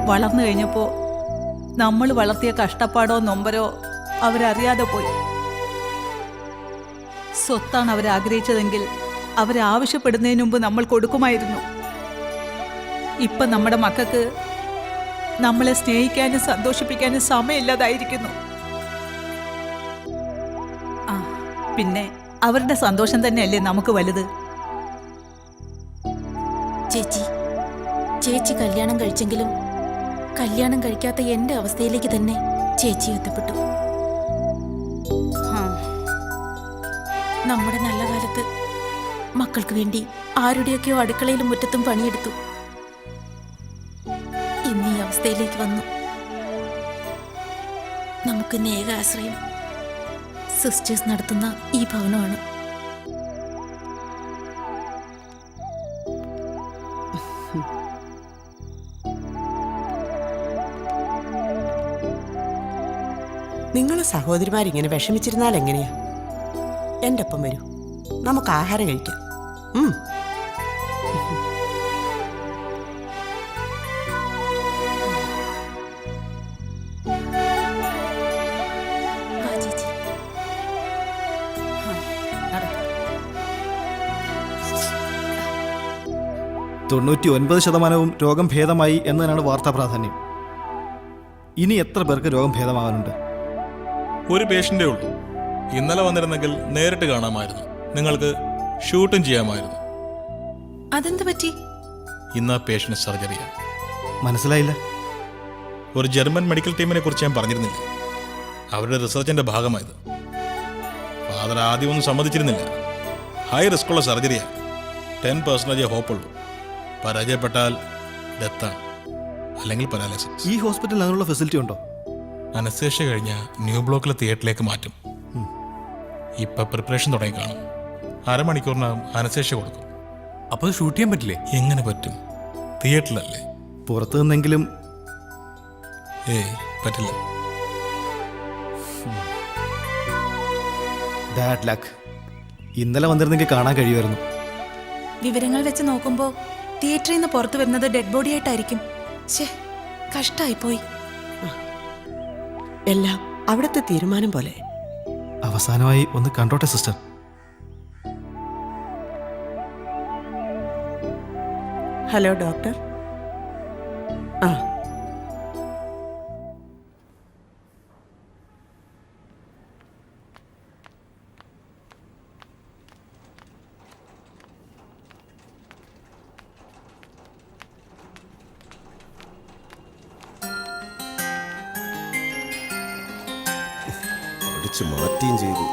വളർന്നു കഴിഞ്ഞപ്പോൾ നമ്മൾ വളർത്തിയ കഷ്ടപ്പാടോ നൊമ്പരോ അവരറിയാതെ പോയി. സ്വത്താണ് അവരാഗ്രഹിച്ചതെങ്കിൽ അവരാവശ്യപ്പെടുന്നതിന് മുമ്പ് നമ്മൾ കൊടുക്കുമായിരുന്നു. ഇപ്പം നമ്മുടെ മക്കൾക്ക് നമ്മളെ സ്നേഹിക്കാനും സന്തോഷിപ്പിക്കാനും സമയമില്ലാതായിരിക്കുന്നു. പിന്നെ അവരുടെ സന്തോഷം തന്നെയല്ലേ നമുക്ക് വലുത്. ചേച്ചി കല്യാണം കഴിച്ചെങ്കിലും കല്യാണം കഴിക്കാത്ത എന്റെ അവസ്ഥയിലേക്ക് തന്നെ ചേച്ചി എത്തപ്പെട്ടു. നമ്മുടെ നല്ല കാലത്ത് മക്കൾക്ക് വേണ്ടി ആരുടെയൊക്കെയോ അടുക്കളയിലും മുറ്റത്തും പണിയെടുത്തു. ഇന്ന് ഈ അവസ്ഥയിലേക്ക് വന്നു. നമുക്ക് ഏക ആശ്രയം സിസ്റ്റേഴ്സ് നടത്തുന്ന ഈ ഭവനമാണ്. നിങ്ങളെ സഹോദരിമാരിങ്ങനെ വിഷമിച്ചിരുന്നാൽ എങ്ങനെയാ? എൻ്റെ ഒപ്പം വരൂ, നമുക്ക് ആഹാരം കഴിക്കാം. 99% രോഗം ഭേദമായി എന്നതിനാണ് വാർത്താ പ്രാധാന്യം. ഇനി എത്ര പേർക്ക് രോഗം ഭേദമാകാനുണ്ട്? ഒരു പേഷ്യൻ്റേ ഉള്ളൂ. ഇന്നലെ വന്നിരുന്നെങ്കിൽ നേരിട്ട് കാണാമായിരുന്നു. നിങ്ങൾക്ക് ഷൂട്ടും ചെയ്യാമായിരുന്നു. അതെന്ത് പറ്റി? ഇന്ന് ആ പേഷ്യൻ്റ് സർജറിയാണ്. മനസ്സിലായില്ല. ഒരു ജർമ്മൻ മെഡിക്കൽ ടീമിനെ കുറിച്ച് ഞാൻ പറഞ്ഞിരുന്നില്ല. അവരുടെ റിസർച്ചിന്റെ ഭാഗമായത്. ഫാദർ ആദ്യമൊന്നും സമ്മതിച്ചിരുന്നില്ല. ഹൈ റിസ്ക്കുള്ള സർജറിയാണ്. 10% ഹോപ്പുള്ളൂ. പരാജയപ്പെട്ടാൽ ഡെത്താണ്, അല്ലെങ്കിൽ പരാലിസിസ്. ഈ ഹോസ്പിറ്റലിൽ അതിനുള്ള ഫെസിലിറ്റി ഉണ്ടോ? അനസ്തേഷ്യ കഴിഞ്ഞാൽ ന്യൂ ബ്ലോക്കിലെ തിയേറ്ററിലേക്ക് മാറ്റും. ഇപ്പൊ പ്രിപ്പറേഷൻ തുടങ്ങി കാണും. അരമണിക്കൂറിനകം അനസ്തേഷ്യ കൊടുക്കും. അപ്പോൾ ഷൂട്ട് ചെയ്യാൻ പറ്റില്ലേ? എങ്ങനെ പറ്റും? തിയേറ്ററിലല്ലേ. പുറത്തു നിന്നെങ്കിലും പറ്റില്ല. Bad luck. ഇന്നലെ വന്നിരുന്നെങ്കിൽ കാണാൻ കഴിയുമായിരുന്നു. വിവരങ്ങൾ വെച്ച് നോക്കുമ്പോ തിയേറ്ററിൽ നിന്ന് പുറത്തു വരുന്നത് ഡെഡ് ബോഡി ആയിട്ടായിരിക്കും. കഷ്ടായിപ്പോയി. എല്ലാം അവിടുത്തെ തീരുമാനം പോലെ. അവസാനമായി ഒന്ന് കണ്ടോട്ടെ സിസ്റ്റർ. Hello doctor. ആ, അടിച്ച് മാറ്റുകയും ചെയ്തു.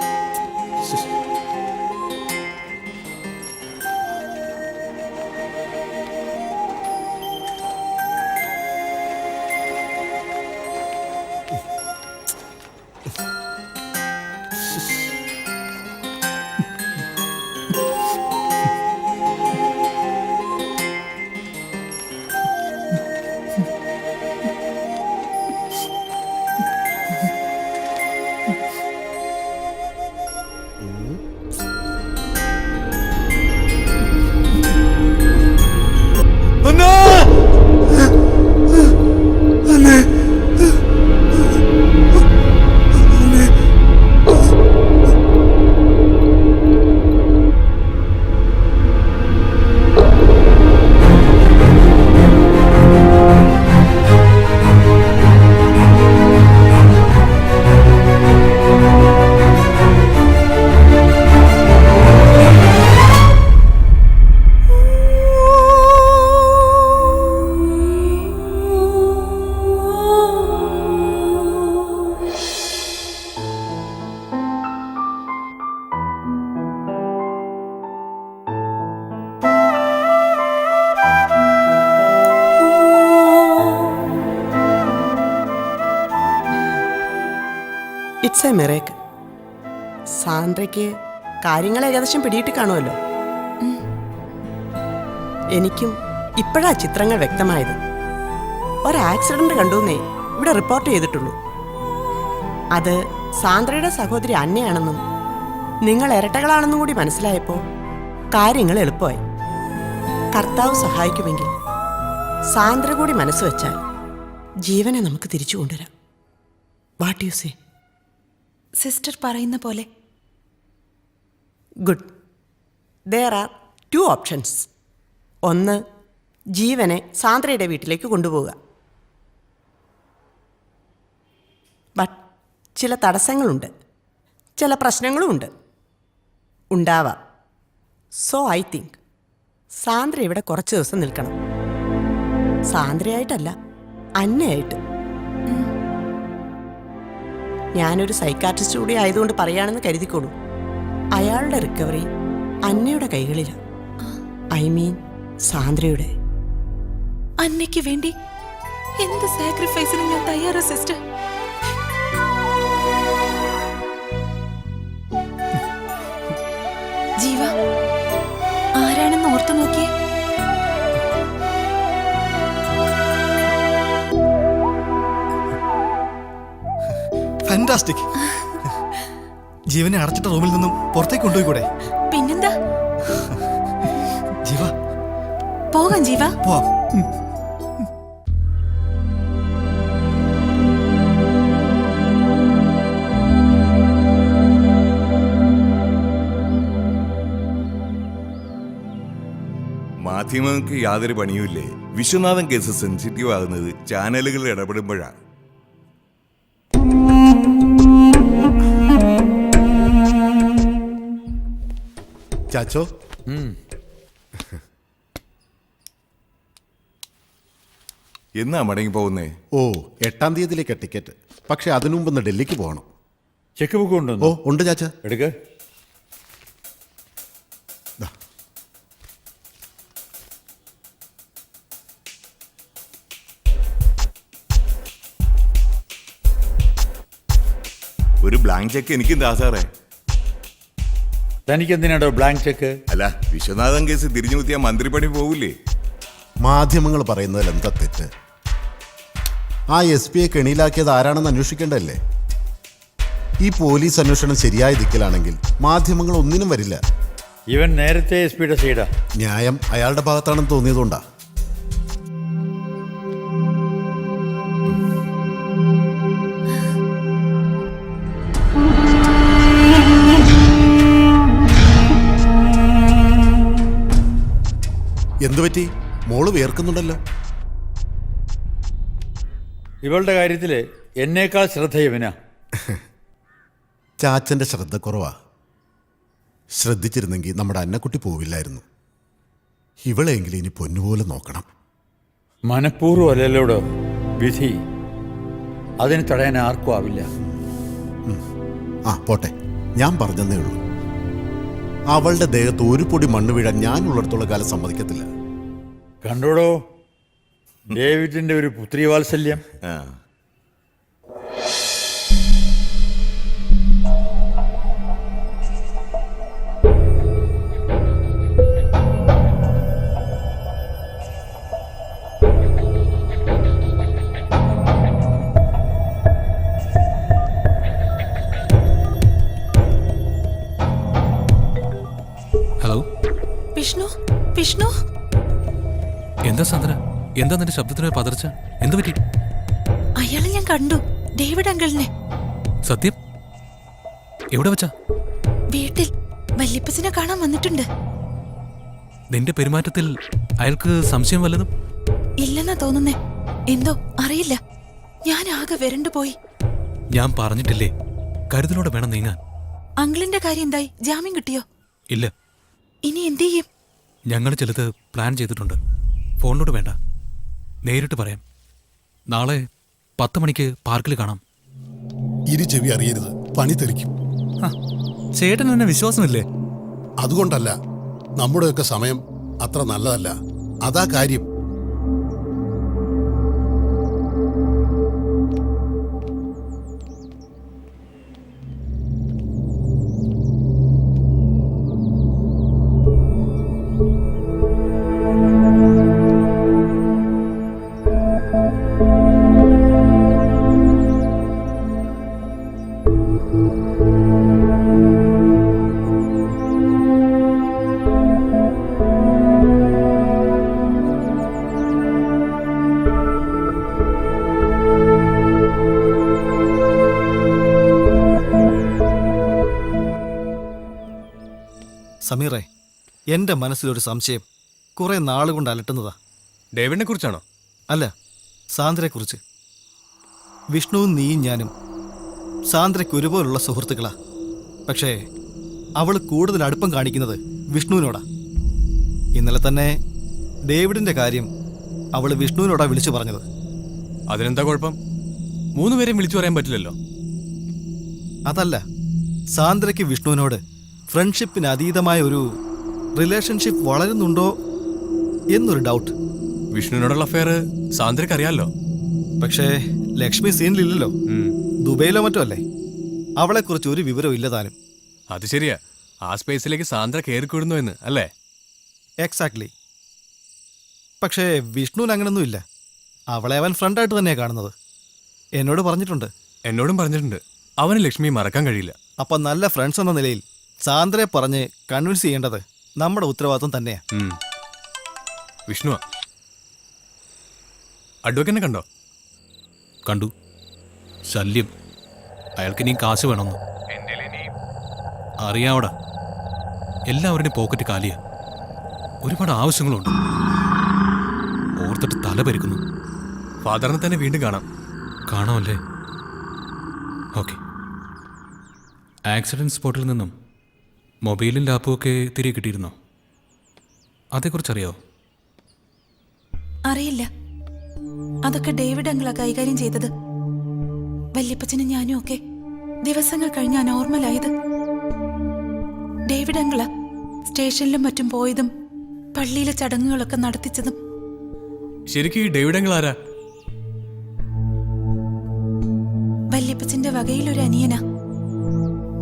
It's A മിറേക്കിൾ. സാന്ദ്രയ്ക്ക് കാര്യങ്ങൾ ഏകദേശം പിടിയിട്ട് കാണുമല്ലോ. എനിക്കും ഇപ്പോഴാ ചിത്രങ്ങൾ വ്യക്തമായത്. ഒരു ആക്സിഡന്റ് കണ്ടുവെന്നേ ഇവിടെ റിപ്പോർട്ട് ചെയ്തിട്ടുള്ളൂ. അത് സാന്ദ്രയുടെ സഹോദരി അന്നയാണെന്നും നിങ്ങൾ ഇരട്ടകളാണെന്നും കൂടി മനസ്സിലായപ്പോൾ കാര്യങ്ങൾ എളുപ്പമായി. കർത്താവ് സഹായിക്കുമെങ്കിൽ സാന്ദ്ര കൂടി മനസ്സ് വെച്ചാൽ ജീവനെ നമുക്ക് തിരിച്ചു കൊണ്ടുവരാം. What you say? സിസ്റ്റർ പറയുന്ന പോലെ. ഗുഡ്. There are 2 options. ഒന്ന്, ജീവനെ സാന്ദ്രയുടെ വീട്ടിലേക്ക് കൊണ്ടുപോവുക. ബട്ട് ചില തടസ്സങ്ങളുണ്ട്, ചില പ്രശ്നങ്ങളുമുണ്ട്, ഉണ്ടാവാം. സോ ഐ തിങ്ക് സാന്ദ്ര ഇവിടെ കുറച്ച് ദിവസം നിൽക്കണം. സാന്ദ്രയായിട്ടല്ല, അന്നയായിട്ട്. ഞാനൊരു സൈക്കാട്രിസ്റ്റ് കൂടി ആയതുകൊണ്ട് പറയാണെന്ന് കരുതിക്കോളൂ. അയാളുടെ റിക്കവറി അന്നയുടെ കൈകളിലാണ്. I mean സാന്ദ്രയുടെ. അന്നയ്ക്ക് വേണ്ടി എന്ത് സാക്രിഫൈസിനും ഞാൻ തയ്യാറാ സിസ്റ്റർ. ജീവ ആരാണെന്ന് ഓർത്തു നോക്കിയേ. ഫാന്റാസ്റ്റിക്. ജീവനെ അടച്ചിട്ട റൂമിൽ നിന്നും പുറത്തേക്ക് കൊണ്ടുപോയിക്കൂടെ? പിന്നെന്താ? ജീവ പോകാം. ജീവ പോവാം. മാധ്യമങ്ങൾക്ക് യാതൊരു പണിയുമില്ലേ? വിശ്വനാഥൻ കേസ് സെൻസിറ്റീവ് ആകുന്നത് ചാനലുകൾ ഇടപെടുമ്പോഴാണ്. ചാച്ചോ, എന്നാ മടങ്ങി പോകുന്നേ? ഓ 8-ാം തീയതിയിലേക്കാ ടിക്കറ്റ്. പക്ഷെ അതിനു മുമ്പ് ഡൽഹിക്ക് പോകണം. ചെക്ക് ബുക്ക് ഉണ്ടോ? ഓ ഉണ്ട് ചാച്ച. എടുക്ക. ഒരു ബ്ലാങ്ക് ചെക്ക് എനിക്കും താ സാറേ. തനിക്ക് എന്തിനാണോ ബ്ലാങ്ക് ചെക്ക്? അല്ല, വിശ്വനാഥൻ കേസ് തിരിഞ്ഞു കുത്തിയാൽ മന്ത്രിപ്പണി പോവില്ലേ? മാധ്യമങ്ങൾ പറയുന്നതിൽ എന്താ തെറ്റ്? ആ SP യെ കെണിയിലാക്കിയത് ആരാണെന്ന് അന്വേഷിക്കേണ്ടതല്ലേ? ഈ പോലീസ് അന്വേഷണം ശരിയായ ദിക്കിലാണെങ്കിൽ മാധ്യമങ്ങൾ ഒന്നിനും വരില്ല. ഇവൻ നേരത്തെ SP യുടെ സൈഡാ. ന്യായം അയാളുടെ ഭാഗത്താണെന്ന് തോന്നിയതുകൊണ്ടാ. എന്തുപറ്റി? മോള് വേർക്കുന്നുണ്ടല്ലോ. ഇവളുടെ കാര്യത്തില് എന്നേക്കാൾ ശ്രദ്ധ ഇവനാ. ചാച്ചന്റെ ശ്രദ്ധക്കുറവാ. ശ്രദ്ധിച്ചിരുന്നെങ്കിൽ നമ്മുടെ അന്നക്കുട്ടി പോവില്ലായിരുന്നു. ഇവളെങ്കിലും ഇനി പൊന്നുപോലെ നോക്കണം. മനഃപൂർവ്വം അല്ലല്ലോടോ വിധി. അതിന് തടയാൻ ആർക്കും ആവില്ല. ആ പോട്ടെ, ഞാൻ പറഞ്ഞതേ ഉള്ളൂ. അവളുടെ ദേഹത്ത് ഒരു പൊടി മണ്ണ് വീഴാൻ ഞാൻ ഉള്ളിടത്തോളം കാലം സമ്മതിക്കത്തില്ല. കണ്ടോടോ ഡേവിഡിന്റെ ഒരു പുത്രി വാത്സല്യം. ഹലോ വിഷ്ണു, വിഷ്ണു. എന്താ സാന്ദ്ര? എന്താ നിന്റെ ശബ്ദത്തിന് പതർച്ച? എന്തു പറ്റി? അയാളെ ഞാൻ കണ്ടു, ഡേവിഡ് അങ്കിളിനെ. സത്യം? എവിടെ വെച്ചാ? വീട്ടിൽ വല്യപ്പച്ചനെ കാണാൻ വന്നിട്ടുണ്ട്. നിന്റെ പെരുമാറ്റത്തിൽ അയാൾക്ക് സംശയം വല്ലതും? ഇല്ലെന്നാ തോന്നുന്നേ. എന്തോ അറിയില്ല, ഞാൻ ആകെ വരണ്ടു പോയി. ഞാൻ പറഞ്ഞിട്ടില്ലേ, കരുതലോടെ വേണം നീങ്ങാൻ. അങ്കിളിന്റെ കാര്യം എന്തായി? ജാമ്യം കിട്ടിയോ? ഇല്ല. ഇനി എന്ത് ചെയ്യും? ഞങ്ങൾ ചിലത് പ്ലാൻ ചെയ്തിട്ടുണ്ട്. ഫോണിലോട്ട് വേണ്ട, നേരിട്ട് പറയാം. നാളെ 10 മണിക്ക് പാർക്കിൽ കാണാം. ചെവി അറിയരുത്, പണി തെറിക്കും. ചേട്ടൻ എന്നെ വിശ്വാസമില്ലേ? അതുകൊണ്ടല്ല, നമ്മുടെയൊക്കെ സമയം അത്ര നല്ലതല്ല. അതാ കാര്യം. സമീറേ, എൻ്റെ മനസ്സിലൊരു സംശയം കുറെ നാളുകൊണ്ട് അലട്ടുന്നതാ. ഡേവിഡിനെ കുറിച്ചാണോ? അല്ല, സാന്ദ്രയെക്കുറിച്ച്. വിഷ്ണുവും നീയും ഞാനും സാന്ദ്രയ്ക്ക് ഒരുപോലുള്ള സുഹൃത്തുക്കളാ. പക്ഷേ അവൾ കൂടുതൽ അടുപ്പം കാണിക്കുന്നത് വിഷ്ണുവിനോടാ. ഇന്നലെ തന്നെ ഡേവിഡിന്റെ കാര്യം അവൾ വിഷ്ണുവിനോടാ വിളിച്ചു പറഞ്ഞത്. അതിനെന്താ കുഴപ്പം? 3 പേരെയും വിളിച്ചു പറയാൻ പറ്റില്ലല്ലോ. അതല്ല, സാന്ദ്രയ്ക്ക് വിഷ്ണുവിനോട് ഫ്രണ്ട്ഷിപ്പിന് അതീതമായ ഒരു റിലേഷൻഷിപ്പ് വളരുന്നുണ്ടോ എന്നൊരു ഡൗട്ട്. വിഷ്ണുവിനോടുള്ള അഫെയർ സാന്ദ്രയ്ക്ക് അറിയാമല്ലോ. പക്ഷേ ലക്ഷ്മി സീനിലില്ലല്ലോ, ദുബൈയിലോ മറ്റോ അല്ലേ. അവളെക്കുറിച്ച് ഒരു വിവരവും ഇല്ലതാനും. അത് ശരിയാ, ആ സ്പേസിലേക്ക് സാന്ദ്ര കയറിക്കൂടുന്നു എന്ന് അല്ലേ? എക്സാക്ട്ലി. പക്ഷേ വിഷ്ണുവിന് അങ്ങനൊന്നും ഇല്ല. അവളെ അവൻ ഫ്രണ്ടായിട്ട് തന്നെയാണ് കാണുന്നത്. എന്നോട് പറഞ്ഞിട്ടുണ്ട്. എന്നോടും പറഞ്ഞിട്ടുണ്ട്. അവന് ലക്ഷ്മി മറക്കാൻ കഴിയില്ല. അപ്പം നല്ല ഫ്രണ്ട്സ് എന്ന നിലയിൽ സാന്ദ്രയെ പറഞ്ഞ് കൺവിൻസ് ചെയ്യേണ്ടത് നമ്മുടെ ഉത്തരവാദിത്വം തന്നെയാ. വിഷ്ണുവാ. അഡ്വക്കറ്റിനെ കണ്ടോ? കണ്ടു. ശല്യം. അയാൾക്ക് ഇനിയും കാശ് വേണമെന്ന്. അറിയാവടാ, എല്ലാവരുടെയും പോക്കറ്റ് കാലിയാ. ഒരുപാട് ആവശ്യങ്ങളുണ്ട്. ഓർത്തിട്ട് തല പെരുക്കുന്നു. ഫാദറിനെ തന്നെ വീണ്ടും കാണാം. കാണാമല്ലേ? ഓക്കെ. ആക്സിഡന്റ് സ്പോട്ടിൽ നിന്നും മൊബൈലും ലാപ്പും ഒക്കെ തിരികെ കിട്ടിയിരുന്നോ? അതേക്കുറിച്ചറിയോ? അറിയില്ല. അതൊക്കെ ഡേവിഡ് അങ്കിളാ കൈകാര്യം ചെയ്തത്. വല്യപ്പച്ചനും ഞാനും ഒക്കെ ദിവസങ്ങൾ കഴിഞ്ഞാ നോർമലായത്. ഡേവിഡ് അങ്കിളാ സ്റ്റേഷനിലും മറ്റും പോയതും പള്ളിയിലെ ചടങ്ങുകളൊക്കെ നടത്തിച്ചതും. ശരിക്കും ഈ ഡേവിഡ് അങ്കിൾ ആരാ? വല്യപ്പച്ചന്റെ വകയിലൊരു അനിയനാ.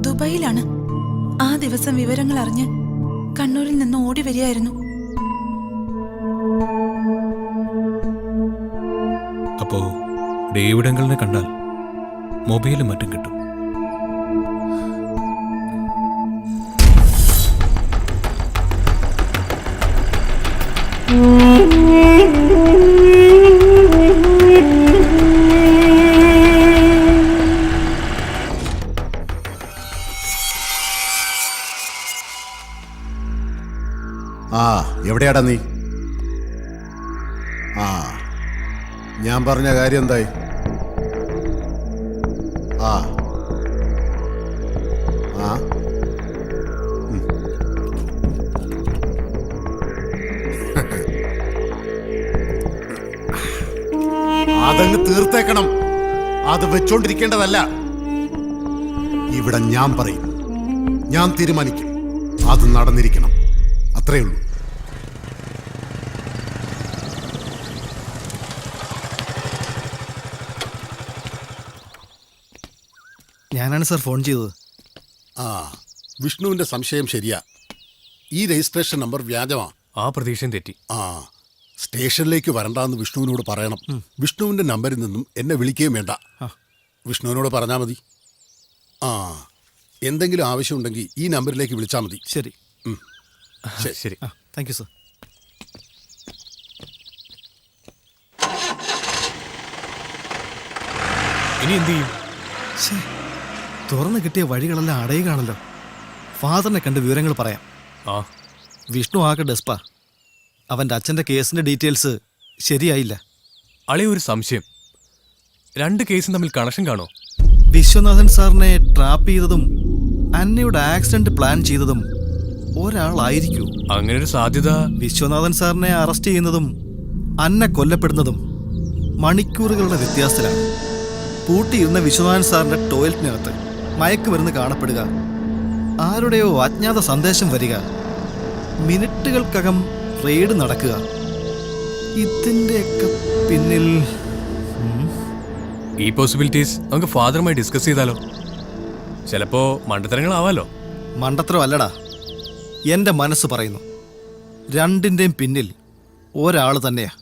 ദുബായിലാണ്. ആ ദിവസം വിവരങ്ങൾ അറിഞ്ഞ് കണ്ണൂരിൽ നിന്ന് ഓടി വരികയായിരുന്നു. അപ്പോ ഡേവിഡ് അങ്കിളിനെ കണ്ടാൽ മൊബൈലും മറ്റും കിട്ടും. ആ എവിടെയാടാ നീ? ആ ഞാൻ പറഞ്ഞ കാര്യം എന്തായി? ആ ആ അതങ്ങ് തീർത്തേക്കണം. അത് വെച്ചോണ്ടിരിക്കേണ്ടതല്ല. ഇവിടെ ഞാൻ പറയും, ഞാൻ തീരുമാനിക്കും. അത് നടന്നിരിക്കണം. അത്രേ ഉള്ളൂ. ഞാനാണ് സാർ ഫോൺ ചെയ്തത്. ആ വിഷ്ണുവിന്റെ സംശയം ശരിയാ. ഈ രജിസ്ട്രേഷൻ നമ്പർ വ്യാജമാ. ആ പ്രതീക്ഷയും തെറ്റി. ആ സ്റ്റേഷനിലേക്ക് വരണ്ടെന്ന് വിഷ്ണുവിനോട് പറയണം. വിഷ്ണുവിന്റെ നമ്പറിൽ നിന്നും എന്നെ വിളിക്കുകയും വേണ്ട. വിഷ്ണുവിനോട് പറഞ്ഞാൽ മതി. ആ എന്തെങ്കിലും ആവശ്യമുണ്ടെങ്കിൽ ഈ നമ്പറിലേക്ക് വിളിച്ചാൽ മതി. ശരി ശരി. Thank you sir. ഇനി എന്ത് ചെയ്യും? തുറന്നു കിട്ടിയ വഴികളെല്ലാം അടയുകയാണല്ലോ. ഫാദറിനെ കണ്ട് വിവരങ്ങൾ പറയാം. ആ വിഷ്ണു ആകെ ഡെസ്പാ. അവൻ്റെ അച്ഛൻ്റെ കേസിൻ്റെ ഡീറ്റെയിൽസ് ശരിയായില്ല. അളി ഒരു സംശയം, 2 കേസും തമ്മിൽ കണക്ഷൻ കാണോ? വിശ്വനാഥൻ സാറിനെ ട്രാപ്പ് ചെയ്തതും അന്നയുടെ ആക്സിഡന്റ് പ്ലാൻ ചെയ്തതും ഒരാളായിരിക്കൂ. അങ്ങനെ ഒരു സാധ്യത. വിശ്വനാഥൻ സാറിനെ അറസ്റ്റ് ചെയ്യുന്നതും അന്ന കൊല്ലപ്പെടുന്നതും മണിക്കൂറുകളുടെ വ്യത്യാസത്തിലാണ്. പൂട്ടിയിരുന്ന വിശ്വനാഥൻ സാറിന്റെ ടോയ്ലറ്റിനകത്ത് മയക്കുമരുന്ന് കാണപ്പെടുക, ആരുടെയോ അജ്ഞാത സന്ദേശം വരിക, മിനിറ്റുകൾക്കകം റെയ്ഡ് നടക്കുക. ഇതിൻ്റെയൊക്കെ പിന്നിൽ ഈ പോസിബിലിറ്റീസ് നമുക്ക് ഫാദറുമായി ഡിസ്കസ് ചെയ്താലോ? ചിലപ്പോ മണ്ടത്തരങ്ങളാവാലോ. മണ്ടത്തരം അല്ലടാ, എൻ്റെ മനസ്സ് പറയുന്നു. രണ്ടിൻ്റെയും പിന്നിൽ ഒരാൾ തന്നെയാ.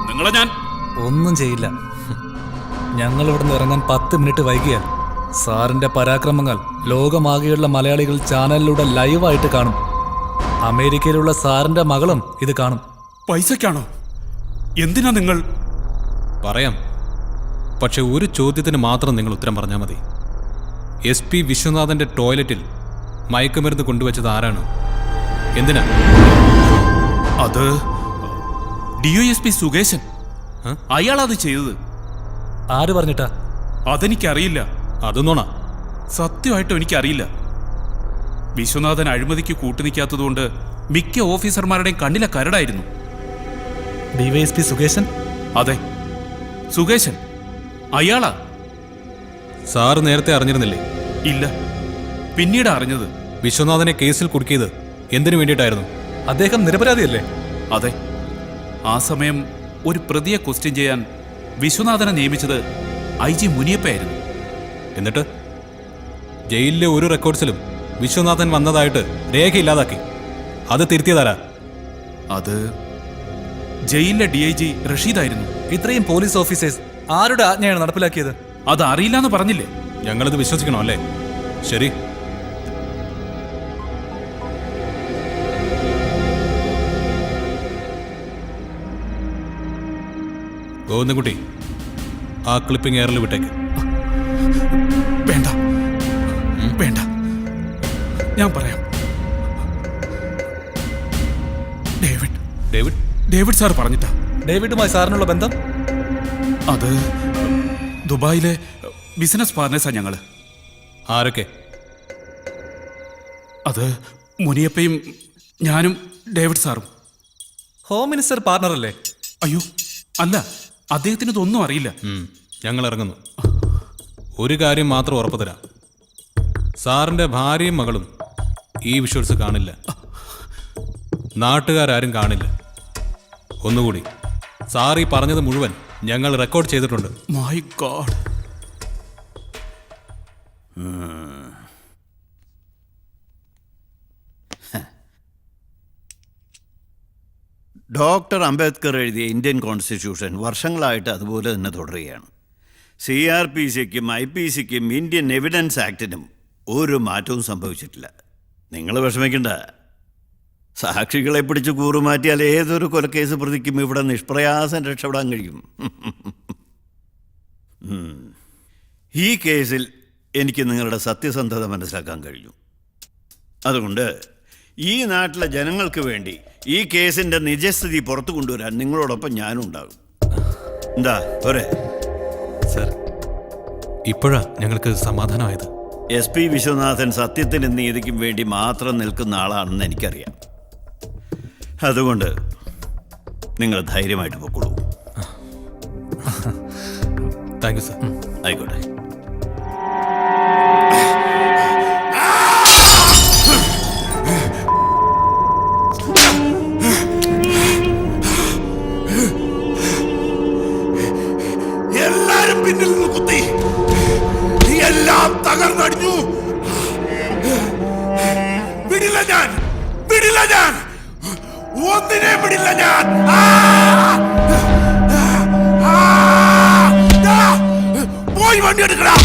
നിങ്ങളെ ഞാൻ ഒന്നും ചെയ്യില്ല. ഞങ്ങൾ ഇവിടുന്ന് ഇറങ്ങാൻ 10 മിനിറ്റ് വൈകിയാൽ സാറിന്റെ പരാക്രമങ്ങൾ ലോകമാകെയുള്ള മലയാളികൾ ചാനലിലൂടെ ലൈവായിട്ട് കാണും. അമേരിക്കയിലുള്ള സാറിന്റെ മകളും ഇത് കാണും. പൈസക്കാണോ? എന്തിനാ നിങ്ങൾ? പറയാം, പക്ഷെ ഒരു ചോദ്യത്തിന് മാത്രം നിങ്ങൾ ഉത്തരം പറഞ്ഞാൽ മതി. SP വിശ്വനാഥന്റെ ടോയ്ലറ്റിൽ മയക്കുമരുന്ന് കൊണ്ടുവച്ചത് ആരാണ്? എന്തിനാ? അത് DOSP സുകേശൻ. അയാളത് ചെയ്തത്. ആര് പറഞ്ഞിട്ടാ? അതെനിക്കറിയില്ല. അതൊന്നോണ. സത്യമായിട്ടും എനിക്കറിയില്ല. വിശ്വനാഥൻ അഴിമതിക്ക് കൂട്ടുനിൽക്കാത്തതുകൊണ്ട് മിക്ക ഓഫീസർമാരുടെയും കണ്ണിലെ കരടായിരുന്നു. DYSP സുകേശൻ? അതെ, സുകേശൻ. അയാളാ. സാറ് നേരത്തെ അറിഞ്ഞിരുന്നില്ലേ? ഇല്ല, പിന്നീട് അറിഞ്ഞത്. വിശ്വനാഥനെ കേസിൽ കുടുക്കിയത് എന്തിനു വേണ്ടിയിട്ടായിരുന്നു? അദ്ദേഹം നിരപരാധിയല്ലേ? അതെ. ആ സമയം ഒരു പ്രതിയെ ക്വസ്റ്റ്യൻ ചെയ്യാൻ വിശ്വനാഥനെ നിയമിച്ചത് IG മുനിയപ്പയായിരുന്നു. എന്നിട്ട് ജയിലിലെ ഒരു റെക്കോർഡ്സിലും വിശ്വനാഥൻ വന്നതായിട്ട് രേഖയില്ലാതാക്കി. അത് തിരുത്തിയതാരാ? അത് ജയിലിലെ DIG റഷീദായിരുന്നു. ഇത്രയും പോലീസ് ഓഫീസേഴ്സ് ആരുടെ ആജ്ഞയാണ് നടപ്പിലാക്കിയത്? അത് അറിയില്ലെന്ന് പറഞ്ഞില്ലേ? ഞങ്ങളിത് വിശ്വസിക്കണോ അല്ലേ? ശരി, ഗോവിന്ദൻകുട്ടി, ആ ക്ലിപ്പിംഗ് എയറിൽ വിട്ടേക്ക്. വേണ്ട വേണ്ട, ഞാൻ പറയാം. ഡേവിഡ് സാർ പറഞ്ഞിട്ടാ. ഡേവിഡുമായി സാറിനുള്ള ബന്ധം? അത് ദുബായിലെ ബിസിനസ് പാർട്ട്നേഴ്സാ ഞങ്ങള്. ആരൊക്കെ? അത് മുനിയപ്പയും ഞാനും ഡേവിഡ് സാറും. ഹോം മിനിസ്റ്റർ പാർട്ണർ അല്ലേ? അയ്യോ അല്ല, അദ്ദേഹത്തിന് ഇതൊന്നും അറിയില്ല. ഞങ്ങൾ ഇറങ്ങുന്നു. ഒരു കാര്യം മാത്രം ഉറപ്പു തരാം, സാറിന്റെ ഭാര്യയും മകളും ഈ വിഷ്വൽസ് കാണില്ല, നാട്ടുകാരും കാണില്ല. ഒന്നുകൂടി, സാർ ഈ പറഞ്ഞത് മുഴുവൻ ഞങ്ങൾ റെക്കോർഡ് ചെയ്തിട്ടുണ്ട്. My God. ഡോക്ടർ അംബേദ്കർ എഴുതിയ ഇന്ത്യൻ കോൺസ്റ്റിറ്റ്യൂഷൻ വർഷങ്ങളായിട്ട് അതുപോലെ തന്നെ തുടരുകയാണ്. CRPCക്കും IPCക്കും ഇന്ത്യൻ എവിഡൻസ് ആക്ടിനും ഒരു മാറ്റവും സംഭവിച്ചിട്ടില്ല. നിങ്ങൾ വിഷമിക്കണ്ട, സാക്ഷികളെ പിടിച്ച് കൂറുമാറ്റിയാൽ ഏതൊരു കൊലക്കേസ് പ്രതിക്കും ഇവിടെ നിഷ്പ്രയാസം രക്ഷപ്പെടാൻ കഴിയും. ഈ കേസിൽ എനിക്ക് നിങ്ങളുടെ സത്യസന്ധത മനസ്സിലാക്കാൻ കഴിഞ്ഞു. അതുകൊണ്ട് ഈ നാട്ടിലെ ജനങ്ങൾക്ക് വേണ്ടി ഈ കേസിൻ്റെ നിജസ്ഥിതി പുറത്തു കൊണ്ടുവരാൻ നിങ്ങളോടൊപ്പം ഞാനും ഉണ്ടാകും. എന്താ പോരെ? സർ, ഇപ്പോഴാ ഞങ്ങൾക്ക് സമാധാനമായത്. SP വിശ്വനാഥൻ സത്യത്തിനും നീതിക്കും വേണ്ടി മാത്രം നിൽക്കുന്ന ആളാണെന്ന് എനിക്കറിയാം. അതുകൊണ്ട് നിങ്ങൾ ധൈര്യമായിട്ട് പൊക്കോളൂ. Thank you sir. ആയിക്കോട്ടെ. എല്ലാരും പിന്നിൽ നിന്ന് കുത്തി, എല്ലാം തകർന്നടിഞ്ഞു. വിടില്ല ഞാൻ, വിടില്ല ഞാൻ, ഒന്നിനെ വിടില്ല ഞാൻ. പോയി വണ്ടി എടുക്കടാ.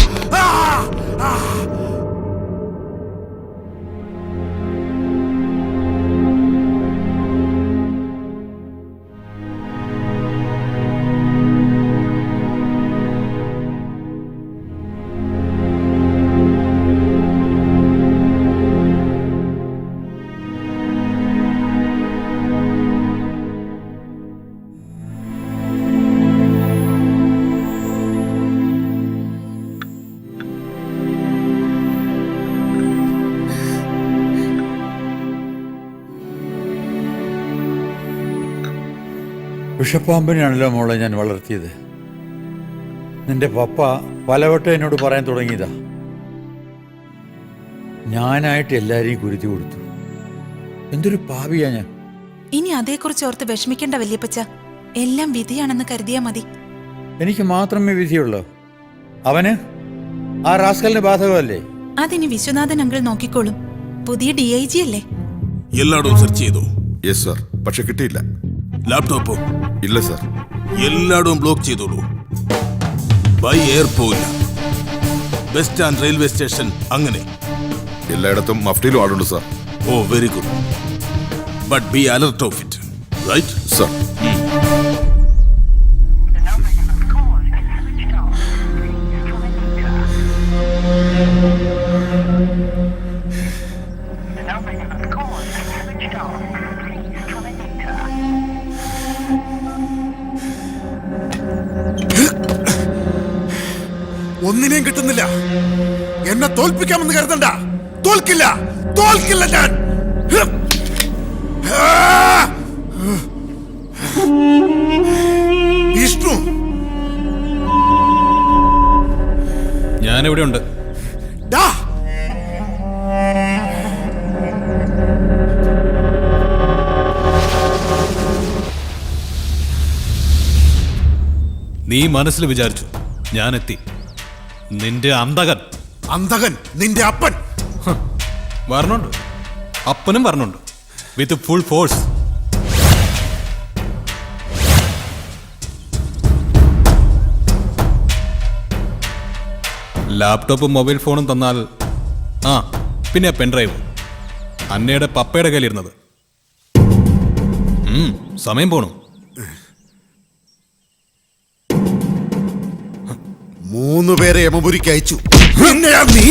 വിഷപ്പാമ്പിനെയാണല്ലോ മോളെ ഞാൻ വളർത്തിയത്. നിന്റെ പപ്പ പലവട്ടം എന്നോട് പറയാൻ തുടങ്ങിയതാ, ഞാനായിട്ട് എല്ലാരെയും കുരുതി കൊടുത്തു. എന്തൊരു പാപിയാ ഞാൻ. ഇനി അതേക്കുറിച്ച് ഓർത്ത് വിഷമിക്കേണ്ട വല്യപ്പച്ച, എല്ലാം വിധിയാണെന്ന് കരുതിയാ മതി. എനിക്ക് മാത്രമേ വിധിയുള്ളൂ, അവന് ആ റാസ്കലിന് ബാധകമല്ലേ? അതിനി വിശ്വനാഥൻ അങ്കിൾ നോക്കിക്കോളും. പുതിയ DIG അല്ലേ? എല്ലായിടവും സെർച്ച് ചെയ്തു. യെസ് സർ, പക്ഷെ കിട്ടിയില്ല. ലാപ്ടോപ്പോ? ഇല്ല സർ. എല്ലായിടവും ബ്ലോക്ക് ചെയ്തോളൂ. ബൈ എയർ പോയില്ല, ബസ് സ്റ്റാൻഡ്, റെയിൽവേ സ്റ്റേഷൻ, അങ്ങനെ എല്ലായിടത്തും മഫ്റ്റിയിലും ആളുണ്ട് sir. Oh very good, but be alert of it, right sir? ഒന്നിനെയും കിട്ടുന്നില്ല. എന്നെ തോൽപ്പിക്കാമെന്ന് കരുതണ്ട. തോൽക്കില്ല, തോൽക്കില്ല ഞാൻ. വിഷ്ണു, ഞാനിവിടെ ഉണ്ട്. നീ മനസ്സിൽ വിചാരിച്ചു ഞാൻ എത്തി. നിന്റെ അന്തകൻ. അന്തകൻ നിന്റെ അപ്പൻ വരണുണ്ട്, അപ്പനും വരണുണ്ട്, വിത്ത് ഫുൾ ഫോഴ്സ്. ലാപ്ടോപ്പും മൊബൈൽ ഫോണും തന്നാൽ, ആ പിന്നെ പെൻഡ്രൈവ് അന്നയുടെ പപ്പയുടെ കയ്യിലിരുന്നത്. സമയം പോണു. 3 പേരെ യമപുരിക്ക് അയച്ചു. നീ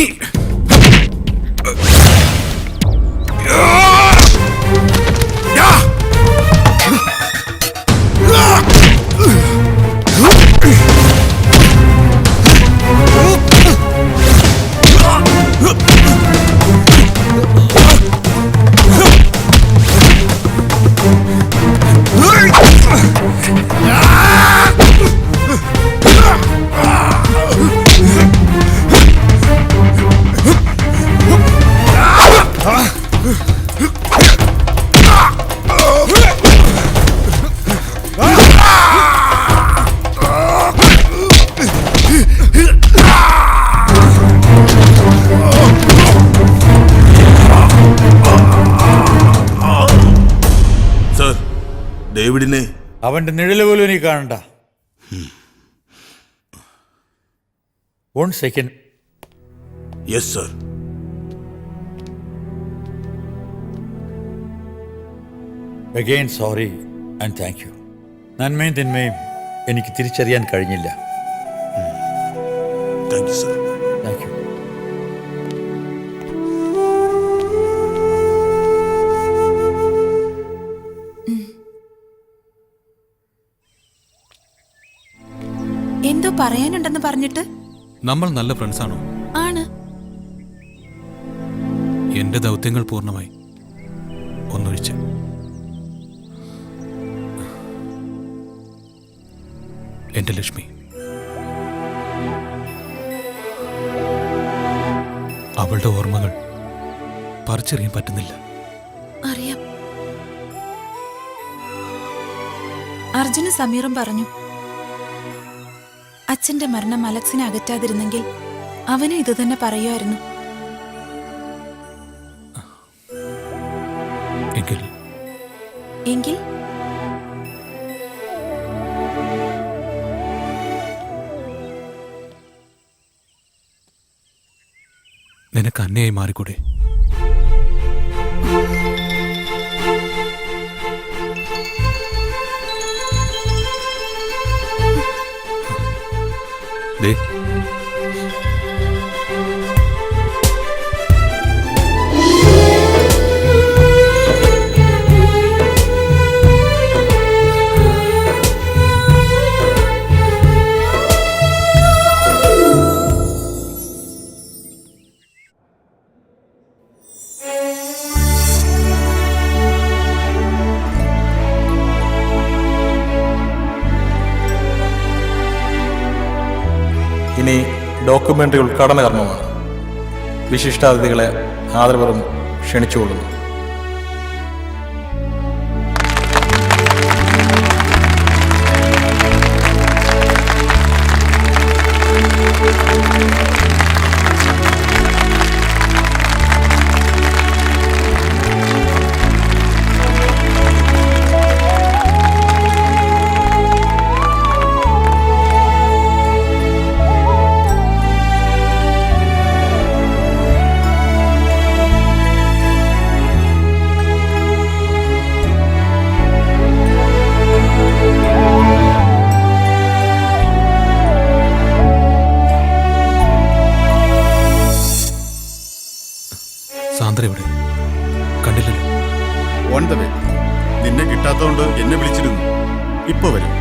ഡേവിഡിനെ അവന്റെ നിഴല് പോലും നീ കാണണ്ട. 1 second. Yes sir. Again sorry and thank you. നന്മയും തിന്മയും എനിക്ക് തിരിച്ചറിയാൻ കഴിഞ്ഞില്ല. Thank you sir. Thank you. എന്തോ പറയാനുണ്ടെന്ന് പറഞ്ഞിട്ട്. നമ്മൾ നല്ല ഫ്രണ്ട്സാണോ? ആണ്. എന്റെ ദൗത്യങ്ങൾ പൂർണ്ണമായി. ഒന്നൊഴിച്ച്. എന്റെ ലക്ഷ്മി. അവളുടെ ഓർമ്മകൾ പറിച്ചെറിയാൻ പറ്റുന്നില്ല. അറിയാം. അർജുനും സമീറും പറഞ്ഞു, അച്ഛന്റെ മരണം അലക്സിനെ അകറ്റാതിരുന്നെങ്കിൽ അവനും ഇതുതന്നെ പറയുമായിരുന്നു. എങ്കിൽ നിനക്ക് അന്യായി മാറിക്കൂടെ? ദേ, ഇനി ഡോക്യുമെന്ററി ഉദ്ഘാടന കർമ്മമാണ്. വിശിഷ്ടാതിഥികളെ ആദരപൂർവ്വം ക്ഷണിച്ചുകൊള്ളുന്നു. സാന്ദ്ര എവിടെ? കണ്ടില്ലല്ലോ. On the way. നിന്നെ കിട്ടാത്തതുകൊണ്ട് എന്നെ വിളിച്ചിരുന്നു. ഇപ്പൊ വരും.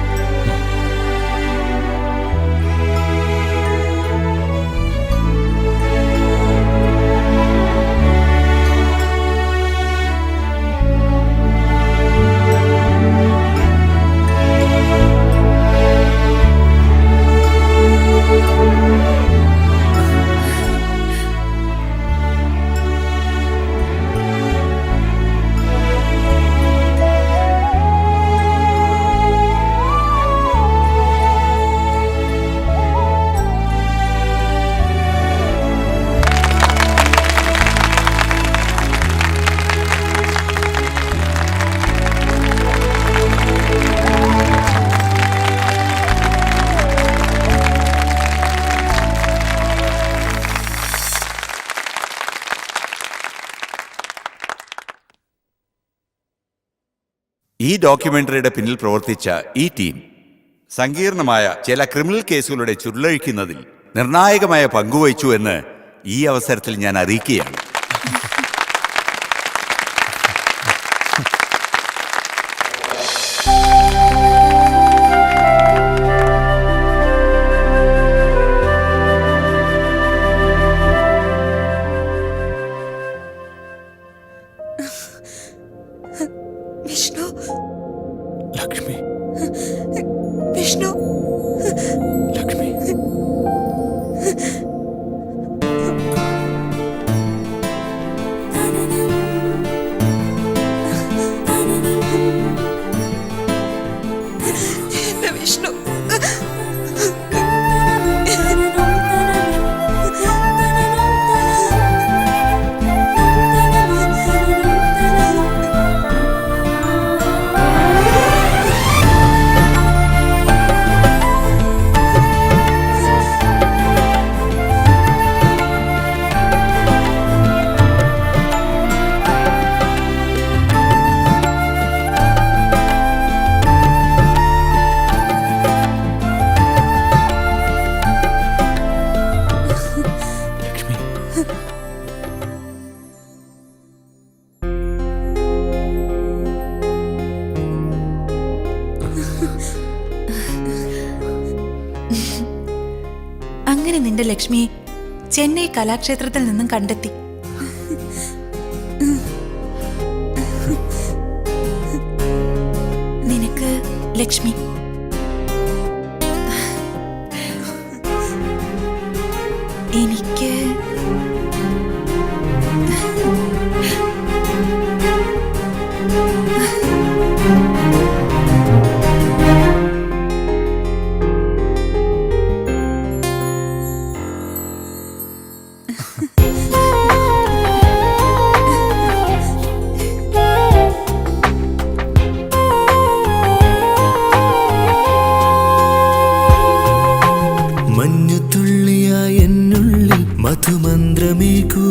ഈ ഡോക്യുമെന്ററിയുടെ പിന്നിൽ പ്രവർത്തിച്ച ഈ ടീം സങ്കീർണമായ ചില ക്രിമിനൽ കേസുകളുടെ ചുരുളഴിക്കുന്നതിൽ നിർണായകമായ പങ്കുവഹിച്ചു എന്ന് ഈ അവസരത്തിൽ ഞാൻ അറിയിക്കുകയാണ്. വിഷ്ണു ലക്ഷ്മി വിഷ്ണു ലക്ഷ്മി എന്റെ വിഷ്ണു അങ്ങനെ നിന്റെ ലക്ഷ്മിയെ ചെന്നൈ കലാക്ഷേത്രത്തിൽ നിന്നും കണ്ടെത്തി. നിനക്ക് ലക്ഷ്മി, എനിക്ക് മഞ്ഞുതുള്ളിയായ എന്നുള്ളിൽ മധുമന്ത്രമേകൂ